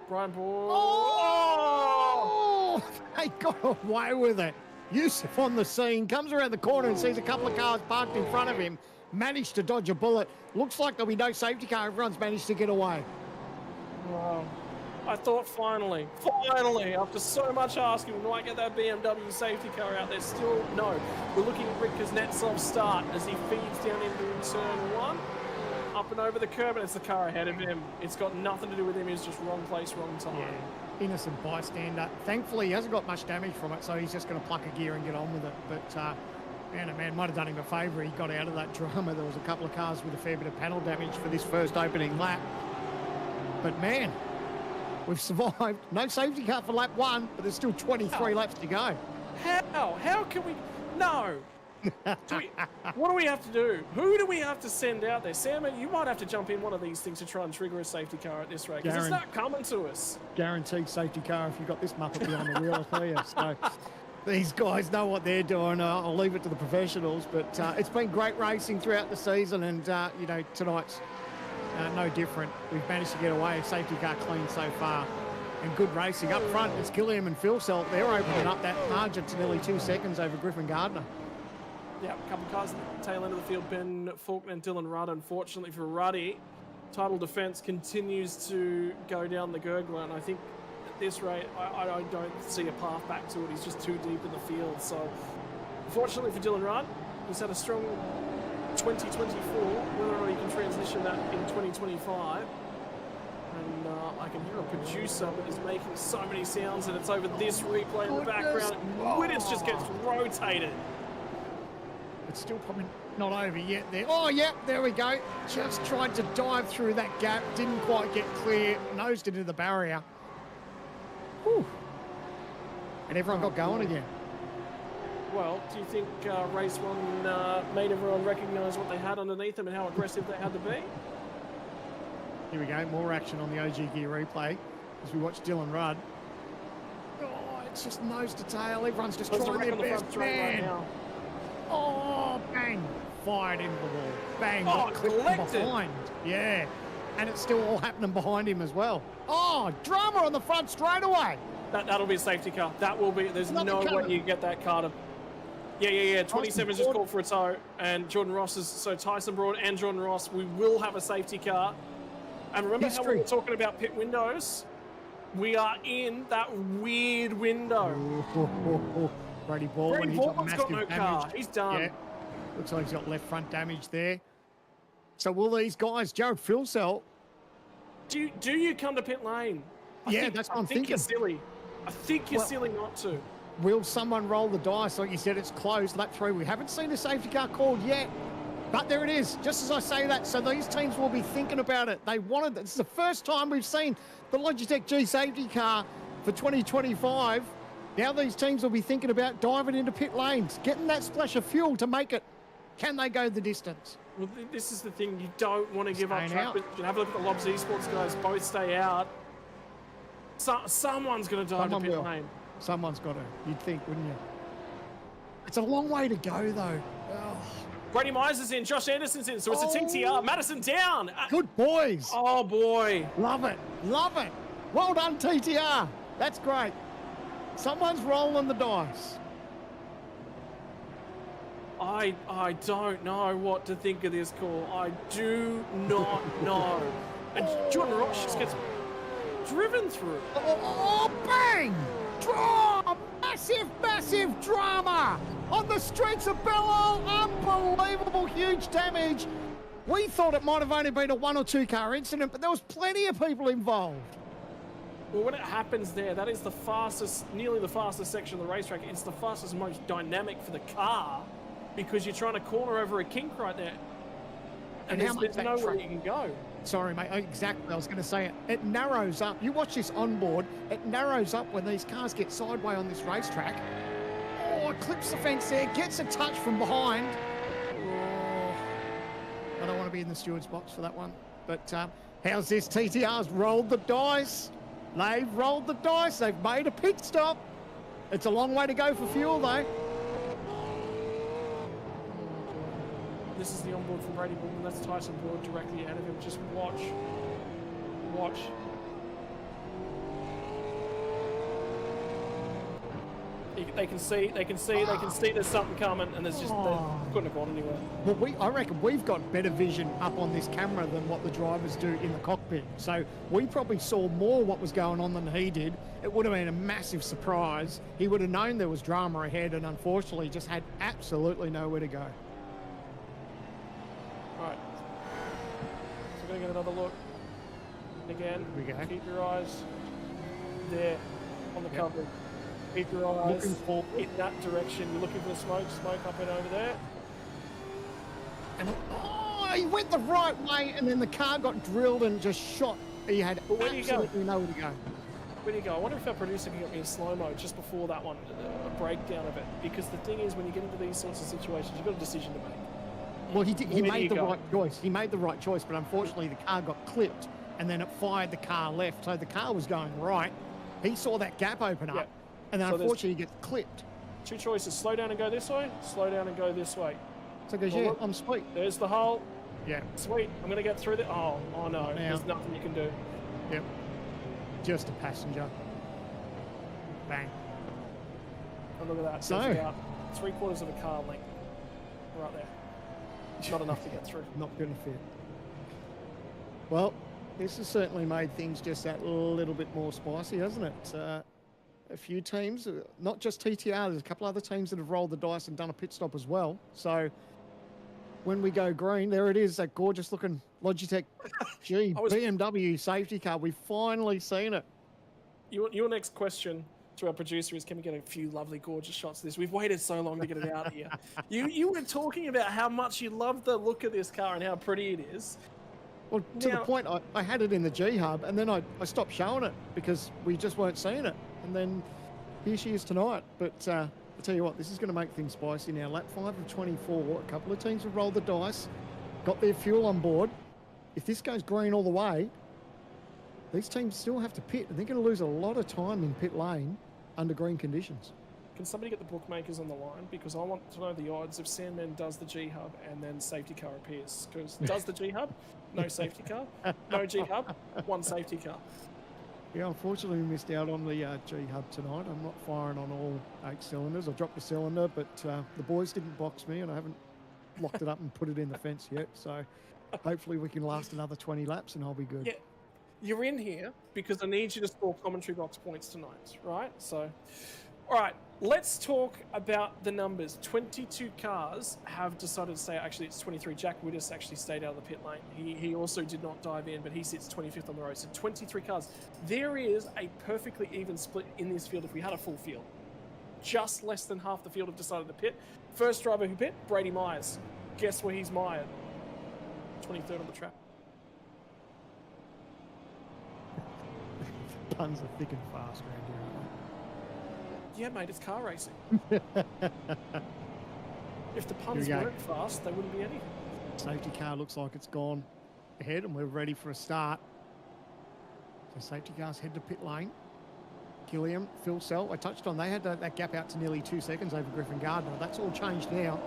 Brian Ball. Oh! They got away with it. Youssef on the scene, comes around the corner and sees a couple of cars parked in front of him, managed to dodge a bullet. Looks like there'll be no safety car. Everyone's managed to get away. Wow. I thought finally, after so much asking, we might get that BMW safety car out there. Still, no. We're looking at Rick Kuznetsov's start as he feeds down into turn 1. Up and over the curb, and it's the car ahead of him. It's got nothing to do with him. He's just wrong place, wrong time. Yeah. Innocent bystander. Thankfully, he hasn't got much damage from it, so he's just going to pluck a gear and get on with it. But, man, might have done him a favour. He got out of that drama. There was a couple of cars with a fair bit of panel damage for this first opening lap. But, man, We've survived. No safety car for lap 1, but there's still 23 laps to go. How? How can we? No. What do we have to do? Who do we have to send out there? Sam, you might have to jump in one of these things to try and trigger a safety car at this rate, because it's not coming to us. Guaranteed safety car if you've got this Muppet behind the wheel, I tell you. So these guys know what they're doing. I'll leave it to the professionals, but it's been great racing throughout the season, and you know, tonight's no different. We've managed to get away a safety car clean so far, and good racing up front. It's Gilliam and Philsell. They're opening up that margin to nearly 2 seconds over Griffin Gardner. Yeah, a couple of cars at the tail end of the field. Ben Faulkner and Dylan Rudd. Unfortunately for Ruddy, title defence continues to go down the gurgler, and I think at this rate, I don't see a path back to it. He's just too deep in the field. So, unfortunately for Dylan Rudd, he's had a strong 2024. Whether or not he can transition that in 2025. And I can hear a producer that is making so many sounds, and it's over this replay in the background. Witters just gets rotated. It's still probably not over yet there. Oh, yeah, there we go. Just tried to dive through that gap. Didn't quite get clear. Nosed into the barrier. Whew. And everyone got going again. Well, do you think race 1 made everyone recognise what they had underneath them and how aggressive they had to be? Here we go. More action on the OG Gear replay as we watch Dylan Rudd. Oh, it's just nose to tail. Everyone's just trying their best, man. Right now. Oh, bang. Fired into the wall. Bang. Oh, collected. Behind. Yeah. And it's still all happening behind him as well. Oh, drama on the front straight away. That'll be a safety car. That will be. There's no way you get that car to. Yeah. 27 just called for a tow. And Jordan Ross is. So Tyson Broad and Jordan Ross, we will have a safety car. And remember how we were talking about pit windows? We are in that weird window. Brady Baldwin's got no car. He's done. Yeah. Looks like he's got left front damage there. So will these guys, Jared Philsell... Do you come to pit lane? That's what I'm thinking. You're silly. I think you're silly not to. Will someone roll the dice? Like you said, it's closed, lap 3. We haven't seen a safety car called yet. But there it is, just as I say that. So these teams will be thinking about it. They wanted... It's the first time we've seen the Logitech G safety car for 2025. Now these teams will be thinking about diving into pit lanes, getting that splash of fuel to make it. Can they go the distance? Well, this is the thing. You don't want to give up track. Have a look at the Lobs Esports guys. Both stay out. Someone's going to dive into pit lane. Someone's got to. You'd think, wouldn't you? It's a long way to go, though. Oh. Brady Myers is in. Josh Anderson's in. So it's a TTR. Madison down. Good boys. Oh, boy. Love it. Love it. Well done, TTR. That's great. Someone's rolling the dice. I don't know what to think of this call. I do not know. And Jordan Ross just gets driven through. Oh, bang! Drama! Massive drama! On the streets of Belle. Unbelievable, huge damage. We thought it might have only been a 1 or 2 car incident, but there was plenty of people involved. Well, when it happens there, that is the fastest, nearly the fastest section of the racetrack. It's the fastest, most dynamic for the car because you're trying to corner over a kink right there. And there's nowhere you can go. Sorry, mate. Exactly. I was going to say it. It narrows up. You watch this onboard. It narrows up when these cars get sideways on this racetrack. Oh, it clips the fence there. Gets a touch from behind. Oh, I don't want to be in the steward's box for that one. But how's this? TTR's rolled the dice. They've rolled the dice. They've made a pit stop. It's a long way to go for fuel, though. This is the onboard from Brady Baldwin. That's Tyson Broad directly ahead of him. Just watch. They can see there's something coming, and there's just they couldn't have gone anywhere. Well, I reckon we've got better vision up on this camera than what the drivers do in the cockpit. So we probably saw more what was going on than he did. It would have been a massive surprise. He would have known there was drama ahead, and unfortunately just had absolutely nowhere to go. Right. So we're going to get another look. And again, keep your eyes there on the cover. Keep your eyes in that direction. You're looking for the smoke up and over there. And he went the right way, and then the car got drilled and just shot. He had absolutely nowhere to go. Where do you go? I wonder if our producer can get me a slow-mo just before that one, a breakdown of it. Because the thing is, when you get into these sorts of situations, you've got a decision to make. Well, he made the right choice. He made the right choice, but unfortunately the car got clipped and then it fired the car left. So the car was going right. He saw that gap open up and then unfortunately he gets clipped. Two choices, slow down and go this way, slow down and go this way. So he goes, yeah, I'm sweet. There's the hole. Yeah. Sweet, I'm going to get through the... Oh no, there's nothing you can do. Yep. Just a passenger. Bang. And look at that. So, there's about 3/4 of a car length. Right there. Not enough to get through. Not going to fit. Well, this has certainly made things just that little bit more spicy, hasn't it? A few teams, not just TTR, there's a couple other teams that have rolled the dice and done a pit stop as well. So when we go green, there it is, that gorgeous looking Logitech BMW safety car. We've finally seen it. Your next question to our producer is, can we get a few lovely, gorgeous shots of this? We've waited so long to get it out here. You were talking about how much you love the look of this car and how pretty it is. Well, to the point, I had it in the G-Hub, and then I stopped showing it because we just weren't seeing it. And then here she is tonight. But I'll tell you what, this is going to make things spicy now. Lap 5 of 24, a couple of teams have rolled the dice, got their fuel on board. If this goes green all the way, these teams still have to pit, and they're going to lose a lot of time in pit lane under green conditions. Can somebody get the bookmakers on the line? Because I want to know the odds if Sandman does the G-Hub and then safety car appears. Because does the G-Hub, no safety car. No G-Hub, one safety car. Yeah, unfortunately we missed out on the G-Hub tonight. I'm not firing on all 8 cylinders. I dropped a cylinder, but the boys didn't box me and I haven't locked it up and put it in the fence yet. So hopefully we can last another 20 laps and I'll be good. Yeah, you're in here because I need you to score commentary box points tonight, right? So, all right, let's talk about the numbers. 22 cars have decided to stay. Actually, it's 23. Jack Widdis actually stayed out of the pit lane. He also did not dive in, but he sits 25th on the road. So 23 cars. There is a perfectly even split in this field if we had a full field. Just less than half the field have decided to pit. First driver who pit, Brady Myers. Guess where he's mired? 23rd on the track. Puns are thick and fast around here, aren't they? Yeah, mate, it's car racing. If the puns weren't fast, they wouldn't be anything. Safety car looks like it's gone ahead and we're ready for a start. So safety cars head to pit lane. Gilliam, Phil Sell, I touched on, they had that gap out to nearly 2 seconds over Griffin Gardner. That's all changed now.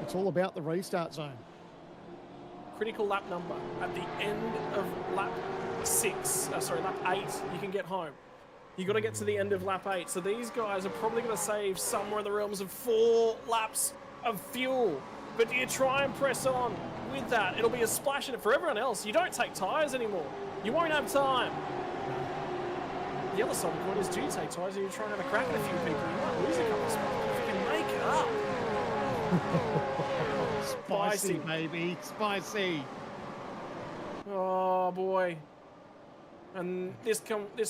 It's all about the restart zone. Critical lap number. At the end of lap 8, you can get home. You got to get to the end of lap 8. So these guys are probably going to save somewhere in the realms of 4 laps of fuel. But do you try and press on with that? It'll be a splash in it for everyone else. You don't take tyres anymore. You won't have time. The other side of the coin is, do you take tyres and you try and have a crack at a few people? You might lose a couple of spots, but if you can make it up. Spicy, baby. Spicy. Oh, boy. And this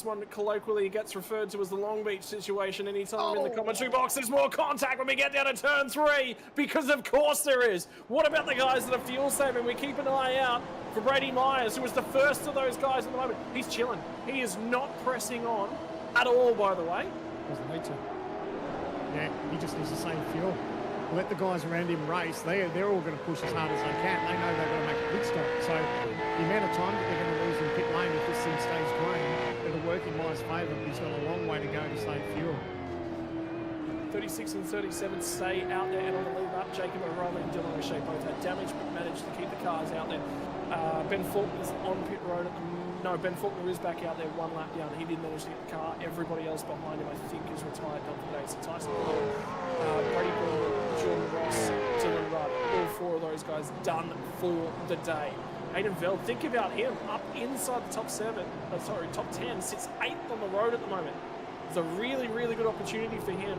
one colloquially gets referred to as the Long Beach situation. Anytime in the commentary box, there's more contact when we get down to turn 3, because of course there is. What about the guys that are fuel saving? We keep an eye out for Brady Myers, who was the first of those guys at the moment. He's chilling. He is not pressing on at all, by the way. Doesn't need to. Yeah, he just needs to save fuel. Let the guys around him race. They're all going to push as hard as they can. They know they're going to make a pit stop. So the amount of time that they're going to lose in pit lane if this thing stays green, it'll work in Myers' favour. He's got a long way to go to save fuel. 36 and 37 stay out there, and on the lead up, Jacob O'Reilly and Dylan O'Shea both had damage but managed to keep the cars out there. Ben Faulkner's on pit road at the Ben Faulkner is back out there 1 lap down. He did manage to get the car. Everybody else behind him, I think, is retired not today. So Tyson Ball, Brady Ball, Jordan Ross, Dylan Rudd, all 4 of those guys done for the day. Hayden Veld, think about him, up inside the top 10, sits 8th on the road at the moment. It's a really, really good opportunity for him.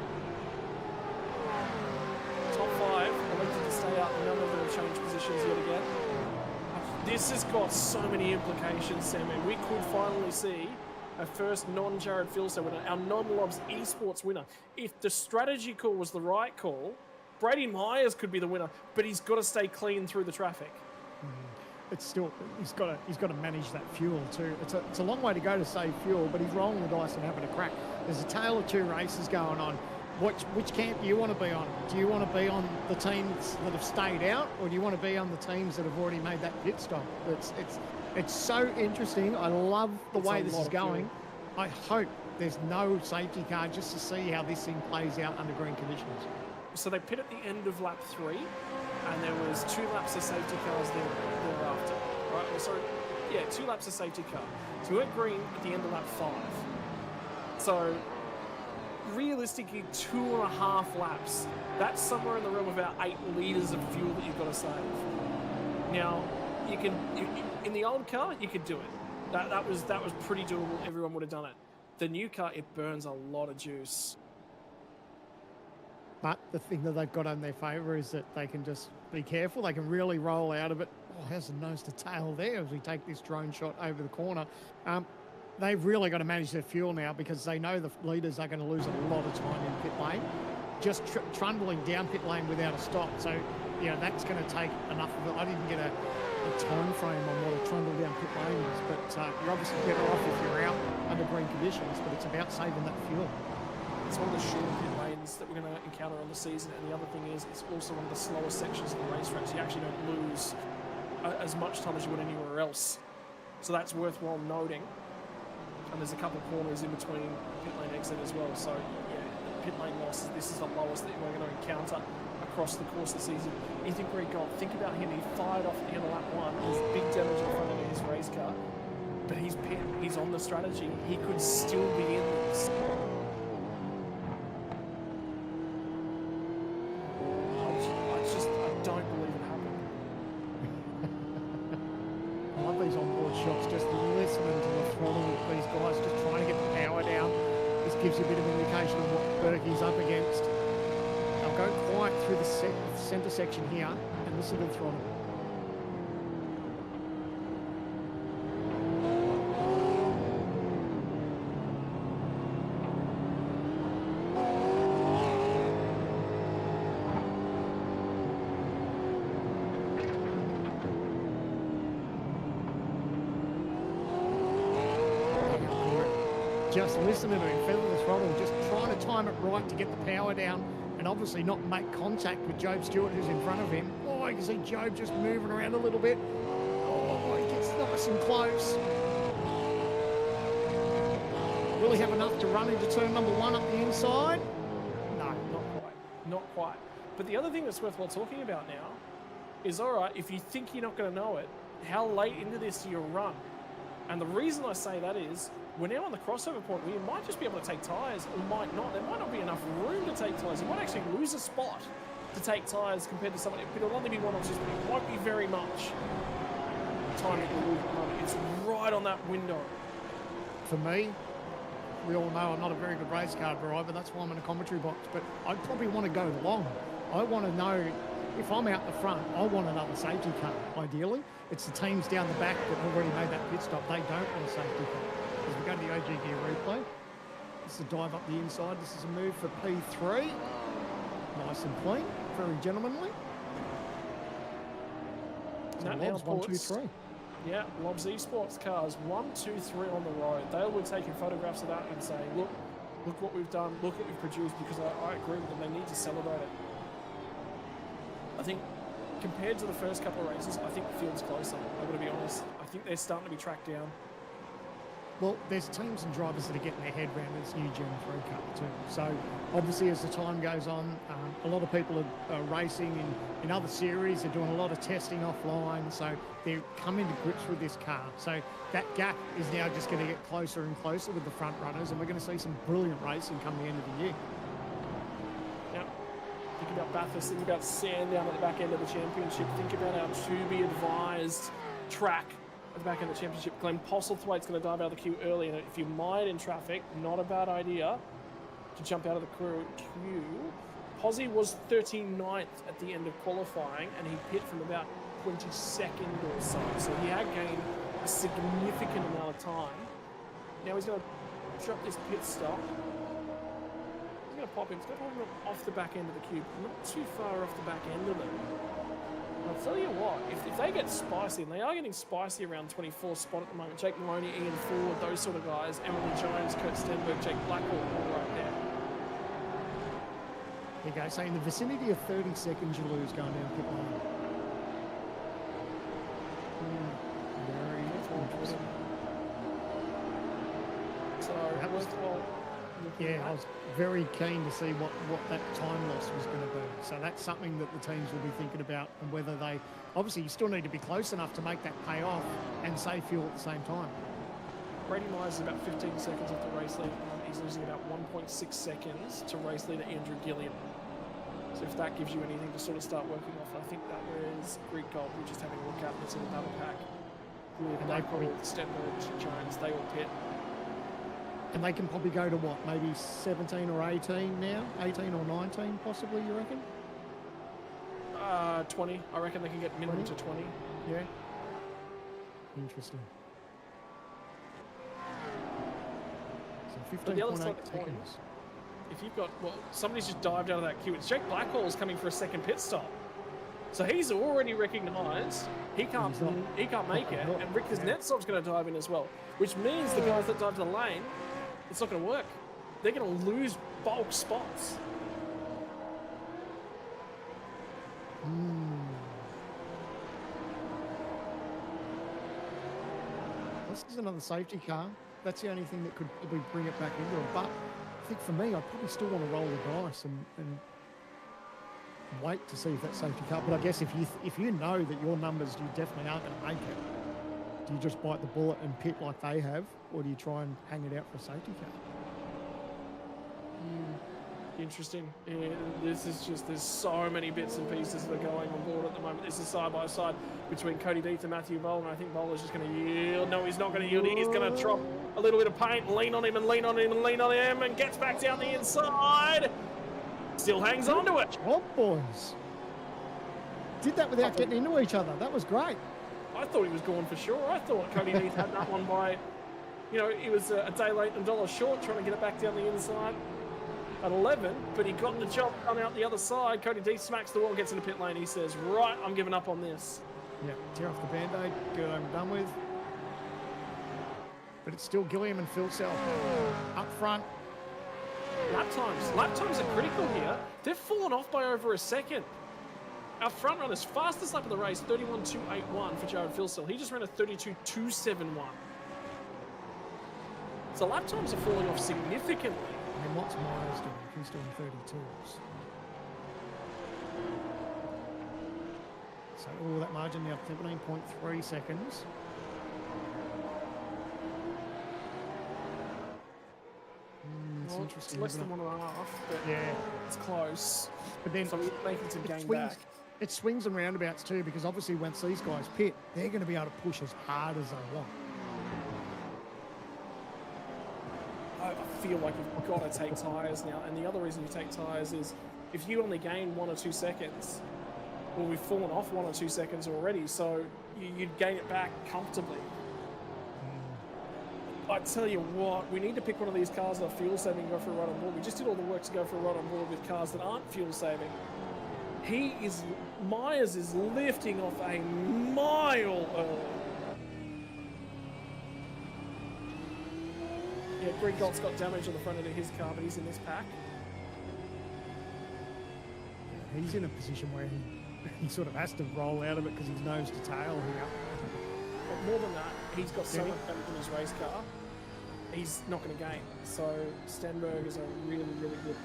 Top 5 elected to stay out. None of them have changed positions yet again. This has got so many implications, Sam, and we could finally see a first non-Jared Filser winner, our non-Lobs esports winner. If the strategy call was the right call, Brady Myers could be the winner, but he's got to stay clean through the traffic. it's still he's got to manage that fuel too. It's a long way to go to save fuel, but he's rolling the dice and having a crack. There's a tale of two races going on. Which camp do you want to be on? Do you want to be on the teams that have stayed out, or do you want to be on the teams that have already made that pit stop? It's so interesting. I love the way this is going. I hope there's no safety car just to see how this thing plays out under green conditions. So they pit at the end of lap 3, and there was 2 laps of safety cars thereafter. Right? Well, sorry, yeah, 2 laps of safety car. So we went green at the end of lap 5. So realistically, 2.5 laps. That's somewhere in the realm of about 8 litres of fuel that you've got to save. Now, in the old car, you could do it. That was pretty doable. Everyone would have done it. The new car, it burns a lot of juice. But the thing that they've got in their favour is that they can just be careful. They can really roll out of it. Oh, how's the nose to tail there as we take this drone shot over the corner? They've really got to manage their fuel now because they know the leaders are going to lose a lot of time in pit lane. Just trundling down pit lane without a stop. So, that's going to take enough of it. I didn't get a time frame on what a trundle down pit lane is, but you're obviously better off if you're out under green conditions, but it's about saving that fuel. It's one of the short pit lanes that we're going to encounter on the season, and the other thing is it's also one of the slower sections of the racetrack, so you actually don't lose as much time as you would anywhere else. So that's worthwhile noting. And there's a couple of corners in between pit lane exit as well. So, yeah, pit lane losses, this is the lowest that we're going to encounter across the course of the season. Ethan Gregold, think about him. He fired off at the end of lap 1. There's big damage in front of his race car. But he's pit. He's on the strategy. He could still be in this. I don't believe it happened. I love these onboard shots, just listening to the throttle of these guys, just trying to get the power down. This gives you a bit of indication of what Berkey's up against. They'll go quiet through the centre section here and listen to the throttle. Just listening to him, feeling the throttle, just trying to time it right to get the power down and obviously not make contact with Job Stewart, who's in front of him. Oh, you can see Job just moving around a little bit. Oh, he gets nice and close. Will he have enough to run into turn number 1 up the inside? No, not quite. Not quite. But the other thing that's worthwhile talking about now is, all right, if you think you're not going to know it, how late into this do you run? And the reason I say that is, we're now on the crossover point where you might just be able to take tyres, or might not. There might not be enough room to take tyres. You might actually lose a spot to take tyres compared to somebody. But it'll only be 1 or 2 spots. It won't be very much time that you lose at the moment. It's right on that window. For me, we all know I'm not a very good race car driver. That's why I'm in a commentary box. But I probably want to go long. I want to know if I'm out the front, I want another safety car, ideally. It's the teams down the back that have already made that pit stop. They don't want a safety car. As we go to the OG gear replay, this is a dive up the inside. This is a move for P3. Nice and clean, very gentlemanly. So That Lobs, now 1, 2, 3. Yeah, Lobs Esports cars 1, 2, 3 on the road. They'll be taking photographs of that and saying, look what we've done, look what we've produced, because I agree with them. They need to celebrate it. I think compared to the first couple of races, I think the field's closer. I've got to be honest. I think they're starting to be tracked down. Well, there's teams and drivers that are getting their head around this new Gen 3 car too. So obviously as the time goes on, a lot of people are racing in other series. They're doing a lot of testing offline. So they're coming to grips with this car. So that gap is now just going to get closer and closer with the front runners. And we're going to see some brilliant racing come the end of the year. Now, think about Bathurst, think about Sandown at the back end of the championship. Think about our to-be-advised track at the back end of the championship. Glenn Postlethwaite's going to dive out of the queue early, and if you might in traffic, not a bad idea to jump out of the queue. Posy was 39th at the end of qualifying, and he pit from about 22nd or so. So he had gained a significant amount of time. Now he's going to drop this pit stop. He's going to pop him. He's going to pop him off the back end of the queue, not too far off the back end of it. I'll tell you what, if they get spicy, and they are getting spicy around 24th spot at the moment, Jake Maloney, Ian Ford, those sort of guys, Emily Jones, Kurt Stenberg, Jake Blackwell, all right there. There you go. So in the vicinity of 30 seconds, you lose going down pit lane. Very interesting. So that was yeah, I was very keen to see what that time loss was going to be. So that's something that the teams will be thinking about, and whether they obviously you still need to be close enough to make that pay off and save fuel at the same time. Brady Myers is about 15 seconds off the race lead. He's losing about 1.6 seconds to race leader Andrew Gilliam. So if that gives you anything to sort of start working off, I think that was Greek Gold. We're just having a look at it. It's in the battle pack. With Blackwell, Stenberg, Jones, they all pit. And they can probably go to what, maybe 17 or 18 now? 18 or 19 possibly, you reckon? 20. I reckon they can get minimum 20? to 20. Yeah. Interesting. So But the other side of 15.8 the coin, seconds. if you've got, well, somebody's just dived out of that queue. It's Jake Blackwell is coming for a second pit stop. So he's already recognised he can't make it, and Rick Kuznetsov's going to dive in as well, which means the guys that dive to the lane, it's not going to work. They're going to lose bulk spots. This is another safety car. That's the only thing that could probably bring it back into it. But I think for me, I'd probably still want to roll the dice and wait to see if that safety car. But I guess if you know that your numbers, you definitely aren't going to make it. Do you just bite the bullet and pit like they have, or do you try and hang it out for a safety car? Interesting. Yeah, this is just, there's so many bits and pieces that are going on board at the moment. This is side by side between Cody Deeth and Matthew Belle, and I think Belle is just going to yield. No, he's not going to yield. He's going to drop a little bit of paint, lean on him and lean on him and lean on him, and gets back down the inside. Still hangs on to it. Job, boys. Did that without getting into each other. That was great. I thought he was gone for sure. I thought Cody Deeth had that one by, you know, he was a day late and $1 short trying to get it back down the inside at 11, but he got the job done out the other side. Cody Deeth smacks the wall, gets in the pit lane. He says, right, I'm giving up on this. Yeah, tear off the Band-Aid, get it over and done with. But it's still Gilliam and Phil Self up front. Lap times are critical here. They've fallen off by over a second. Our front runner's fastest lap of the race, 31.281 for Jared Filsell. He just ran a 32.271. So lap times are falling off significantly. And what's Myers doing? He's doing 32s. So all that margin now, 17.3 seconds. It's Well, interesting. it's less isn't than it? 1.5, but yeah, it's close. But then so we're making some gain swings, back. it swings and roundabouts too, because obviously once these guys pit, they're going to be able to push as hard as they want. I feel like you've got to take tyres now, and the other reason you take tyres is if you only gain 1 or 2 seconds, well, we've fallen off 1 or 2 seconds already, so you'd gain it back comfortably. I tell you what, we need to pick one of these cars that are fuel saving and go for a ride on board. We just did all the work to go for a ride on board with cars that aren't fuel saving. Myers is lifting off a mile early. Yeah, Greg Golt's got damage on the front end of his car, but he's in this pack. He's in a position where he sort of has to roll out of it because he's nose to tail here. But more than that, he's got so much damage in his race car, he's not going to gain. So Stenberg is a really, really good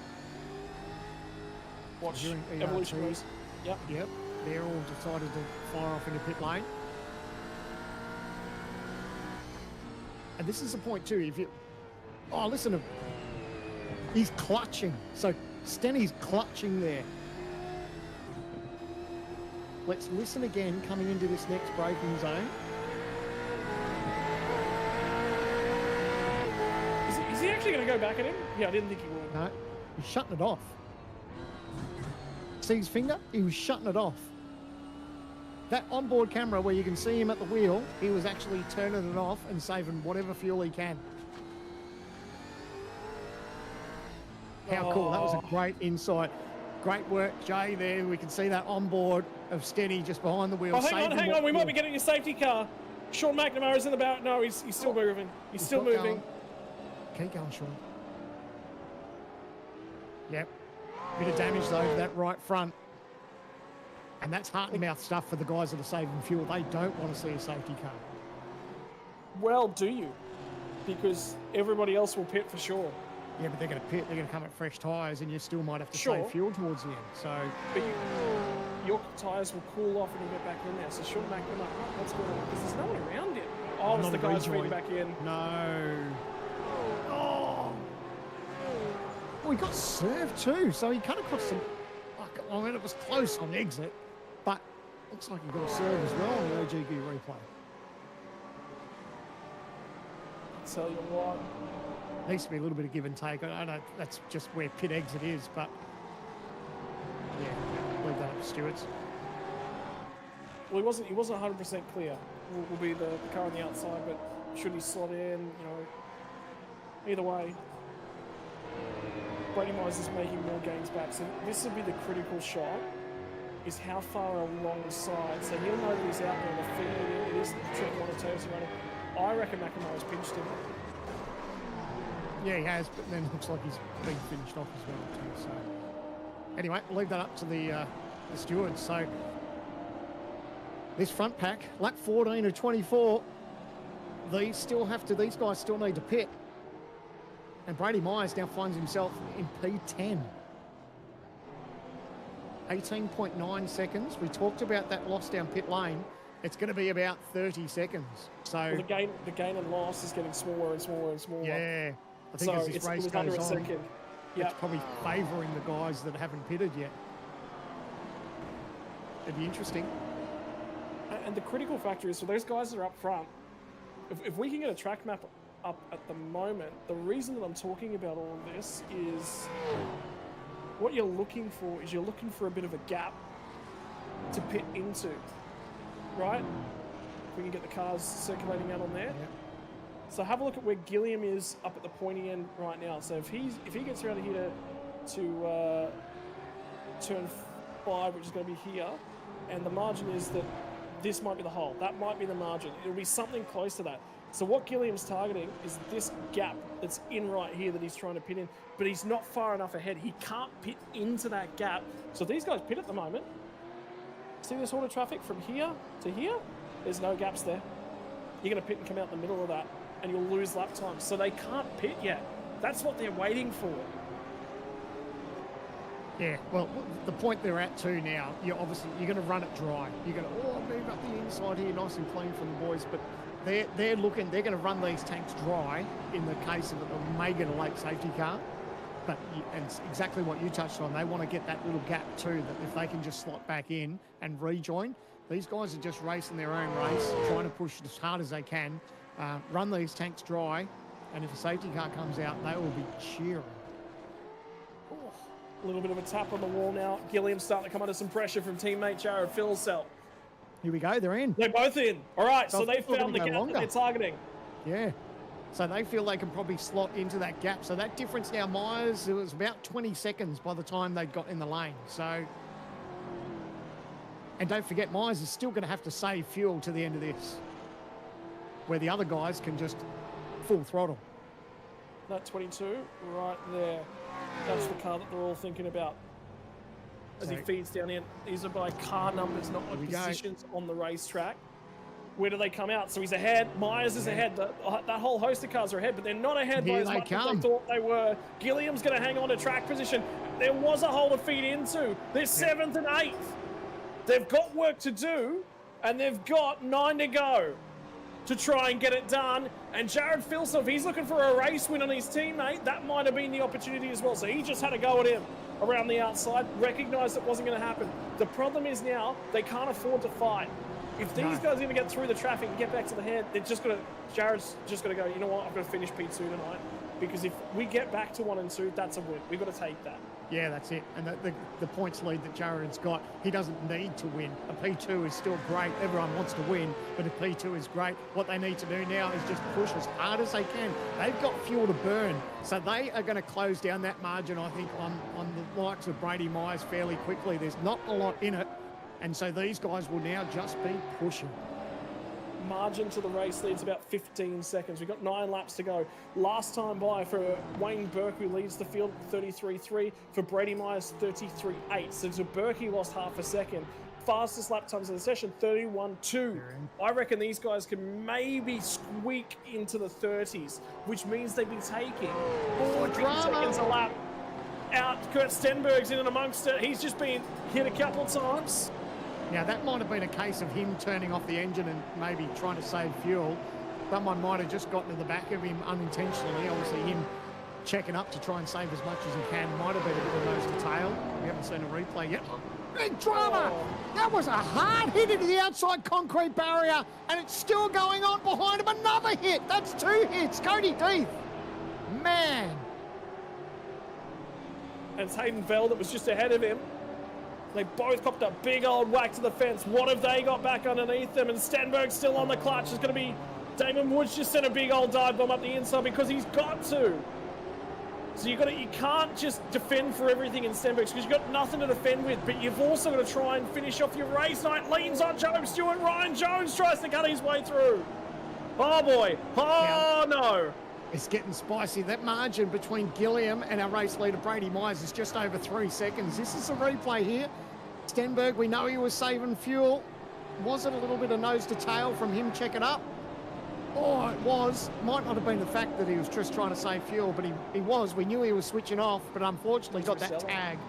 watch. Evolution race. Yep. They're all decided to fire off into pit lane. And this is the point too. If you, listen to him. He's clutching. So Stenny's clutching there. Let's listen again coming into this next braking zone. Is he actually going to go back at him? Yeah, I didn't think he would. No, he's shutting it off. See his finger? He was shutting it off. That onboard camera where you can see him at the wheel, he was actually turning it off and saving whatever fuel he can. How cool. That was a great insight. Great work, Jay, there. We can see that on board of Stenny just behind the wheel. Oh, hang on. We might be getting a safety car. Sean McNamara's in the back. No, he's still moving. He's still moving. Keep going, Sean. Yep. Bit of damage, though, to that right front. And that's heart and mouth stuff for the guys that are saving fuel. They don't want to see a safety car. Well, do you? Because everybody else will pit for sure. Yeah, but they're going to pit. They're going to come at fresh tyres, and you still might have to Sure. save fuel towards the end. So, But your tyres will cool off when you get back in there. So Sean McNamara, what's going on? Because there's no one around him. Oh, it's the guys feeding back in. No. Oh. Oh, he got served too. So he kind of got some. I mean, it was close on exit, but looks like he got a serve as well on the OGG replay. I'll tell you what. Needs to be a little bit of give and take. I know that's just where pit exit is, but yeah, leave that up to Stewart's. Well, he wasn't 100% clear. Will be the car on the outside, but should he slot in? Either way, Brady Mize is making more gains back. So this would be the critical shot. Is how far alongside. So he'll know that he's out there. The feed it is triple on a Toyota running. I reckon McNamara's pinched him. Yeah, he has, but then it looks like he's been finished off as well too. So anyway, we'll leave that up to the stewards. So this front pack, lap 14 of 24, these guys still need to pit. And Brady Mize now finds himself in P10. 18.9 seconds. We talked about that loss down pit lane. It's going to be about 30 seconds. So well, the gain and loss is getting smaller and smaller and smaller. Yeah. I think as this race goes on, it's probably favouring the guys that haven't pitted yet. It'd be interesting. And the critical factor is for those guys that are up front, if we can get a track map up at the moment, the reason that I'm talking about all of this is what you're looking for is you're looking for a bit of a gap to pit into, right? If we can get the cars circulating out on there. Yeah. So have a look at where Gilliam is up at the pointy end right now. So if he gets around here to turn 5, which is going to be here, and the margin is that this might be the hole. That might be the margin. It'll be something close to that. So what Gilliam's targeting is this gap that's in right here that he's trying to pit in, but he's not far enough ahead. He can't pit into that gap. So these guys pit at the moment. See this order traffic from here to here? There's no gaps there. You're going to pit and come out in the middle of that, and you'll lose lap time. So they can't pit yet. That's what they're waiting for. Yeah, well, the point they're at too now, you're going to run it dry. You're going to move up the inside here, nice and clean from the boys, but they're going to run these tanks dry in the case of it may get a late safety car. But and it's exactly what you touched on. They want to get that little gap too, that if they can just slot back in and rejoin. These guys are just racing their own race, trying to push as hard as they can, run these tanks dry, and if a safety car comes out, they will be cheering. A little bit of a tap on the wall now. Gilliam's starting to come under some pressure from teammate Jared Philsell. Here we go, they're in. They're both in. All right, so they found the gap that they're targeting. Yeah. So they feel they can probably slot into that gap. So that difference now, Myers, it was about 20 seconds by the time they got in the lane. So, and don't forget, Myers is still going to have to save fuel to the end of this, where the other guys can just full throttle. That 22 right there. That's the car that they're all thinking about. As he feeds down in, these are by car numbers, not by positions on the racetrack. Where do they come out? So he's ahead. Myers is ahead. That whole host of cars are ahead, but they're not ahead by as much as they thought they were. Gilliam's going to hang on to track position. There was a hole to feed into. They're 7th and 8th. They've got work to do, and they've got 9 to go to try and get it done. And Jared Philsell, if he's looking for a race win on his teammate, that might have been the opportunity as well. So he just had to go at him around the outside, recognized it wasn't going to happen. The problem is now they can't afford to fight. If these guys are going to get through the traffic and get back to the head, they're just going to, Jared's just going to go, you know what, I've got to finish P2 tonight. because if we get back to 1 and 2, that's a win. We've got to take that. Yeah, that's it. And the points lead that Jared's got, he doesn't need to win. A P2 is still great. Everyone wants to win, but a P2 is great. What they need to do now is just push as hard as they can. They've got fuel to burn, so they are going to close down that margin, I think, on the likes of Brady Myers fairly quickly. There's not a lot in it, and so these guys will now just be pushing. Margin to the race leads about 15 seconds. We've got 9 laps to go. Last time by for Wayne Burke, who leads the field, 33.3. For Brady Myers, 33.8. So Burke lost half a second. Fastest lap times of the session, 31.2. I reckon these guys can maybe squeak into the 30s, which means they'd be taking 14 seconds a lap. Out, Kurt Stenberg's in and amongst it. He's just been hit a couple of times. Now, that might have been a case of him turning off the engine and maybe trying to save fuel. Someone might have just gotten to the back of him unintentionally. Obviously, him checking up to try and save as much as he can might have been a bit of nose to tail. We haven't seen a replay yet. Big drama! That was a hard hit into the outside concrete barrier, and it's still going on behind him. Another hit! That's 2 hits! Cody Deeth! Man! And it's Hayden Belle that was just ahead of him. They both copped a big old whack to the fence. What have they got back underneath them? And Stenberg's still on the clutch. It's going to be Damon Woods just sent a big old dive bomb up the inside because he's got to. So you can't just defend for everything in Stenberg's because you've got nothing to defend with, but you've also got to try and finish off your race. Knight leans on Joe Stewart. Ryan Jones tries to cut his way through. Oh boy. Oh no. It's getting spicy. That margin between Gilliam and our race leader Brady Myers is just over 3 seconds. This is a replay here. Stenberg, we know he was saving fuel. Was it a little bit of nose to tail from him checking up? Oh, it was. Might not have been the fact that he was just trying to save fuel, but he was. We knew he was switching off, but unfortunately got that tag.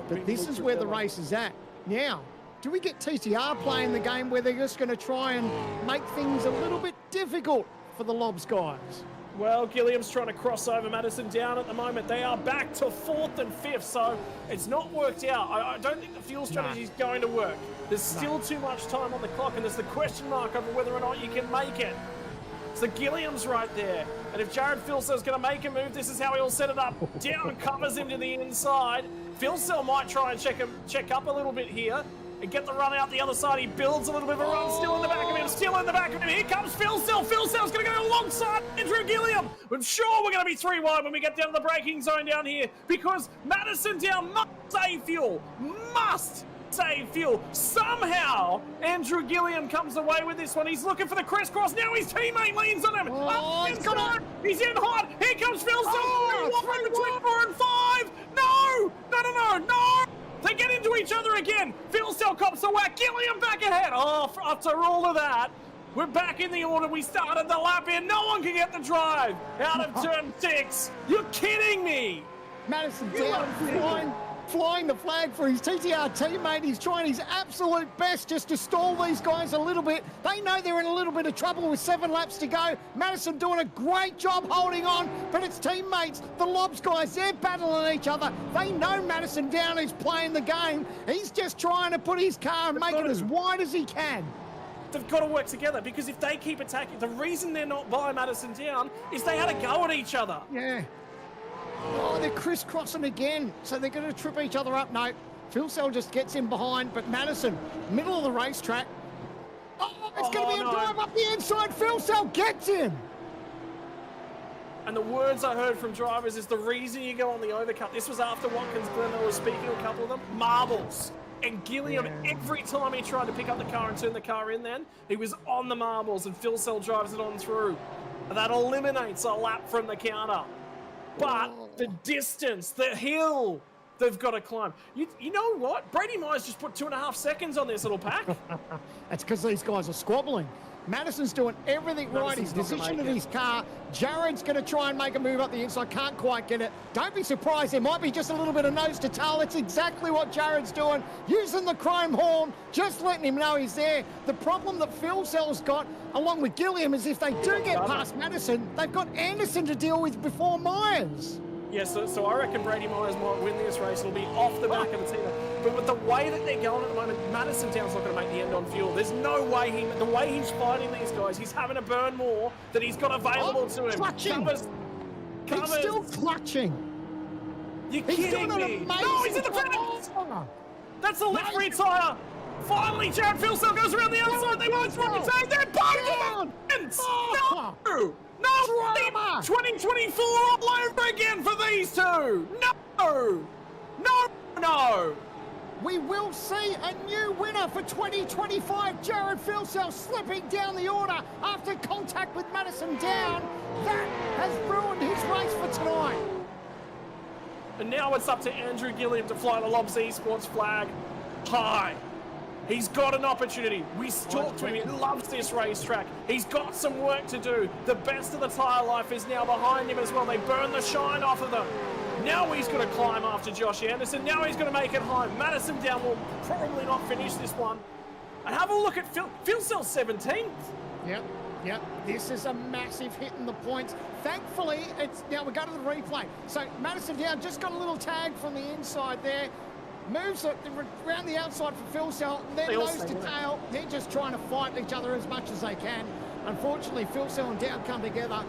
But this is where the race is at. Now, do we get TTR playing the game where they're just going to try and make things a little bit difficult for the Lobs guys? Well, Gilliam's trying to cross over Madison down at the moment. They are back to 4th and 5th, so it's not worked out. I don't think the fuel strategy is going to work. There's still too much time on the clock, and there's the question mark over whether or not you can make it. So Gilliam's right there, and if Jared Filsell's going to make a move, this is how he'll set it up. Down, covers him to the inside. Filsell might try and check up a little bit here and get the run out the other side. He builds a little bit of a run, still in the back of him, still in the back of him. Here comes Filsell. Filsell's going to go alongside Andrew Gilliam. I'm sure we're going to be 3 wide when we get down to the braking zone down here because Madison down must save fuel. Must save fuel. Somehow, Andrew Gilliam comes away with this one. He's looking for the crisscross. Now his teammate leans on him. He's in hot. Here comes Filsell. Between 4 and 5. No. They get into each other again. Filsell cops the whack. Gilliam back ahead. Oh, after all of that, we're back in the order we started the lap in. No one can get the drive out of turn 6. You're kidding me. Madison down, flying the flag for his TTR teammate. He's trying his absolute best just to stall these guys a little bit. They know they're in a little bit of trouble with 7 laps to go. Madison doing a great job holding on, but it's teammates, the Lobs guys, they're battling each other. They know Madison down is playing the game. He's just trying to put his car and make it as wide as he can. They've got to work together because if they keep attacking, the reason they're not by Madison down is they had a go at each other. Yeah. Oh, they're crisscrossing again, so they're going to trip each other up. No, Filsell just gets in behind, but Madison, middle of the racetrack. Oh, it's going to be a drive up the inside. Filsell gets him. And the words I heard from drivers is the reason you go on the overcut. This was after Watkins Glenn was speaking to a couple of them. Marbles. And Gilliam, every time he tried to pick up the car and turn the car in then, he was on the marbles and Filsell drives it on through. And that eliminates a lap from the counter. But the distance, the hill, they've got to climb. You know what? Brady Myers just put 2.5 seconds on this little pack. That's because these guys are squabbling. Madison's doing everything right. He's positioning his car. Jared's going to try and make a move up the inside. Can't quite get it. Don't be surprised. There might be just a little bit of nose to tail. That's exactly what Jared's doing. Using the chrome horn, just letting him know he's there. The problem that Filsell's got, along with Gilliam, is if they do get past Madison, they've got Anderson to deal with before Myers. Yes, so I reckon Brady Myers might win this race. It'll be off the back of the team. But with the way that they're going at the moment, Madison Town's not going to make the end on fuel. There's no way the way he's fighting these guys, he's having to burn more than he's got available to him. Covers. He's still clutching. You're He's kidding doing an me. amazing No, he's in the fence. Oh. That's the left rear tyre. Finally, Jared Filsell goes around the outside. They both run the tag. They're both in the fence. No. No. Drama. 2024 all over again for these two. No. No. No. We will see a new winner for 2025. Jared Filsell slipping down the order after contact with Madison Down. That has ruined his race for tonight. And now it's up to Andrew Gilliam to fly the Lobs Esports flag high. He's got an opportunity. We talked to him. He loves this racetrack. He's got some work to do. The best of the tyre life is now behind him as well. They burn the shine off of them. Now he's going to climb after Josh Anderson. Now he's going to make it home. Madison Down will probably not finish this one. And have a look at Filsell's 17th. Yep. This is a massive hit in the points. Thankfully, it's now we go to the replay. So Madison Down just got a little tag from the inside there. Moves it around the outside for Filsell, and then nose to tail. They're just trying to fight each other as much as they can. Unfortunately, Filsell and Down come together.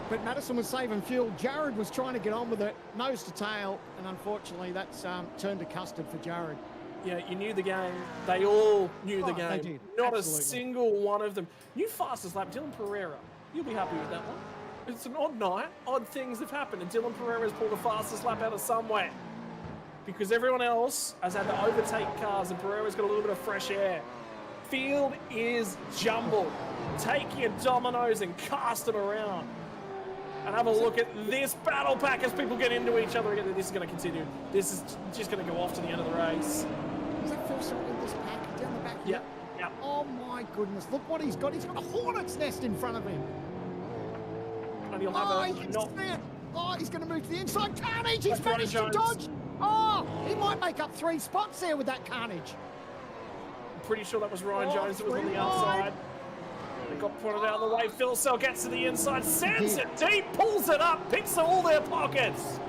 But Madison was saving fuel. Jared was trying to get on with it, nose to tail, and unfortunately that's turned to custard for Jared. Yeah, you knew the game. They all knew the game. They did. Not Absolutely. a single one of them. New fastest lap, Dylan Pereira. You'll be happy with that one. It's an odd night. Odd things have happened, and Dylan Pereira's pulled the fastest lap out of somewhere. Because everyone else has had to overtake cars, and Pereira's got a little bit of fresh air. Field is jumbled. Take your dominoes and cast them around. And have a look at this battle pack as people get into each other again. This is going to continue. This is just going to go off to the end of the race. Is that Filsell in this pack down the back? Yeah. Oh my goodness! Look what he's got. He's got a hornet's nest in front of him. And he'll have he's going to move to the inside. Carnage! He's managed to dodge. Oh, he might make up 3 spots there with that Carnage. I'm pretty sure that was Ryan Jones that was on the outside. They got pointed out of the way. Filsell gets to the inside, sends it deep, pulls it up, picks all their pockets.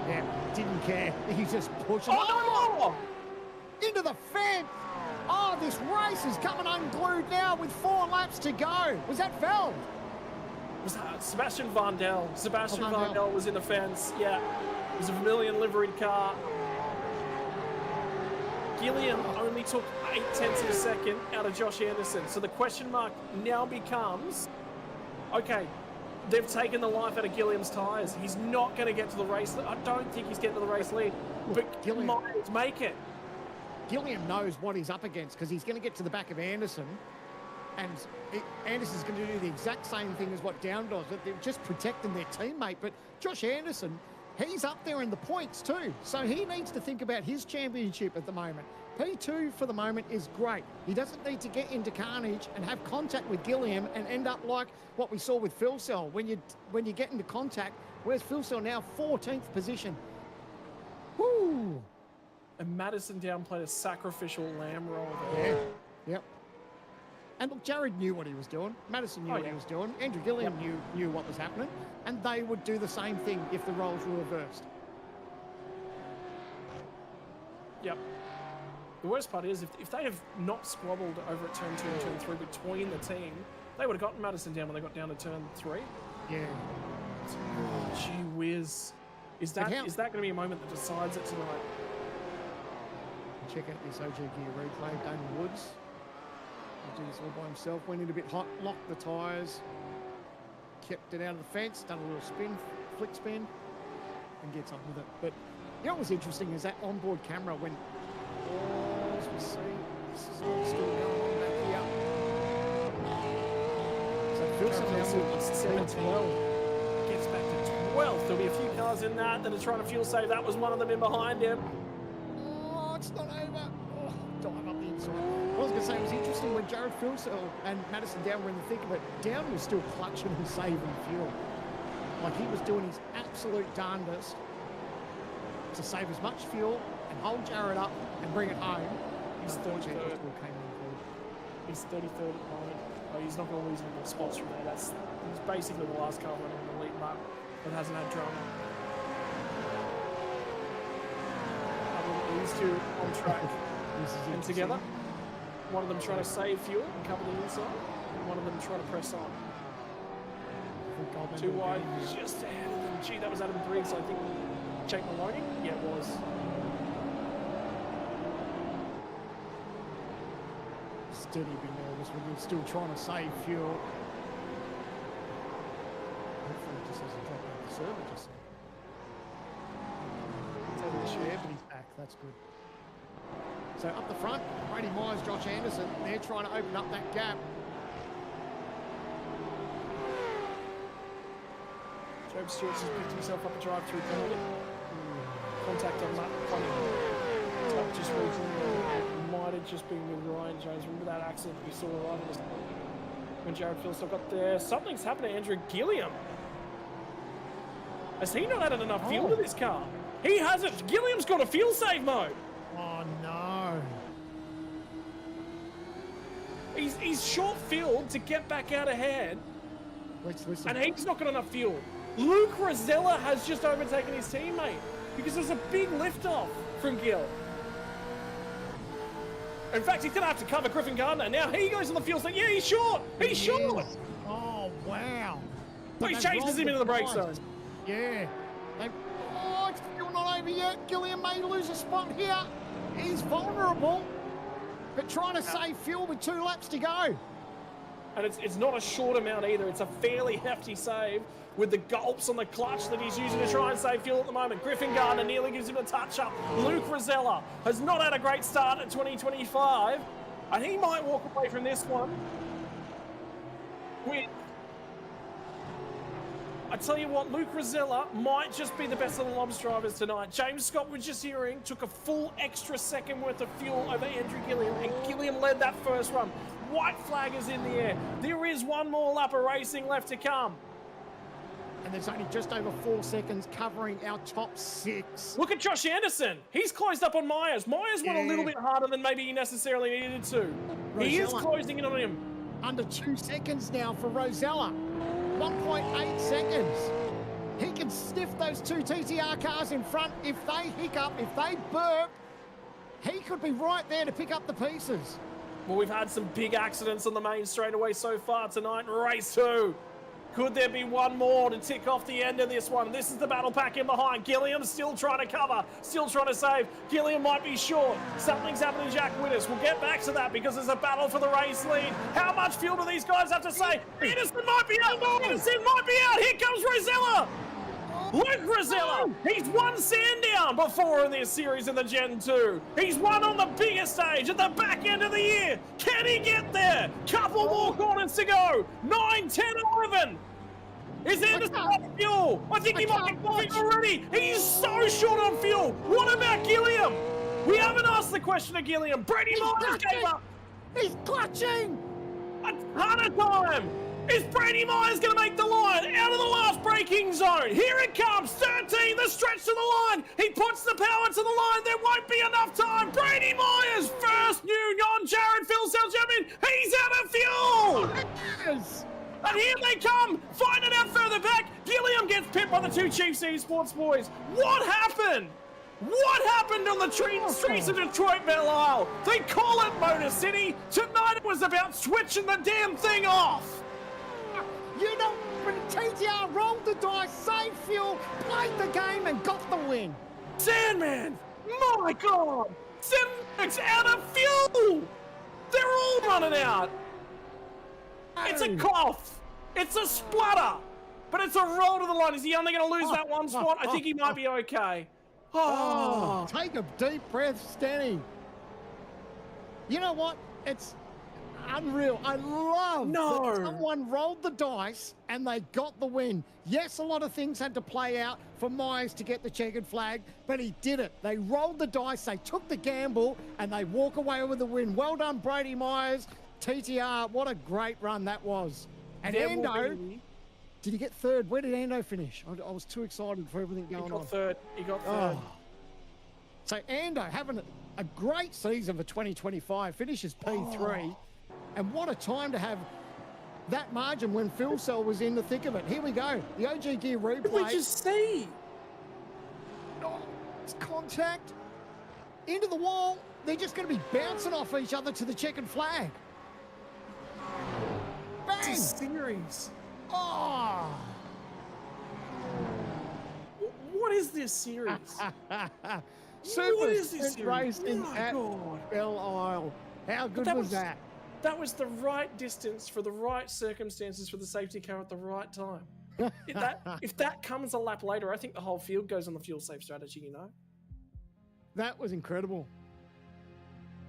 Yeah, didn't care. He's just pushing. Oh, no! Into the fence. Oh, this race is coming unglued now with 4 laps to go. Was that Belle? Was that Sebastian Vandel? Sebastian Vandel was in the fence. Yeah, it was a Vermilion liveried car. Gilliam only took 0.8 of a second out of Josh Anderson. So the question mark now becomes, okay, they've taken the life out of Gilliam's tyres. He's not going to get to the race. I don't think he's getting to the race lead, but Gilliam might make it. Gilliam knows what he's up against because he's going to get to the back of Anderson, and Anderson's going to do the exact same thing as what Down does. They're just protecting their teammate, but Josh Anderson, he's up there in the points too, so he needs to think about his championship at the moment. P2 for the moment is great. He doesn't need to get into Carnage and have contact with Gilliam and end up like what we saw with Filsell. When you get into contact, where's Filsell now? 14th position. Woo! And Madison Down played a sacrificial lamb roll there. Yeah, yep. And look, Jared knew what he was doing. Madison knew what he was doing. Andrew Gilliam knew what was happening. And they would do the same thing if the roles were reversed. Yep. The worst part is, if they have not squabbled over at turn 2 and turn 3 between the team, they would have gotten Madison Down when they got down to turn 3. Yeah. Oh, gee whiz. Is that going to be a moment that decides it tonight? Check out this OG Gear replay. Damon Woods. He'll do this all by himself. Went in a bit hot, locked the tyres, kept it out of the fence, done a little spin, flick spin, and gets up with it. But you know what was interesting is that onboard camera when, as we see, this is all still going on back here. So Filsell now 7-12. Gets back to 12th. There'll be a few cars in that are trying to fuel save. That was one of them in behind him. Oh, it's not over. Oh, dive up the inside. I was going to say, it was interesting when Jared Filsell and Madison Down were in the thick of it. Down was still clutching and saving fuel. Like he was doing his absolute darndest to save as much fuel and hold Jared up and bring it home. He's 33rd. He's 33rd at the moment. Oh, he's not going to lose any more spots from there. He's basically the last car running on the lead lap that hasn't had drama. These two on track and together. One of them trying to save fuel and cover the inside, and one of them trying to press on. think Goldman Too will wide, get in here. just ahead of them. Gee, that was Adam Briggs, I think. Jake Maloney? Yeah, it was. Steady be nervous when you're still trying to save fuel. Hopefully it just hasn't dropped out the server just now. Taking the share, but he's back. That's good. So up the front, Brady Myers, Josh Anderson, they're trying to open up that gap. Job Stewart's just picked himself up a drive-through penalty. Contact on that funny. Top just reaching. Might have just been with Ryan Jones. Remember that accident we saw right when Jared Phillips got there? Something's happened to Andrew Gilliam. Has he not added enough fuel to this car? He hasn't. Gilliam's got a fuel save mode. Oh no. He's short fueled to get back out ahead. Let's listen. And he's not got enough fuel. Luke Rosella has just overtaken his teammate because there's a big lift off from Gill. In fact, he's going to have to cover Griffin Gardner. Now he goes on the fuel side. Yeah, he's short. He's short. Oh, wow. But he changes him into the brake zone. Yeah. Oh, it's still not over yet. Gilliam may lose a spot here. He's vulnerable, but trying to save fuel with 2 laps to go. And it's not a short amount either. It's a fairly hefty save with the gulps on the clutch that he's using to try and save fuel at the moment. Griffin Gardner nearly gives him a touch-up. Luke Rosella has not had a great start at 2025, and he might walk away from this one with... I tell you what, Luke Rosella might just be the best of the Lobs drivers tonight. James Scott was just hearing, took a full extra second worth of fuel over Andrew Gilliam, and Gilliam led that first run. White flag is in the air. There is one more lap of racing left to come. And there's only just over 4 seconds covering our top 6. Look at Josh Anderson. He's closed up on Myers. Myers went a little bit harder than maybe he necessarily needed to. Rosella. He is closing in on him. Under 2 seconds now for Rosella. 1.8 seconds. He can sniff those 2 TTR cars in front. If they hiccup, if they burp, he could be right there to pick up the pieces. Well, we've had some big accidents on the main straightaway so far tonight in race 2. Could there be one more to tick off the end of this one? This is the battle pack in behind. Gilliam still trying to cover, still trying to save. Gilliam might be short. Something's happening to Jack Winners. We'll get back to that because there's a battle for the race lead. How much fuel do these guys have to save? Anderson might be out. Anderson might be out. Here comes Rosella. Luke Rosella, he's won Sandown before in this series in the Gen 2. He's won on the biggest stage at the back end of the year. Can he get there? Couple more corners to go. 9, 10, 11. Is Anderson on fuel? I think he might be coughing already. He's so short on fuel. What about Gilliam? We haven't asked the question of Gilliam. Brady Myers gave up. He's clutching. A ton of time. Is Brady Myers going to make the line out of the last braking zone? Here it comes, 13, the stretch to the line. He puts the power to the line. There won't be enough time. Brady Myers, first new non-Jared Philsell champion. He's out of fuel. Yes. And here they come, find it out further back. Gilliam gets pipped by the 2 Chiefs Esports boys. What happened? What happened on the streets of Detroit, Belle Isle? They call it Motor City. Tonight it was about switching the damn thing off. You know, when TTR rolled the dice, saved fuel, played the game, and got the win. Sandman! My God! Sandman's out of fuel! They're all running out! It's a cough! It's a splutter! But it's a roll to the line. Is he only going to lose that one spot? I think he might be okay. Oh! Take a deep breath, Stanny. You know what? It's unreal. I love that someone rolled the dice and they got the win. Yes, a lot of things had to play out for Myers to get the checkered flag, but he did it. They rolled the dice, they took the gamble, and they walk away with the win. Well done, Brady Myers. TTR, what a great run that was. And Ando, did he get third? Where did Ando finish? I was too excited for everything going on. He got third. So Ando having a great season for 2025, finishes P3. And what a time to have that margin when Philsell was in the thick of it. Here we go. The OG Gear replay. Did we just see? Oh, it's contact. Into the wall. They're just going to be bouncing off each other to the checkered flag. Bang! It's a series. Oh! this series? Super is this sprint series? racing My at God. Belle Isle. How good that was was- that? That was the right distance for the right circumstances for the safety car at the right time. If that comes a lap later, I think the whole field goes on the fuel safe strategy, you know? That was incredible.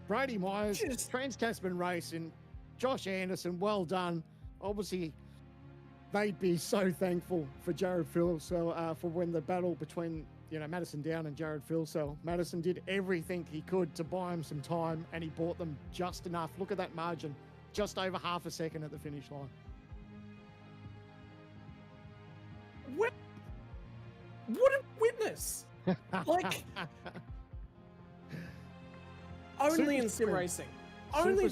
Brady Myers, Trans-Tasman Racing, Josh Anderson, well done. Obviously, they'd be so thankful for Jared Philsell for when the battle between Madison Down and Jared Philsell. Madison did everything he could to buy him some time, and he bought them just enough. Look at that margin, just over half a second at the finish line. What a witness! Like, only in sim racing. Only.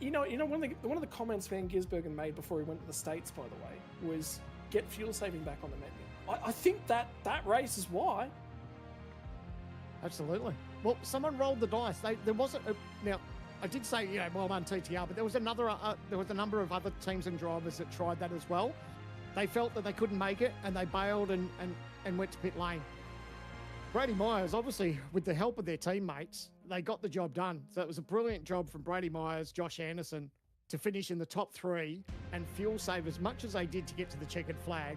You know, one of the comments Van Gisbergen made before he went to the States, by the way, was get fuel saving back on the menu. I think that race is why. Absolutely. Well, someone rolled the dice. There wasn't now. I did say, well done TTR, but there was a number of other teams and drivers that tried that as well. They felt that they couldn't make it, and they bailed and went to pit lane. Brady Myers, obviously, with the help of their teammates, they got the job done. So it was a brilliant job from Brady Myers, Josh Anderson, to finish in the top 3 and fuel save as much as they did to get to the checkered flag.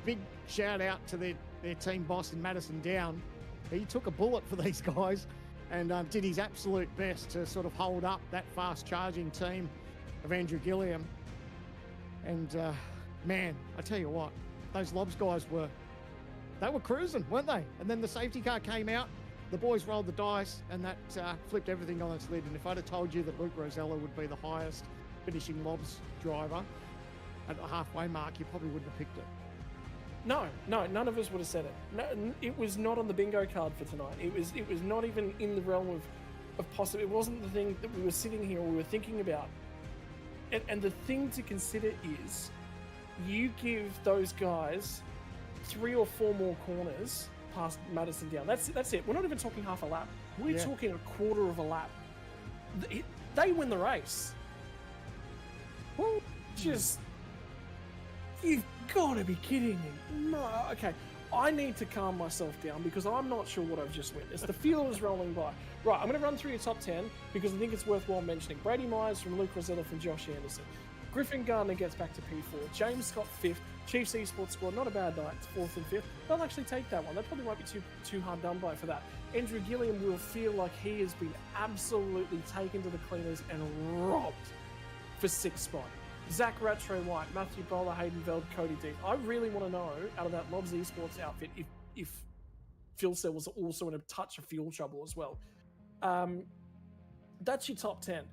Big shout out to their team boss in Madison Down. He took a bullet for these guys and did his absolute best to sort of hold up that fast charging team of Andrew Gilliam. And man, I tell you what, those Lobs guys were cruising, weren't they? And then the safety car came out, the boys rolled the dice, and that flipped everything on its lid. And if I'd have told you that Luke Rosella would be the highest finishing Lobs driver at the halfway mark, you probably wouldn't have picked it. No, none of us would have said it. No, it was not on the bingo card for tonight. It was not even in the realm of possible. It wasn't the thing that we were sitting here or we were thinking about. And the thing to consider is, you give those guys 3 or 4 more corners past Madison Down. That's it. We're not even talking half a lap. We're talking a quarter of a lap. They win the race. Well, you've got to be kidding me. No, okay. I need to calm myself down because I'm not sure what I've just witnessed. The field is rolling by. Right, I'm going to run through your top 10 because I think it's worthwhile mentioning. Brady Myers from Luke Rosella from Josh Anderson. Griffin Gardner gets back to P4. James Scott 5th. Chiefs Esports squad, not a bad night. It's 4th and 5th. They'll actually take that one. They probably won't be too hard done by for that. Andrew Gilliam will feel like he has been absolutely taken to the cleaners and robbed for 6th spot. Zach Rattray White, Matthew Bowler, Hayden Veld, Cody Dean. I really want to know, out of that Lobs Esports outfit, if Fuel Cell was also in a touch of fuel trouble as well. That's your top 10.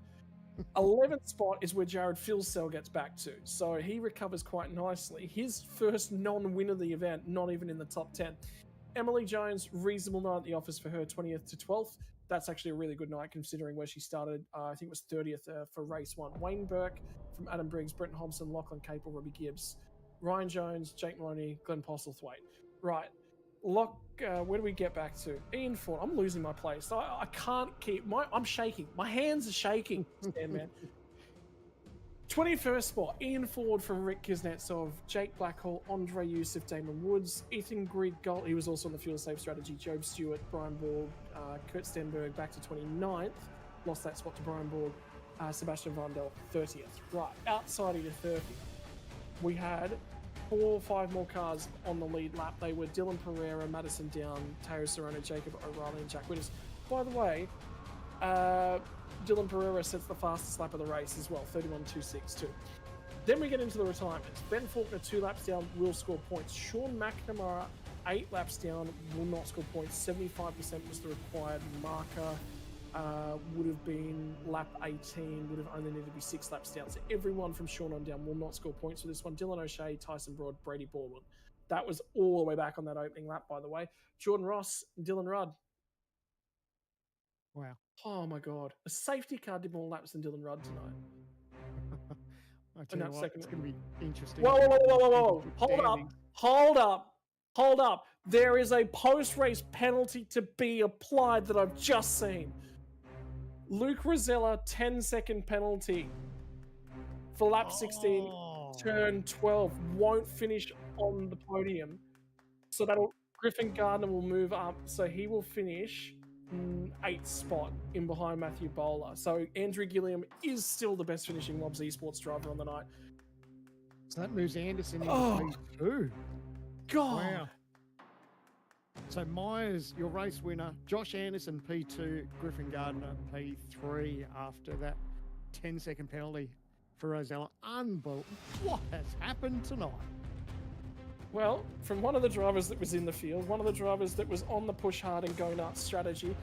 11th spot is where Jared Philsell gets back to. So he recovers quite nicely. His first non-win of the event, not even in the top 10. Emily Jones, reasonable night at the office for her, 20th to 12th. That's actually a really good night considering where she started. I think it was 30th for race 1. Wayne Burke from Adam Briggs, Brenton Hobson, Lachlan Capel, Robbie Gibbs, Ryan Jones, Jake Maloney, Glenn Postlethwaite. Right. Where do we get back to? Ian Ford. I'm losing my place. I can't keep... I'm shaking. My hands are shaking, Stan Man. 21st spot, Ian Ford from Rick Kuznetsov, Jake Blackhall, Andre Youssef, Damon Woods, Ethan Grigg Gold. He was also on the fuel safe strategy. Job Stewart, Brian Borg, Kurt Stenberg back to 29th. Lost that spot to Brian Borg. Sebastian Vandel, 30th. Right, outside of your 30th, we had 4 or 5 more cars on the lead lap. They were Dylan Pereira, Madison Down, Taylor Serrano, Jacob O'Reilly, and Jack Witters. By the way, Dylan Pereira sets the fastest lap of the race as well, 31.262. Then we get into the retirements. Ben Faulkner, 2 laps down, will score points. Sean McNamara, 8 laps down, will not score points. 75% was the required marker. Would have been lap 18, would have only needed to be 6 laps down. So everyone from Sean on down will not score points for this one. Dylan O'Shea, Tyson Broad, Brady Baldwin. That was all the way back on that opening lap, by the way. Jordan Ross, Dylan Rudd. Wow. Oh my God. A safety car did more laps than Dylan Rudd tonight. I tell you what, it's going to be interesting. Whoa. Hold up. There is a post-race penalty to be applied that I've just seen. Luke Rosella, 10-second penalty for lap 16, turn 12. Won't finish on the podium So that'll Griffin Gardner will move up, so he will finish 8th spot in behind Matthew Bowler. So Andrew Gilliam is still the best finishing Lobs Esports driver on the night. So that moves Anderson into Oh, P2. God. Wow. So Myers, your race winner, Josh Anderson P2, Griffin Gardner P3 after that 10-second penalty for Rosella. Unbelievable. What has happened tonight? Well, from one of the drivers that was in the field, one of the drivers that was on the push hard and go nuts strategy,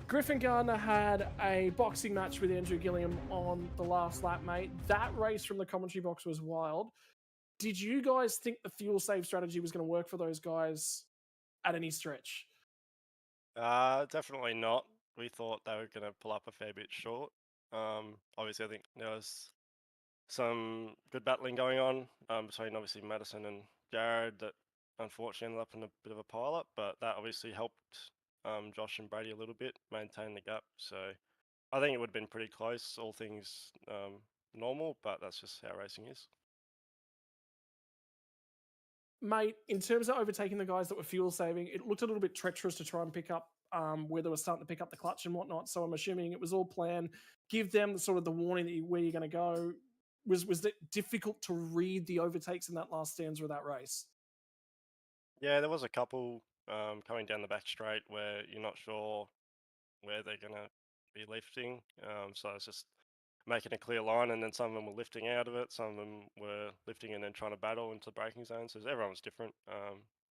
Griffin Gardner had a boxing match with Andrew Gilliam on the last lap, mate. That race from the commentary box was wild. Did you guys think the fuel save strategy was going to work for those guys at any stretch? Definitely not. We thought they were going to pull up a fair bit short. Obviously, I think there was some good battling going on between obviously Madison and Jared that unfortunately ended up in a bit of a pile-up, but that obviously helped Josh and Brady a little bit maintain the gap. So I think it would have been pretty close, all things normal, but that's just how racing is. Mate, in terms of overtaking the guys that were fuel saving, it looked a little bit treacherous to try and pick up where they were starting to pick up the clutch and whatnot. So I'm assuming it was all planned. Give them sort of the warning that where you're going to go. Was it difficult to read the overtakes in that last stanza of that race? Yeah, there was a couple coming down the back straight where you're not sure where they're going to be lifting. So it's just making a clear line, and then some of them were lifting out of it, some of them were lifting and then trying to battle into the braking zone. So everyone was different,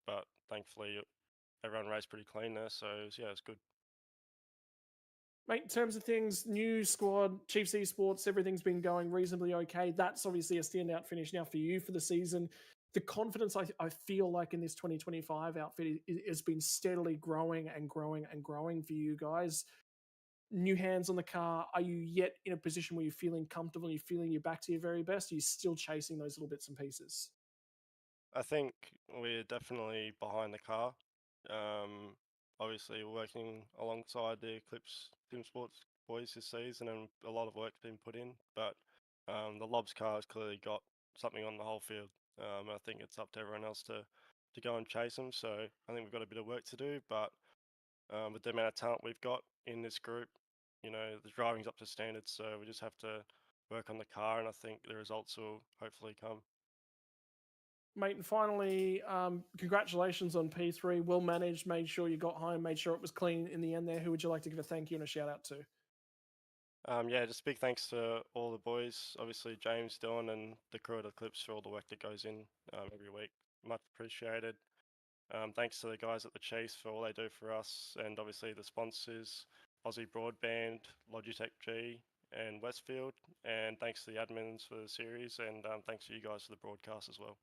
but thankfully everyone raced pretty clean there. So yeah, it's good. Mate, in terms of things, new squad, Chiefs Esports, everything's been going reasonably okay. That's obviously a standout finish now for you for the season. The confidence I feel like in this 2025 outfit has been steadily growing and growing and growing for you guys. New hands on the car. Are you yet in a position where you're feeling comfortable, you're feeling you're back to your very best? Are you still chasing those little bits and pieces? I think we're definitely behind the car. Obviously, working alongside the Eclipse Team Sports boys this season, and a lot of work's been put in. But the Lobs car has clearly got something on the whole field. I think it's up to everyone else to go and chase them. So I think we've got a bit of work to do. But with the amount of talent we've got in this group, you know, the driving's up to standards. So we just have to work on the car, and I think the results will hopefully come. Mate, and finally, congratulations on P3. Well managed, made sure you got home, made sure it was clean in the end there. Who would you like to give a thank you and a shout out to? Yeah, just big thanks to all the boys, obviously James, Dylan, and the crew at Eclipse for all the work that goes in every week. Much appreciated. Thanks to the guys at the Chase for all they do for us, and obviously the sponsors, Aussie Broadband, Logitech G, and Westfield. And thanks to the admins for the series, and thanks to you guys for the broadcast as well.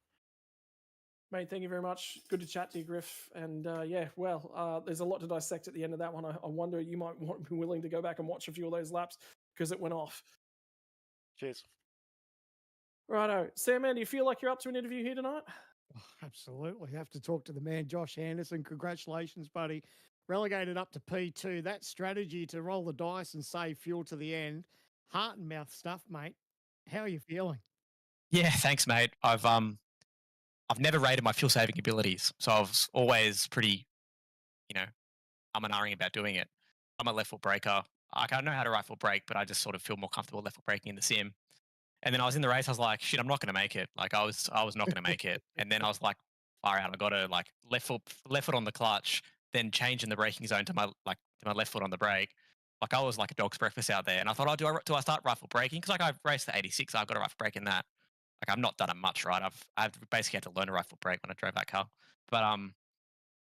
Mate, thank you very much. Good to chat to you, Griff. And there's a lot to dissect at the end of that one. I wonder you might be willing to go back and watch a few of those laps because it went off. Cheers. Righto. Sam, man, do you feel like you're up to an interview here tonight? Oh, absolutely. Have to talk to the man, Josh Anderson. Congratulations, buddy. Relegated up to P2. That strategy to roll the dice and save fuel to the end. Heart and mouth stuff, mate. How are you feeling? Yeah, thanks, mate. I've never rated my fuel saving abilities, so I was always pretty, I'm and ahhing about doing it. I'm a left foot braker. I know how to right foot brake, but I just sort of feel more comfortable left foot braking in the sim. And then I was in the race. I was like, shit, I'm not going to make it. Like I was not going to make it. And then I was like, far out. I got to like left foot on the clutch, then change in the braking zone to my left foot on the brake. Like I was like a dog's breakfast out there. And I thought, do I start right foot braking? Because like I've raced the 86, I've got a right foot brake in that. Like I've not done it much, right? I've basically had to learn a right foot brake when I drove that car. But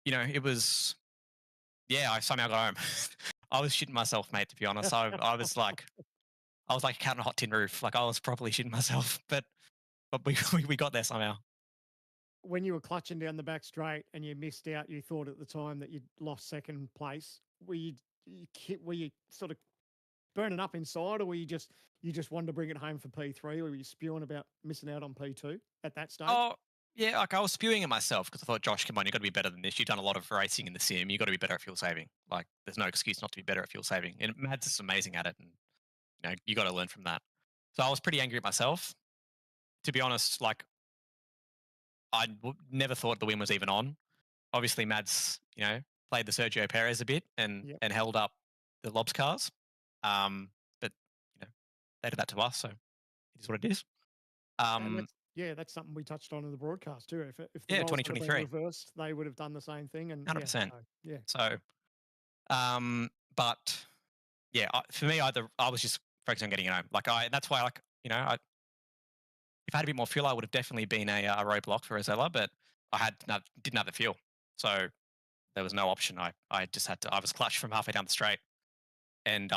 it was, yeah, I somehow got home. I was shitting myself, mate, to be honest. I was like a cat on a hot tin roof. Like I was properly shitting myself, but we got there somehow. When you were clutching down the back straight and you missed out, you thought at the time that you'd lost second place. Were you sort of burning up inside, or were you just wanted to bring it home for P3, or were you spewing about missing out on P2 at that stage? Oh, yeah, like I was spewing at myself because I thought, Josh, come on, you've got to be better than this. You've done a lot of racing in the sim. You've got to be better at fuel saving. Like there's no excuse not to be better at fuel saving. And Mads is amazing at it, and you got to learn from that. So I was pretty angry at myself. To be honest, like I never thought the win was even on. obviously Mads, played the Sergio Perez a bit and held up the Lobs cars. But they did that to us, so it is what it is. That's something we touched on in the broadcast too. If the Yeah, roles had been 2023. reversed, they would have done the same thing. And 100%. yeah. So, but yeah, for me, I was just focused on getting it home. That's why, if I had a bit more fuel, I would have definitely been a roadblock for Rosella, but didn't have the fuel, so there was no option. I just had to. I was clutched from halfway down the straight, and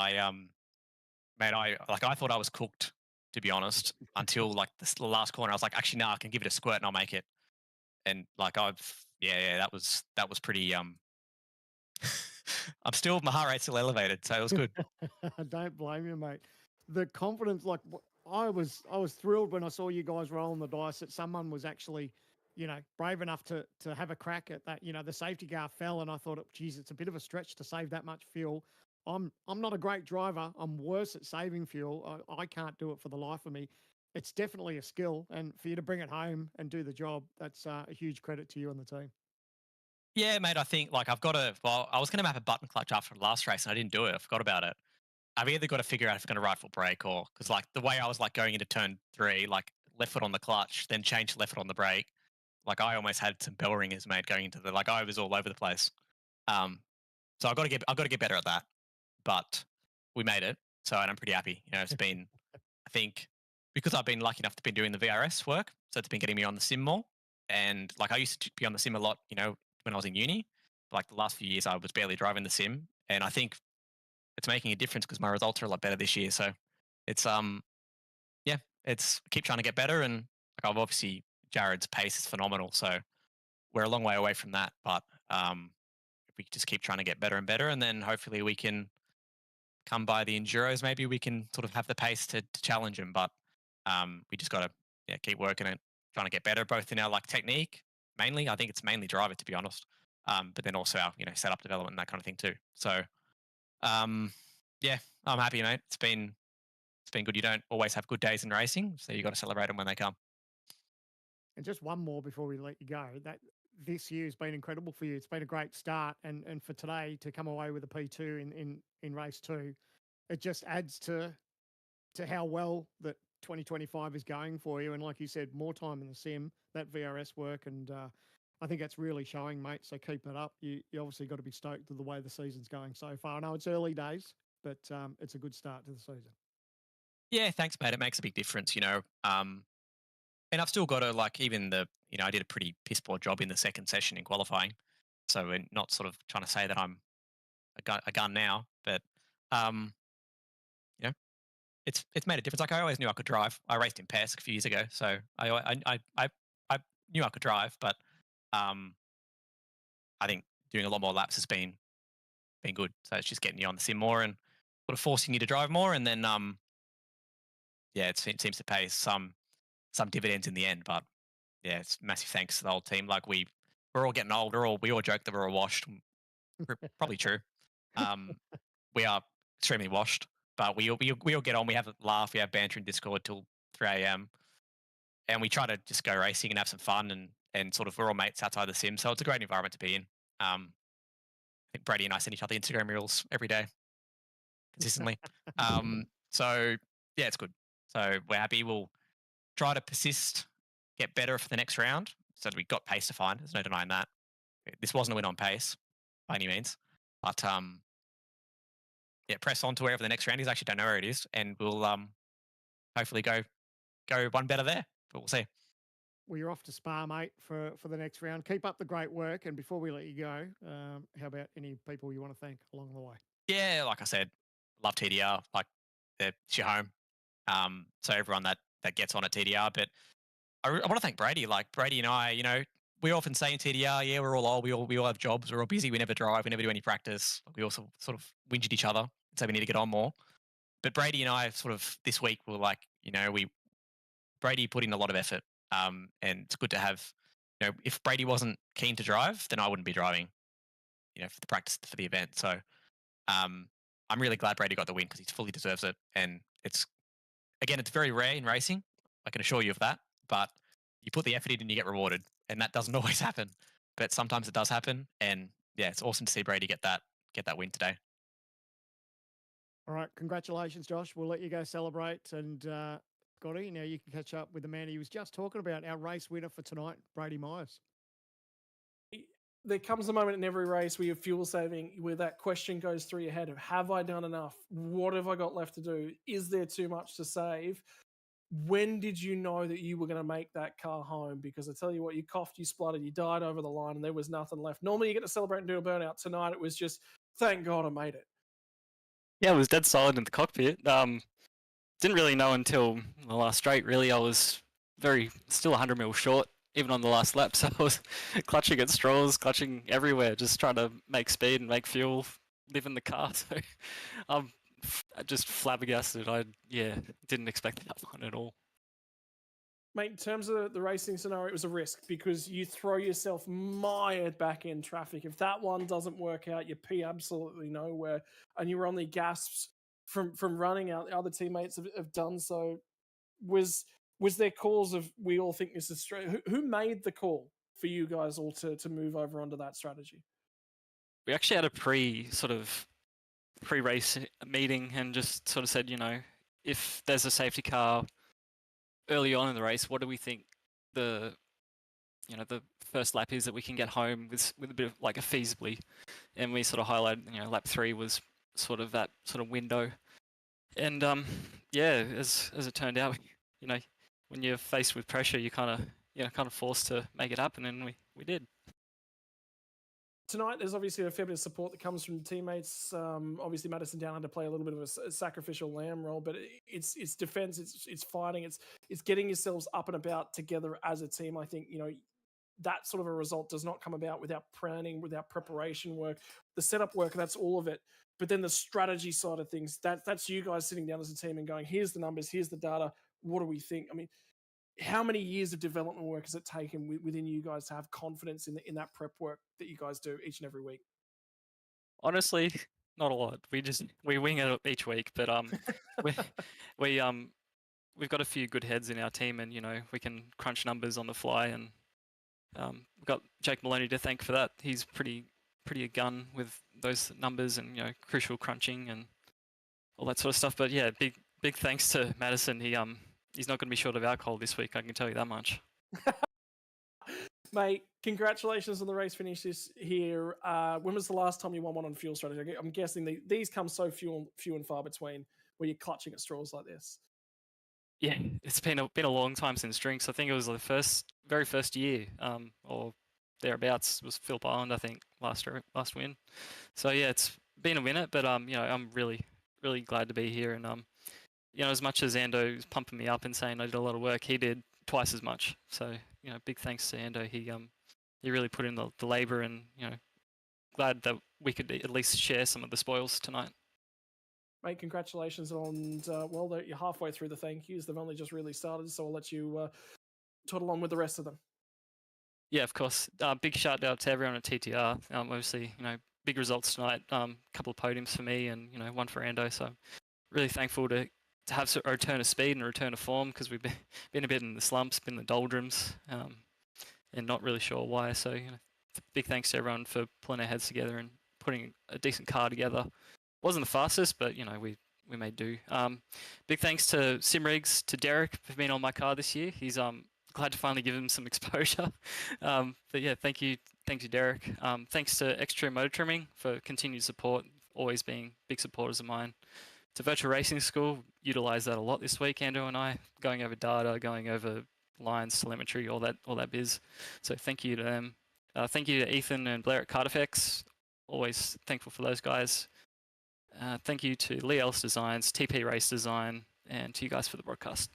mate, I thought I was cooked, to be honest, until like the last corner. I was like, actually, no, I can give it a squirt and I'll make it. And that was pretty. My heart rate's still elevated, so it was good. Don't blame you, mate. The confidence, I was thrilled when I saw you guys rolling the dice that someone was actually, brave enough to have a crack at that. The safety car fell, and I thought, geez, it's a bit of a stretch to save that much fuel. I'm not a great driver. I'm worse at saving fuel. I can't do it for the life of me. It's definitely a skill, and for you to bring it home and do the job, that's a huge credit to you and the team. Yeah, mate, I think I was going to map a button clutch after the last race and I didn't do it. I forgot about it. I've either got to figure out if I'm going to right foot brake because the way I was going into turn 3, left foot on the clutch, then change to left foot on the brake. I almost had some bell ringers, mate, going into I was all over the place. So I've got to get better at that. But we made it. And I'm pretty happy. It's been, I think, because I've been lucky enough to be doing the VRS work. So it's been getting me on the sim more. And I used to be on the sim a lot, when I was in uni. The last few years, I was barely driving the sim. And I think it's making a difference because my results are a lot better this year. So it's keep trying to get better. And I've obviously, Jared's pace is phenomenal. So we're a long way away from that. But if we just keep trying to get better and better, and then hopefully we can come by the enduros, maybe we can sort of have the pace to challenge them. But we just got to keep working it, trying to get better, both in our technique. Mainly, I think it's mainly driver, to be honest. But then also our setup development and that kind of thing too. So I'm happy, mate. It's been good. You don't always have good days in racing, so you got to celebrate them when they come. And just one more before we let you go. That this year has been incredible for you. It's been a great start, and for today to come away with a P2 in race 2, it just adds to how well that 2025 is going for you. And like you said, more time in the sim, that VRS work, and I think that's really showing, mate. So keep it up. You obviously got to be stoked with the way the season's going so far. I know it's early days, but it's a good start to the season. Yeah, thanks, mate. It makes a big difference, and I've still got to even I did a pretty piss poor job in the second session in qualifying. So we're not sort of trying to say that I'm a gun now, but it's made a difference. I always knew I could drive. I raced in Pesk a few years ago, so I knew I could drive, but I think doing a lot more laps has been good. So it's just getting you on the sim more and sort of forcing you to drive more, and then it seems to pay some dividends in the end. But yeah, it's massive thanks to the whole team. We're all getting old. We all joke that we're all washed. Probably true. We are extremely washed, but we all get on. We have a laugh. We have banter in Discord till 3 a.m. and we try to just go racing and have some fun and sort of we're all mates outside the sim. So it's a great environment to be in. I think Brady and I send each other Instagram reels every day consistently. So yeah, it's good. So we're happy. We'll try to persist, get better for the next round. So we got pace to find. There's no denying that. This wasn't a win on pace by any means, but press on to wherever the next round is. I actually don't know where it is, and we'll hopefully go one better there. But we'll see. Well, you're off to Spa, mate, for the next round. Keep up the great work. And before we let you go, how about any people you want to thank along the way? Yeah, like I said, love TDR. It's your home. So everyone that gets on at TDR, but I want to thank Brady. Brady and I, we often say in TDR, yeah, we're all old. We all have jobs. We're all busy. We never drive. We never do any practice. We also sort of whinge at each other and say we need to get on more. But Brady and I sort of this week were Brady put in a lot of effort. And it's good to have, if Brady wasn't keen to drive, then I wouldn't be driving, for the practice for the event. So I'm really glad Brady got the win because he fully deserves it. And it's very rare in racing. I can assure you of that. But you put the effort in and you get rewarded. And that doesn't always happen. but sometimes it does happen. And yeah, it's awesome to see Brady get that win today. All right, congratulations, Josh. We'll let you go celebrate. And Gotti, now you can catch up with the man he was just talking about, our race winner for tonight, Brady Myers. There comes a moment in every race where you're fuel saving, where that question goes through your head of, have I done enough? What have I got left to do? Is there too much to save? When did you know that you were going to make that car home? Because I tell you what, you coughed, you spluttered, you died over the line, and there was nothing left. Normally you get to celebrate and do a burnout. Tonight it was just, thank God I made it. Yeah, I was dead solid in the cockpit. Didn't really know until the last straight, really. I was still 100 mil short, even on the last lap. So I was clutching at straws, clutching everywhere, just trying to make speed and make fuel, live in the car. So I'm just flabbergasted. I didn't expect that one at all. Mate, in terms of the racing scenario, it was a risk because you throw yourself mired back in traffic. If that one doesn't work out, you pee absolutely nowhere, and you were on the gasps from running out. The other teammates have done so. Was there calls of, we all think this is straight? Who made the call for you guys all to move over onto that strategy? We actually had a pre-race meeting and just sort of said, if there's a safety car early on in the race, what do we think the first lap is that we can get home with a bit of like a feasibly, and we sort of highlighted, lap 3 was sort of that sort of window, and as it turned out, when you're faced with pressure, you kind of forced to make it happen, and we did. Tonight, there's obviously a fair bit of support that comes from teammates. Obviously, Madison down under play a little bit of a sacrificial lamb role, but it's defense, it's fighting, it's getting yourselves up and about together as a team. I think that sort of a result does not come about without planning, without preparation work, the setup work. That's all of it. But then the strategy side of things, that's you guys sitting down as a team and going, here's the numbers, here's the data. What do we think? I mean, how many years of development work has it taken within you guys to have confidence in that prep work that you guys do each and every week? Honestly, not a lot. We wing it each week, but we've got a few good heads in our team, and we can crunch numbers on the fly, and we've got Jake Maloney to thank for that. He's pretty a gun with those numbers and crucial crunching and all that sort of stuff. But yeah, big thanks to Madison. He's not going to be short of alcohol this week, I can tell you that much. Mate, congratulations on the race finish this here. When was the last time you won one on fuel strategy? I'm guessing these come so few and far between where you're clutching at straws like this. Yeah, it's been a long time since drinks. I think it was the very first year, or thereabouts, was Phillip Island, I think, last win. So yeah, it's been a minute, but I'm really glad to be here, and as much as Ando was pumping me up and saying I did a lot of work, he did twice as much. So, big thanks to Ando. He really put in the labour, and, glad that we could at least share some of the spoils tonight. Mate, congratulations on, you're halfway through the thank yous. They've only just really started, so I'll let you toddle on with the rest of them. Yeah, of course. Big shout out to everyone at TTR. Obviously, big results tonight. Couple of podiums for me, and, one for Ando. So really thankful to have a return of speed and a return of form, because we've been a bit in the slumps, been in the doldrums, and not really sure why. So, big thanks to everyone for pulling our heads together and putting a decent car together. Wasn't the fastest, but we made do. Big thanks to Simrigs, to Derek for being on my car this year. He's glad to finally give him some exposure. But yeah, thank you, Derek. Thanks to Extreme Motor Trimming for continued support, always being big supporters of mine. To Virtual Racing School, utilised that a lot this week, Andrew and I, going over data, going over lines, telemetry, all that biz. So thank you to them. Thank you to Ethan and Blair at Cartefx. Always thankful for those guys. Thank you to Lee Ellis Designs, TP Race Design, and to you guys for the broadcast.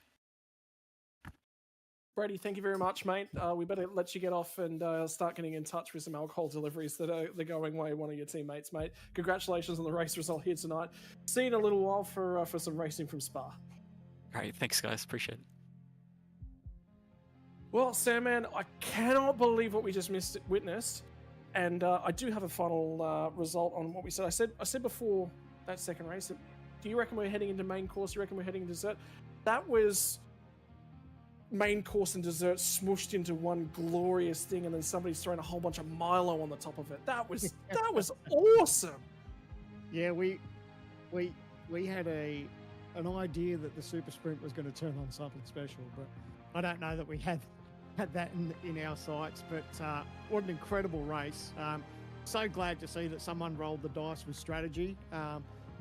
Brady, thank you very much, mate. We better let you get off and start getting in touch with some alcohol deliveries that are going way one of your teammates, mate. Congratulations on the race result here tonight. See you in a little while for some racing from Spa. Great, thanks guys, appreciate it. Well, Sandman, I cannot believe what we just witnessed, and I do have a final result on what we said. I said before that second race, do you reckon we're heading into main course? Do you reckon we're heading into dessert? That was main course and dessert smooshed into one glorious thing, and then somebody's throwing a whole bunch of Milo on the top of it. That was awesome. Yeah, we had an idea that the Super Sprint was going to turn on something special, but I don't know that we had that in our sights. But what an incredible race. So glad to see that someone rolled the dice with strategy.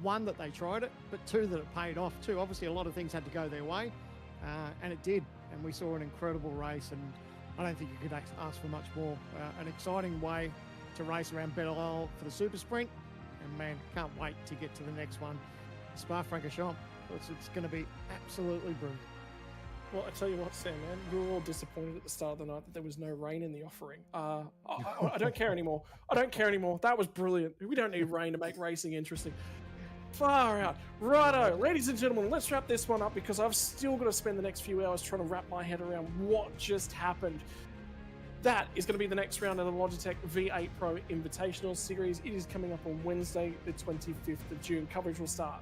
One, that they tried it, but two, that it paid off too. Obviously, a lot of things had to go their way, and it did. And we saw an incredible race, and I don't think you could ask for much more. An exciting way to race around Belle for the Super Sprint, and man, can't wait to get to the next one, Spa-Francorchamps. It's going to be absolutely brilliant. Well, I tell you what, Sam, man, we were all disappointed at the start of the night that there was no rain in the offering. I don't care anymore. I don't care anymore. That was brilliant. We don't need rain to make racing interesting. Far out. Righto, ladies and gentlemen, let's wrap this one up because I've still got to spend the next few hours trying to wrap my head around what just happened. That is going to be the next round of the Logitech V8 Pro Invitational Series. It is coming up on Wednesday, the 25th of June. Coverage will start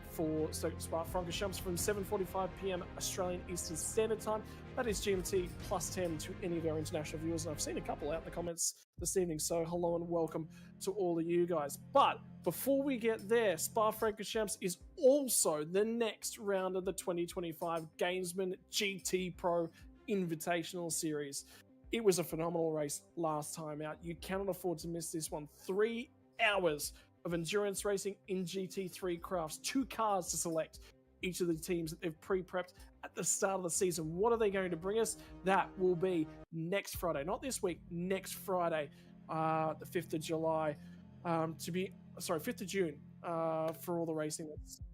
for Spa-Francorchamps from 7:45 p.m. Australian Eastern Standard Time. That is GMT plus 10 to any of our international viewers. And I've seen a couple out in the comments this evening, so hello and welcome to all of you guys. But before we get there, Spa-Francorchamps is also the next round of the 2025 Gamesman GT Pro Invitational Series. It was a phenomenal race last time out. You cannot afford to miss this one. 3 hours of endurance racing in GT3 crafts, 2 cars to select each of the teams that they've pre-prepped at the start of the season. What are they going to bring us? That will be next Friday, not this week, next Friday, the 5th of July, 5th of June for all the racing.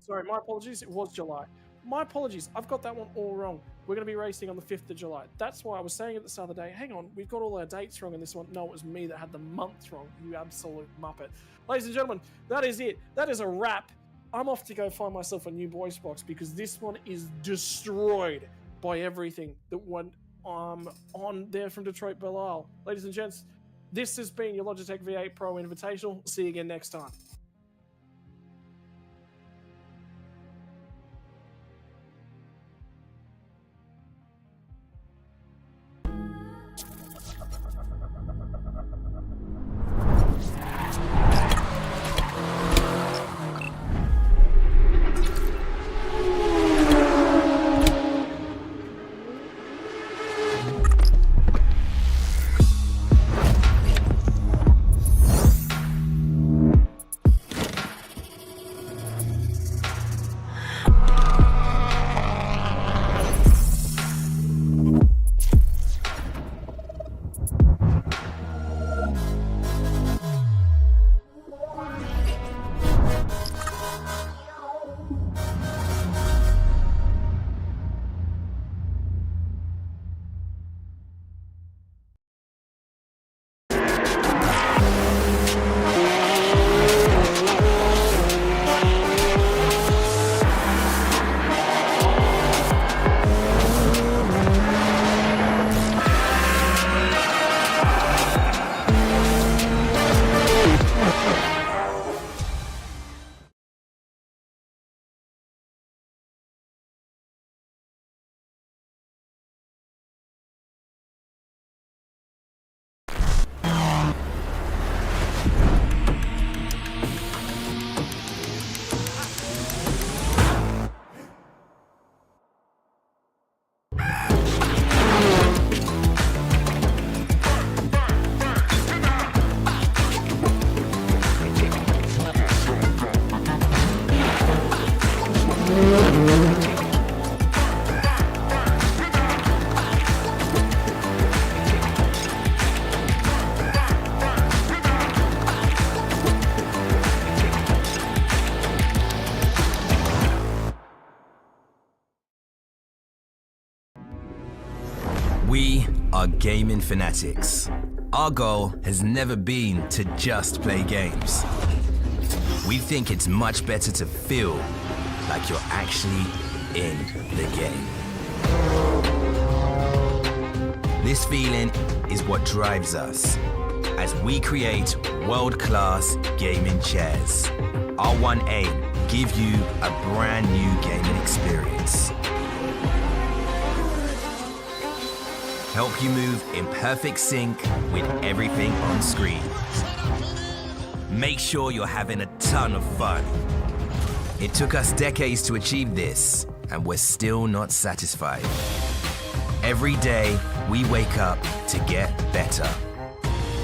Sorry, my apologies, it was July. My apologies, I've got that one all wrong. We're going to be racing on the 5th of July. That's why I was saying at the start of the day, hang on, we've got all our dates wrong in this one. No, it was me that had the month wrong, you absolute muppet. Ladies and gentlemen, that is it. That is a wrap. I'm off to go find myself a new voice box because this one is destroyed by everything that went on there from Detroit Belle Isle. Ladies and gents, this has been your Logitech V8 Pro Invitational. See you again next time. We are gaming fanatics. Our goal has never been to just play games. We think it's much better to feel like you're actually in the game. This feeling is what drives us as we create world-class gaming chairs. Our one aim, give you a brand new gaming experience. help you move in perfect sync with everything on screen. Make sure you're having a ton of fun. It took us decades to achieve this, and we're still not satisfied. Every day, we wake up to get better.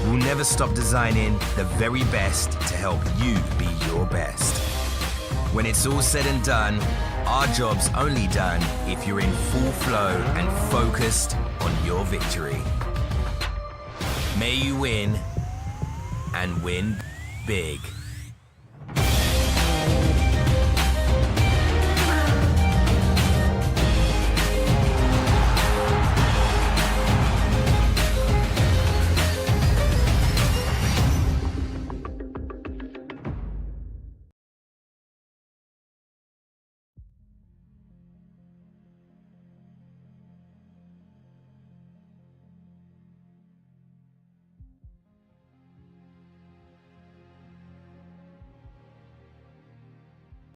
We'll never stop designing the very best to help you be your best. When it's all said and done, our job's only done if you're in full flow and focused on your victory. May you win, and win big.